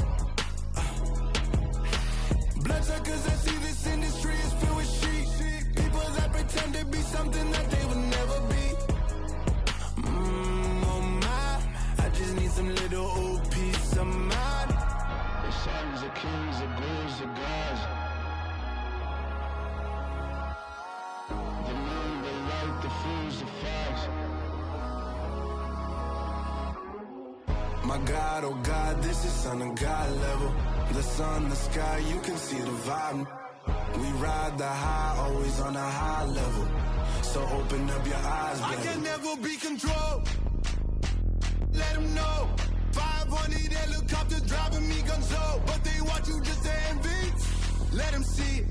Bloodsuckers, I see this industry is filled with sheep. People that pretend to be something that they would never be. Oh my, I just need some little old peace of mind. The sons of kings, the ghouls, the gods. The moon, the light, the fools, the facts. My God, oh God, this is Son of God level. The sun, the sky, you can see the vibe. We ride the high, always on a high level. So open up your eyes, baby. I can never be controlled. Let them know. 500 helicopters driving me gonzo. But they want you just to envy. Let them see it.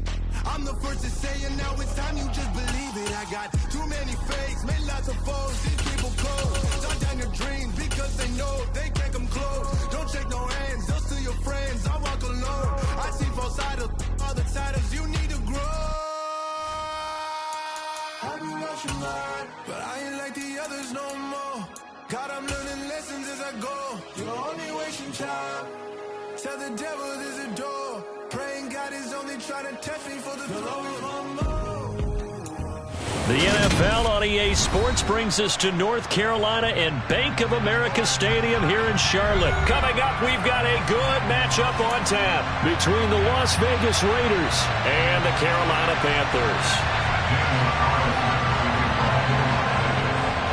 I'm the first to say it, now it's time you just believe it. I got too many fakes, made lots of foes. These people cold. Shut down your dreams because they know they can't come close. Don't shake no hands, those to your friends. I walk alone. I see false idols, other titles. You need to grow. Have you lost your mind? But I ain't like the others no more. God, I'm learning lessons as I go. You're only wasting time. Tell the devil there's a door. Praying God is only trying to test me for the glory. The NFL on EA Sports brings us to North Carolina and Bank of America Stadium here in Charlotte. Coming up, we've got a good matchup on tap between the Las Vegas Raiders and the Carolina Panthers.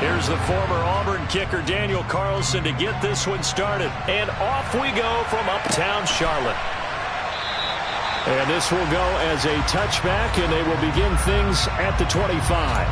Here's the former Auburn kicker Daniel Carlson to get this one started. And off we go from uptown Charlotte. And this will go as a touchback, and they will begin things at the 25.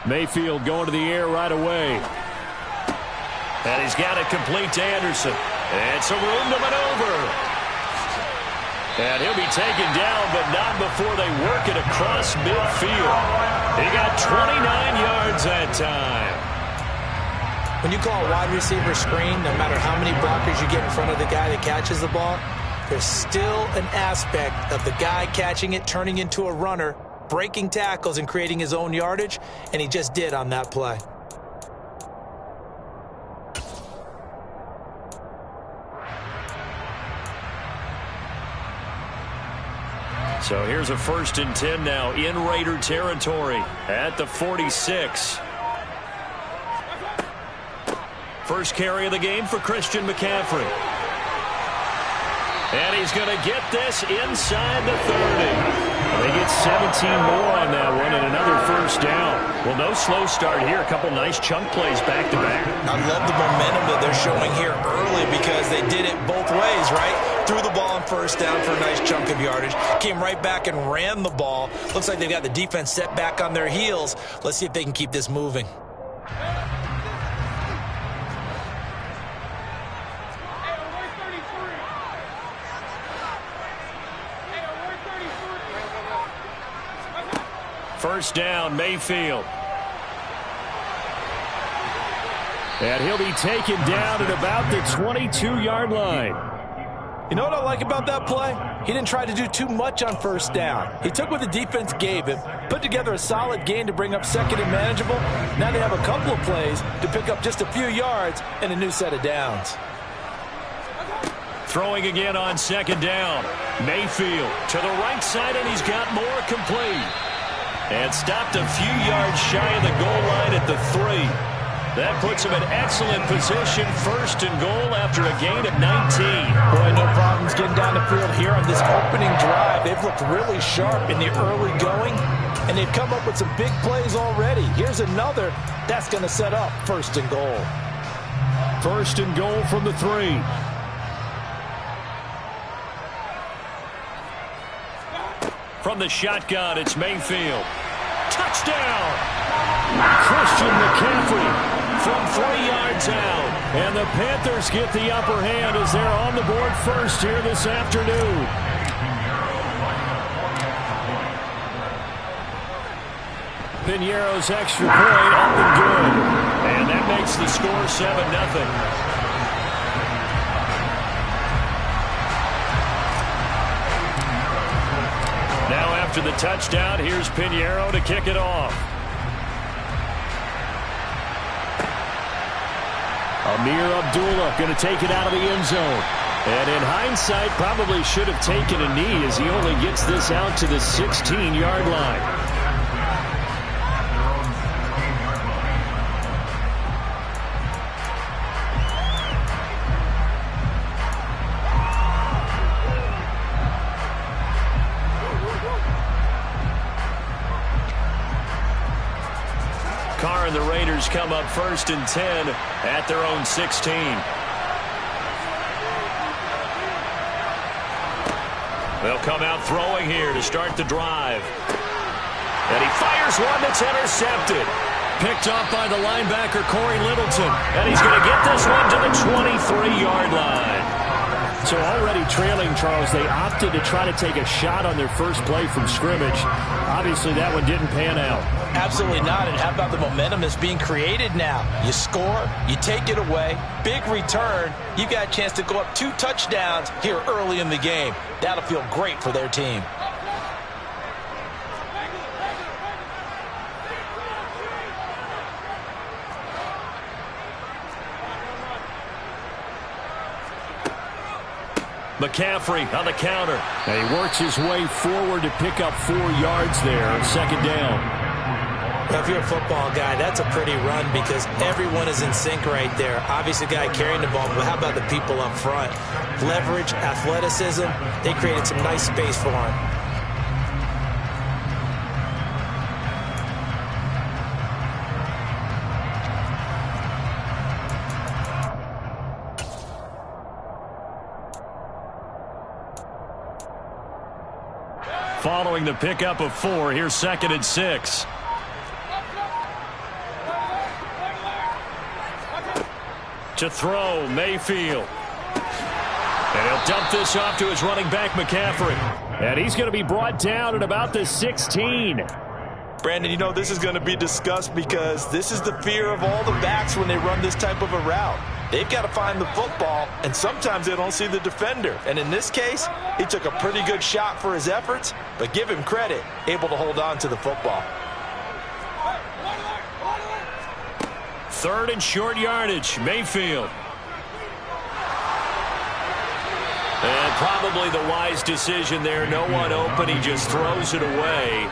Mayfield going to the air right away. And he's got it complete to Anderson. And some room to maneuver. And he'll be taken down, but not before they work it across midfield. He got 29 yards that time. When you call a wide receiver screen, no matter how many blockers you get in front of the guy that catches the ball, there's still an aspect of the guy catching it, turning into a runner, breaking tackles and creating his own yardage, and he just did on that play. So here's a 1st and 10 now in Raider territory at the 46. First carry of the game for Christian McCaffrey. And he's going to get this inside the 30. They get 17 more on that one and another first down. Well, no slow start here. A couple nice chunk plays back-to-back. I love the momentum that they're showing here early because they did it both ways, right? Threw the ball on first down for a nice chunk of yardage. Came right back and ran the ball. Looks like they've got the defense set back on their heels. Let's see if they can keep this moving. First down, Mayfield. And he'll be taken down at about the 22-yard line. You know what I like about that play? He didn't try to do too much on first down. He took what the defense gave him, put together a solid gain to bring up second and manageable. Now they have a couple of plays to pick up just a few yards and a new set of downs. Throwing again on second down. Mayfield to the right side, and he's got more complete. And stopped a few yards shy of the goal line at the 3. That puts him in excellent position, first and goal after a gain of 19. Boy, no problems getting down the field here on this opening drive. They've looked really sharp in the early going, and they've come up with some big plays already. Here's another that's going to set up first and goal. First and goal from the 3. From the shotgun, it's Mayfield. Touchdown! Christian McCaffrey from 3 yards out. And the Panthers get the upper hand as they're on the board first here this afternoon. Piñeiro's extra point up and good. And that makes the score 7-0. Now after the touchdown, here's Piñeiro to kick it off. Amir Abdullah going to take it out of the end zone. And in hindsight, probably should have taken a knee as he only gets this out to the 16-yard line. The Raiders come up first and 10 at their own 16. They'll come out throwing here to start the drive. And he fires one that's intercepted. Picked off by the linebacker, Corey Littleton. And he's going to get this one to the 23-yard line. So already trailing, Charles, they opted to try to take a shot on their first play from scrimmage. Obviously, that one didn't pan out. Absolutely not. And how about the momentum that's being created now? You score, you take it away, big return. You've got a chance to go up 2 touchdowns here early in the game. That'll feel great for their team. McCaffrey on the counter. And he works his way forward to pick up 4 yards there on second down. Well, if you're a football guy, that's a pretty run because everyone is in sync right there. Obviously, the guy carrying the ball, but how about the people up front? Leverage, athleticism, they created some nice space for him. Following the pickup of 4, here's second and 6. To throw, Mayfield. And he'll dump this off to his running back, McCaffrey. And he's going to be brought down at about the 16. Brandon, you know this is going to be discussed because this is the fear of all the backs when they run this type of a route. They've got to find the football, and sometimes they don't see the defender. And in this case, he took a pretty good shot for his efforts, but give him credit, able to hold on to the football. Third and short yardage, Mayfield. And probably the wise decision there. No one open. He just throws it away.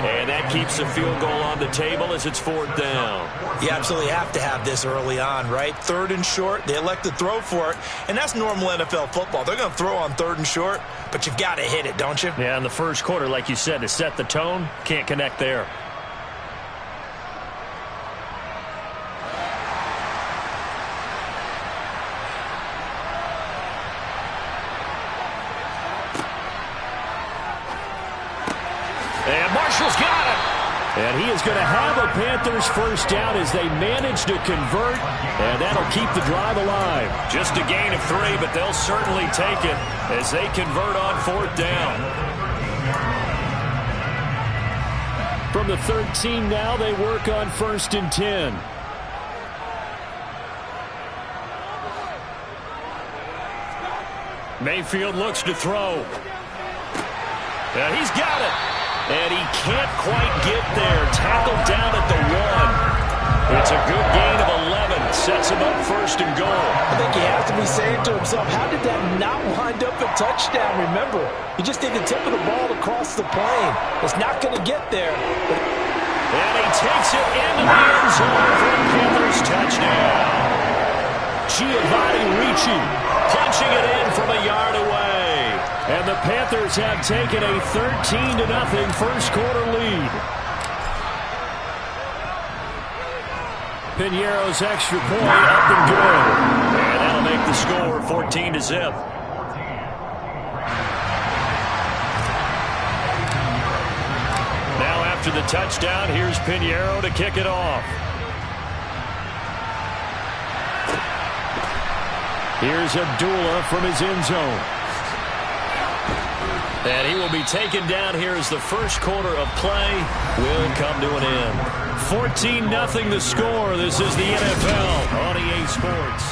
And that keeps the field goal on the table as it's 4th down. You absolutely have to have this early on, right? 3rd and short. They elect to throw for it. And that's normal NFL football. They're going to throw on 3rd and short, but you've got to hit it, don't you? Yeah, in the first quarter, like you said, to set the tone, can't connect there. And Marshall's got it. And he is going to have a Panthers first down as they manage to convert, and that'll keep the drive alive. Just a gain of 3, but they'll certainly take it as they convert on 4th down. From the 13 now, they work on 1st and 10. Mayfield looks to throw. And he's got it. And he can't quite get there. Tackled down at the 1. It's a good gain of 11. Sets him up 1st and goal. I think he has to be saying to himself, how did that not wind up a touchdown? Remember, you just need the tip of the ball across the plane. It's not going to get there. And he takes it into the end zone for a Panthers touchdown. Giovanni Ricci punching it in from a yard away. And the Panthers have taken a 13-0 first quarter lead. Piñeiro's extra point up and good. And that'll make the score 14-0. Now after the touchdown, here's Piñeiro to kick it off. Here's Abdullah from his end zone. And he will be taken down here as the first quarter of play will come to an end. 14-0 the score. This is the NFL on EA Sports.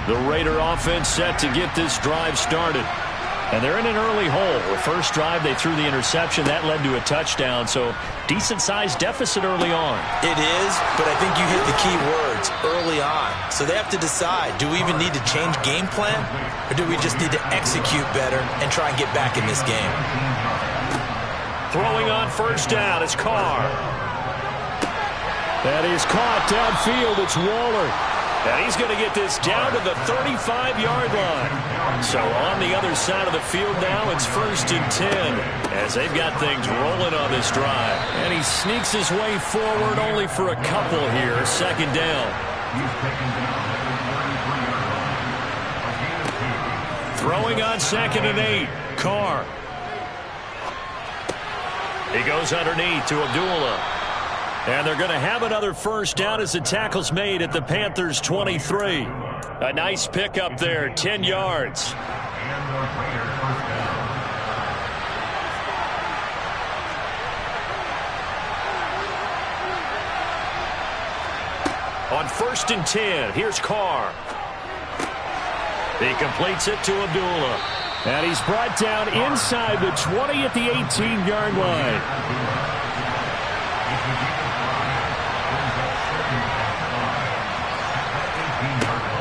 The Raider offense set to get this drive started. And they're in an early hole. The first drive, they threw the interception. That led to a touchdown. So decent-sized deficit early on. It is, but I think you hit the key words, early on. So they have to decide, do we even need to change game plan? Or do we just need to execute better and try and get back in this game? Throwing on first down is Carr. That is caught downfield. It's Waller. And he's going to get this down to the 35-yard line. So on the other side of the field now, it's 1st and 10 as they've got things rolling on this drive. And he sneaks his way forward only for a couple here. 2nd down. Throwing on 2nd and 8. Carr. He goes underneath to Abdullah. And they're going to have another first down as the tackle's made at the Panthers' 23. A nice pickup there, 10 yards. On 1st and 10, here's Carr. He completes it to Abdullah. And he's brought down inside the 20 at the 18-yard line.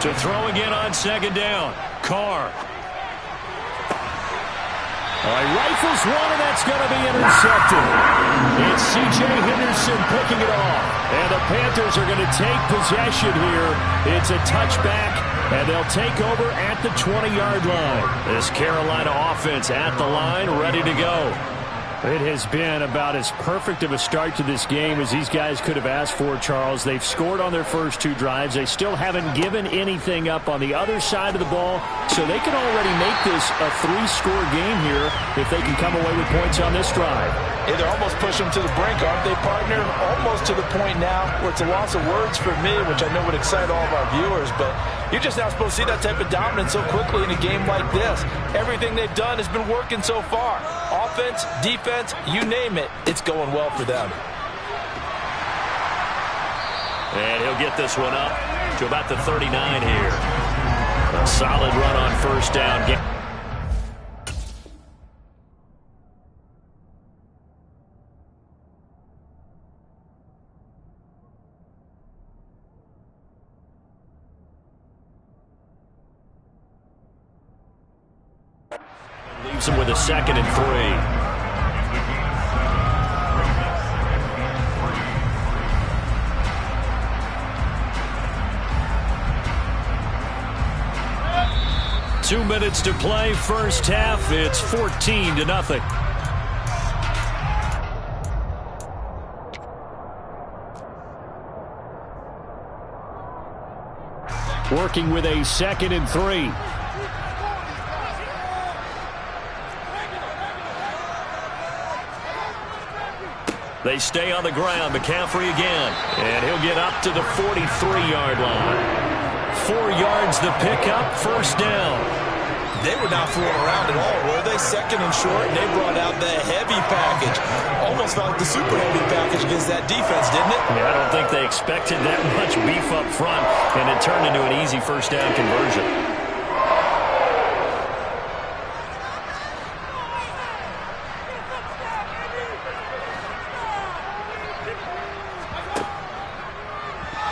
To throw again on 2nd down. Carr. Rifles one, and that's going to be intercepted. It's C.J. Henderson picking it off. And the Panthers are going to take possession here. It's a touchback, and they'll take over at the 20-yard line. This Carolina offense at the line, ready to go. It has been about as perfect of a start to this game as these guys could have asked for, Charles. They've scored on their first 2 drives. They still haven't given anything up on the other side of the ball, so they can already make this a 3-score game here if they can come away with points on this drive. Yeah, they're almost pushing them to the brink, aren't they, partner? Almost to the point now where it's a loss of words for me, which I know would excite all of our viewers, but you're just not supposed to see that type of dominance so quickly in a game like this. Everything they've done has been working so far. Offense, defense, you name it, it's going well for them. And he'll get this one up to about the 39 here. A solid run on first down. Leaves him with a 2nd and 3. Two minutes to play, first half. It's 14-0. Working with a 2nd and 3. They stay on the ground. McCaffrey again. And he'll get up to the 43-yard line. 4 yards the pickup, first down. They were not fooling around at all, were they? 2nd and short, and they brought out the heavy package. Almost felt like the super heavy package against that defense, didn't it? Yeah, I don't think they expected that much beef up front, and it turned into an easy first down conversion.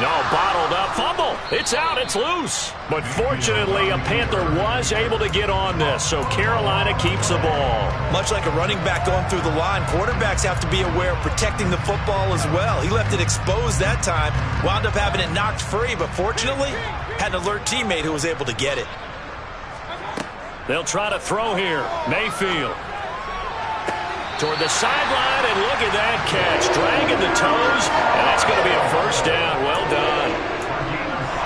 No, bottled up, fumble. It's out, it's loose. But fortunately, a Panther was able to get on this, so Carolina keeps the ball. Much like a running back going through the line, quarterbacks have to be aware of protecting the football as well. He left it exposed that time, wound up having it knocked free, but fortunately, had an alert teammate who was able to get it. They'll try to throw here. Mayfield. Toward the sideline, and look at that catch. Dragging the toes, and that's going to be a first down. Well done.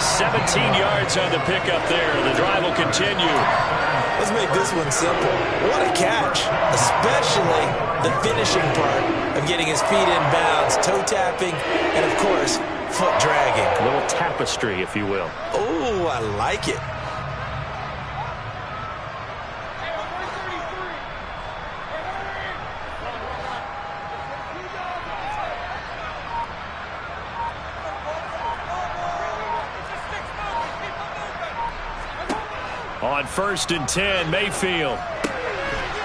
17 yards on the pickup there. The drive will continue. Let's make this one simple. What a catch, especially the finishing part of getting his feet in bounds, toe tapping, and, of course, foot dragging. A little tapestry, if you will. Oh, I like it. On 1st and 10, Mayfield.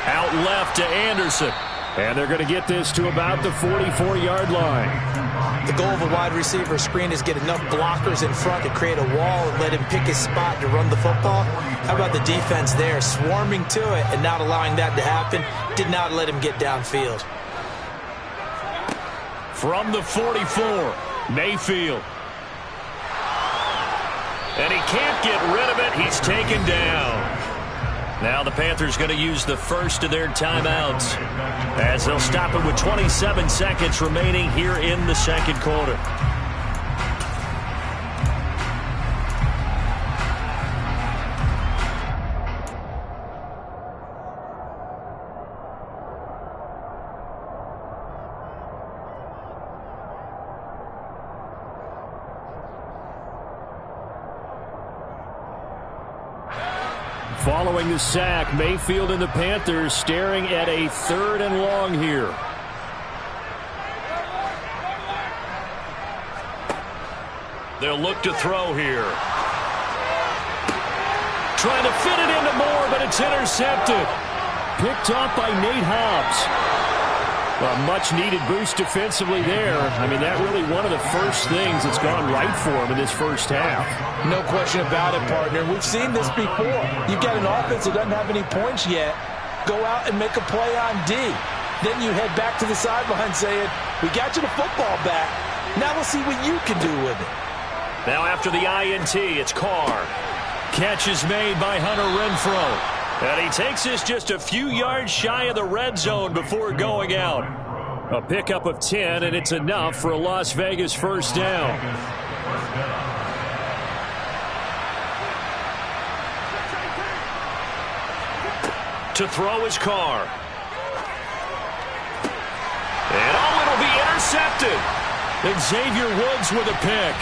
Out left to Anderson. And they're going to get this to about the 44-yard line. The goal of a wide receiver screen is get enough blockers in front to create a wall and let him pick his spot to run the football. How about the defense there, swarming to it and not allowing that to happen? Did not let him get downfield. From the 44, Mayfield. And he can't get rid of it. He's taken down. Now the Panthers going to use the first of their timeouts as they'll stop it with 27 seconds remaining here in the second quarter. Following the sack, Mayfield and the Panthers staring at a 3rd and long here. They'll look to throw here. Trying to fit it into Moore, but it's intercepted. Picked off by Nate Hobbs. A much-needed boost defensively there. I mean, that really one of the first things that's gone right for him in this first half. No question about it, partner. We've seen this before. You've got an offense that doesn't have any points yet. Go out and make a play on D. Then you head back to the sideline saying, we got you the football back. Now we'll see what you can do with it. Now after the INT, it's Carr. Catch is made by Hunter Renfrow. And he takes this just a few yards shy of the red zone before going out. A pickup of 10, and it's enough for a Las Vegas first down. To throw his Carr. And it'll be intercepted. Xavier Woods with a pick.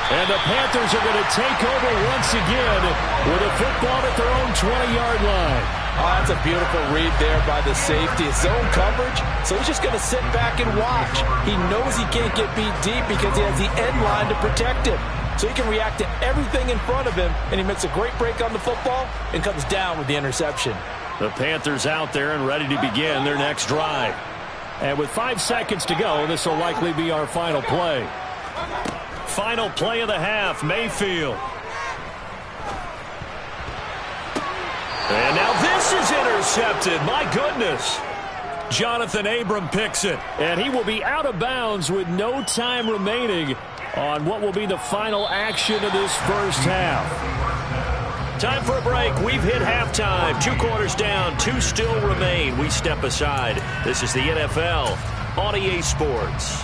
And the Panthers are going to take over once again with a football at their own 20-yard line. Oh, that's a beautiful read there by the safety. It's zone coverage, so he's just going to sit back and watch. He knows he can't get beat deep because he has the end line to protect him. So he can react to everything in front of him, and he makes a great break on the football and comes down with the interception. The Panthers out there and ready to begin their next drive. And with 5 seconds to go, this will likely be our final play. Final play of the half, Mayfield. And now this is intercepted. My goodness. Jonathan Abram picks it. And he will be out of bounds with no time remaining on what will be the final action of this first half. Time for a break. We've hit halftime. 2 quarters down. 2 still remain. We step aside. This is the NFL on EA Sports.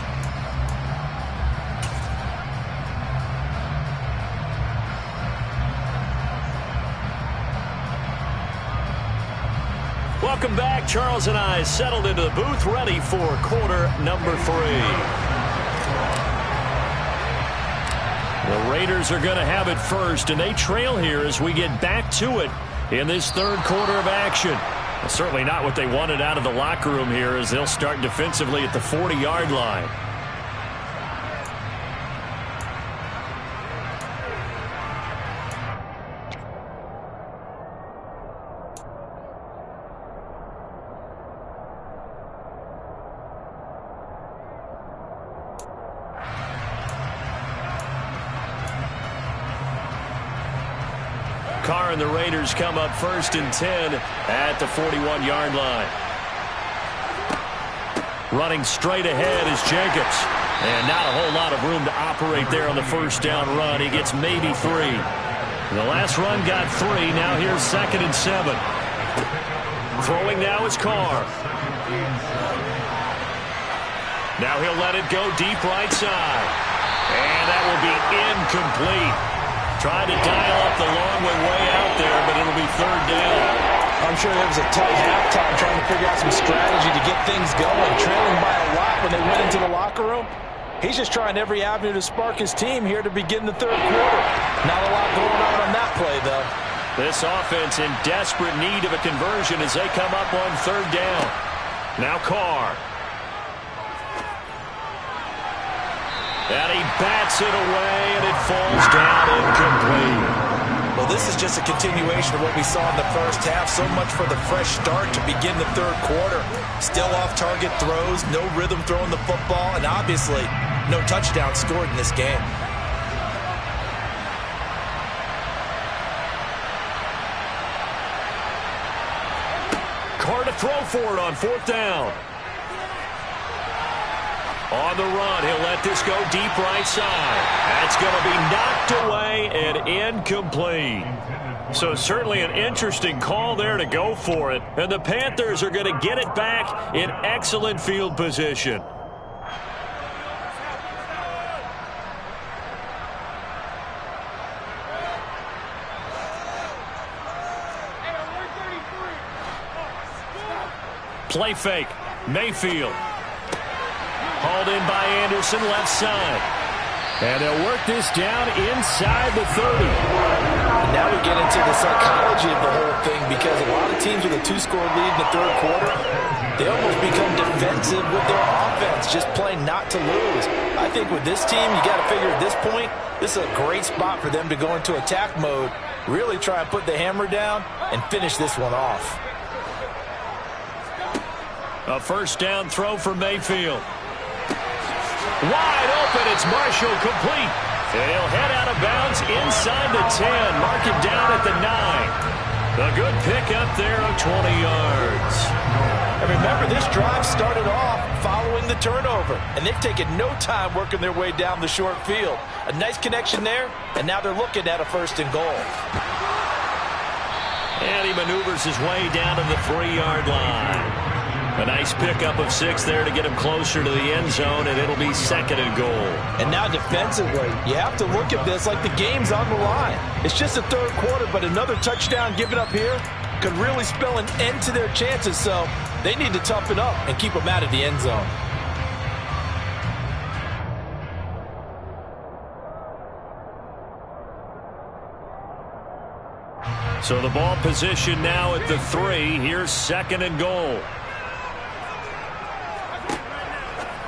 Welcome back. Charles and I settled into the booth, ready for quarter number 3. The Raiders are going to have it first, and they trail here as we get back to it in this third quarter of action. Well, certainly not what they wanted out of the locker room here, as they'll start defensively at the 40-yard line. Carr and the Raiders come up 1st and 10 at the 41-yard line. Running straight ahead is Jacobs. And not a whole lot of room to operate there on the first down run. He gets maybe 3. The last run got 3. Now here's 2nd and 7. Throwing now is Carr. Now he'll let it go deep right side. And that will be incomplete. Trying to dial up the long way out there, but it'll be 3rd down. I'm sure there was a tight halftime trying to figure out some strategy to get things going, trailing by a lot when they went into the locker room. He's just trying every avenue to spark his team here to begin the third quarter. Not a lot going on that play, though. This offense in desperate need of a conversion as they come up on 3rd down. Now Carr. And he bats it away, and it falls down incomplete. Well, this is just a continuation of what we saw in the first half. So much for the fresh start to begin the third quarter. Still off-target throws, no rhythm throwing the football, and obviously no touchdown scored in this game. Carr to throw for it on 4th down. On the run, he'll let this go deep right side. That's going to be knocked away and incomplete. So certainly an interesting call there to go for it. And the Panthers are going to get it back in excellent field position. Play fake. Mayfield. Hauled in by Anderson, left side. And they'll work this down inside the 30. And now we get into the psychology of the whole thing, because a lot of teams with a 2-score lead in the third quarter, they almost become defensive with their offense, just playing not to lose. I think with this team, you got to figure at this point, this is a great spot for them to go into attack mode, really try and put the hammer down and finish this one off. A 1st down throw for Mayfield. Wide open, it's Marshall, complete. And he'll head out of bounds inside the 10. Mark him down at the 9. A good pickup there of 20 yards. And remember, this drive started off following the turnover, and they've taken no time working their way down the short field. A nice connection there, and now they're looking at a 1st and goal. And he maneuvers his way down to the 3-yard line. A nice pickup of 6 there to get him closer to the end zone, and it'll be 2nd and goal. And now defensively, you have to look at this like the game's on the line. It's just the third quarter, but another touchdown given up here could really spell an end to their chances, so they need to toughen up and keep them out of the end zone. So the ball position now at the 3. Here's 2nd and goal.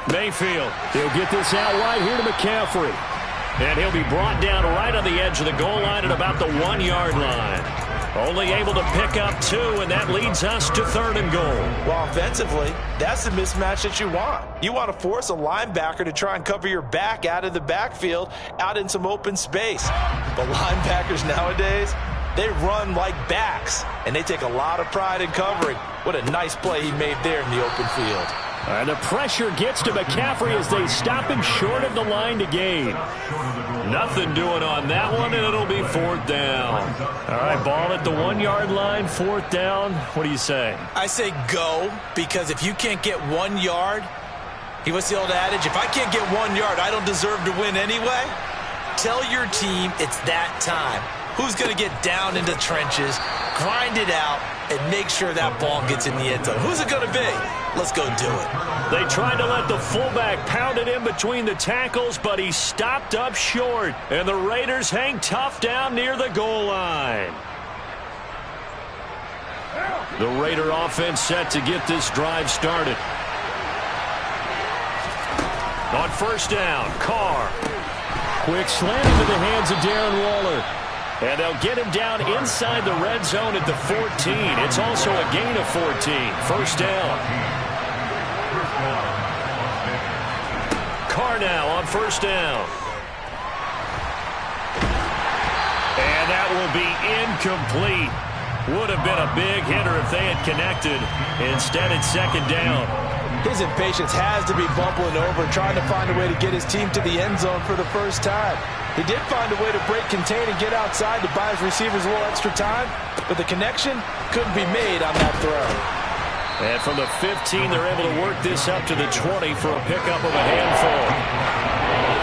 Mayfield, he'll get this out wide here to McCaffrey. And he'll be brought down right on the edge of the goal line at about the 1-yard line. Only able to pick up 2, and that leads us to 3rd and goal. Well, offensively, that's the mismatch that you want. You want to force a linebacker to try and cover your back out of the backfield, out in some open space. But linebackers nowadays, They run like backs, and they take a lot of pride in covering. What a nice play he made there in the open field. And the pressure gets to McCaffrey as they stop him short of the line to gain. Nothing doing on that one, and it'll be 4th down. All right, ball at the 1-yard line, 4th down. What do you say? I say go, because if you can't get 1 yard, what's the old adage? If I can't get 1 yard, I don't deserve to win anyway. Tell your team it's that time. Who's going to get down into the trenches, grind it out, and make sure that ball gets in the end zone? Who's it going to be? Let's go do it. They tried to let the fullback pound it in between the tackles, but he stopped up short. And the Raiders hang tough down near the goal line. The Raider offense set to get this drive started. On 1st down, Carr. Quick slant into the hands of Darren Waller. And they'll get him down inside the red zone at the 14. It's also a gain of 14. 1st down. Carr now on 1st down. And that will be incomplete. Would have been a big hitter if they had connected. Instead, it's 2nd down. His impatience has to be bumbling over, trying to find a way to get his team to the end zone for the first time. He did find a way to break contain and get outside to buy his receivers a little extra time, but the connection couldn't be made on that throw. And from the 15, they're able to work this up to the 20 for a pickup of a handful.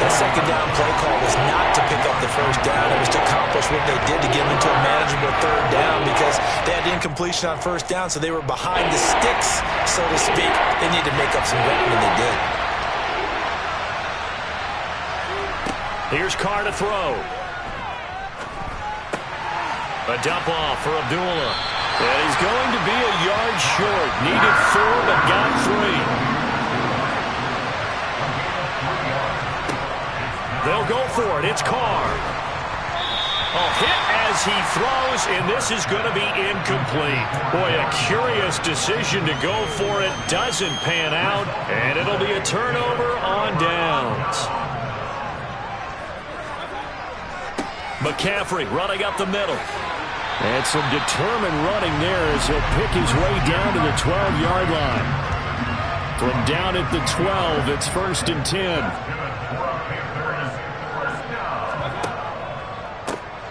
That 2nd down play call was not to pick up the 1st down. It was to accomplish what they did to get them into a manageable 3rd down because they had incompletion on 1st down, so they were behind the sticks, so to speak. They need to make up some ground, and they did. Here's Carr to throw. A dump off for Abdullah. And he's going to be a yard short. Needed 4, but got 3. They'll go for it. It's Carr. A hit as he throws, and this is going to be incomplete. Boy, a curious decision to go for it. Doesn't pan out, and it'll be a turnover on downs. McCaffrey running up the middle. And some determined running there as he'll pick his way down to the 12-yard line. From down at the 12, it's 1st and 10.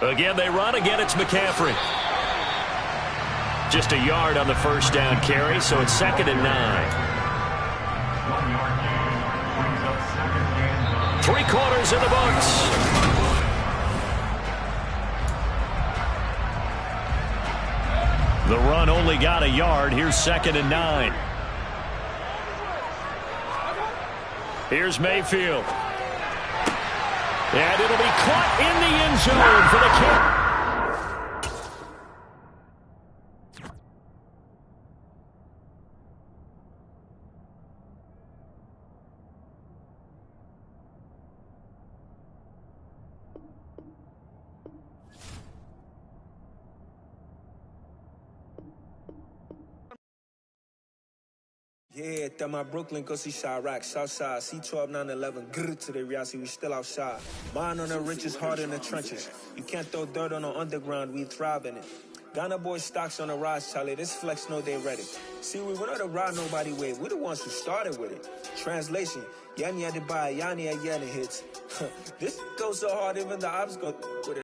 Again, they run. Again, it's McCaffrey. Just a yard on the 1st down carry, so it's 2nd and 9. 3 quarters in the books. The run only got a yard. Here's 2nd and 9. Here's Mayfield. And it'll be caught in the end zone for the kick. Yeah, that my Brooklyn, go see Chirac, Southside, C12, 911, grrr to the reality, we still outside. Mine on the riches, hard in the trenches. You can't throw dirt on the underground, we thrive in it. Ghana boys stocks on the rise, Charlie, this flex know they ready. See, we were not a ride nobody way, we the ones who started with it. Translation, Yani had to buy, Yani had Yanni hits. This goes so hard, even the ops go with it.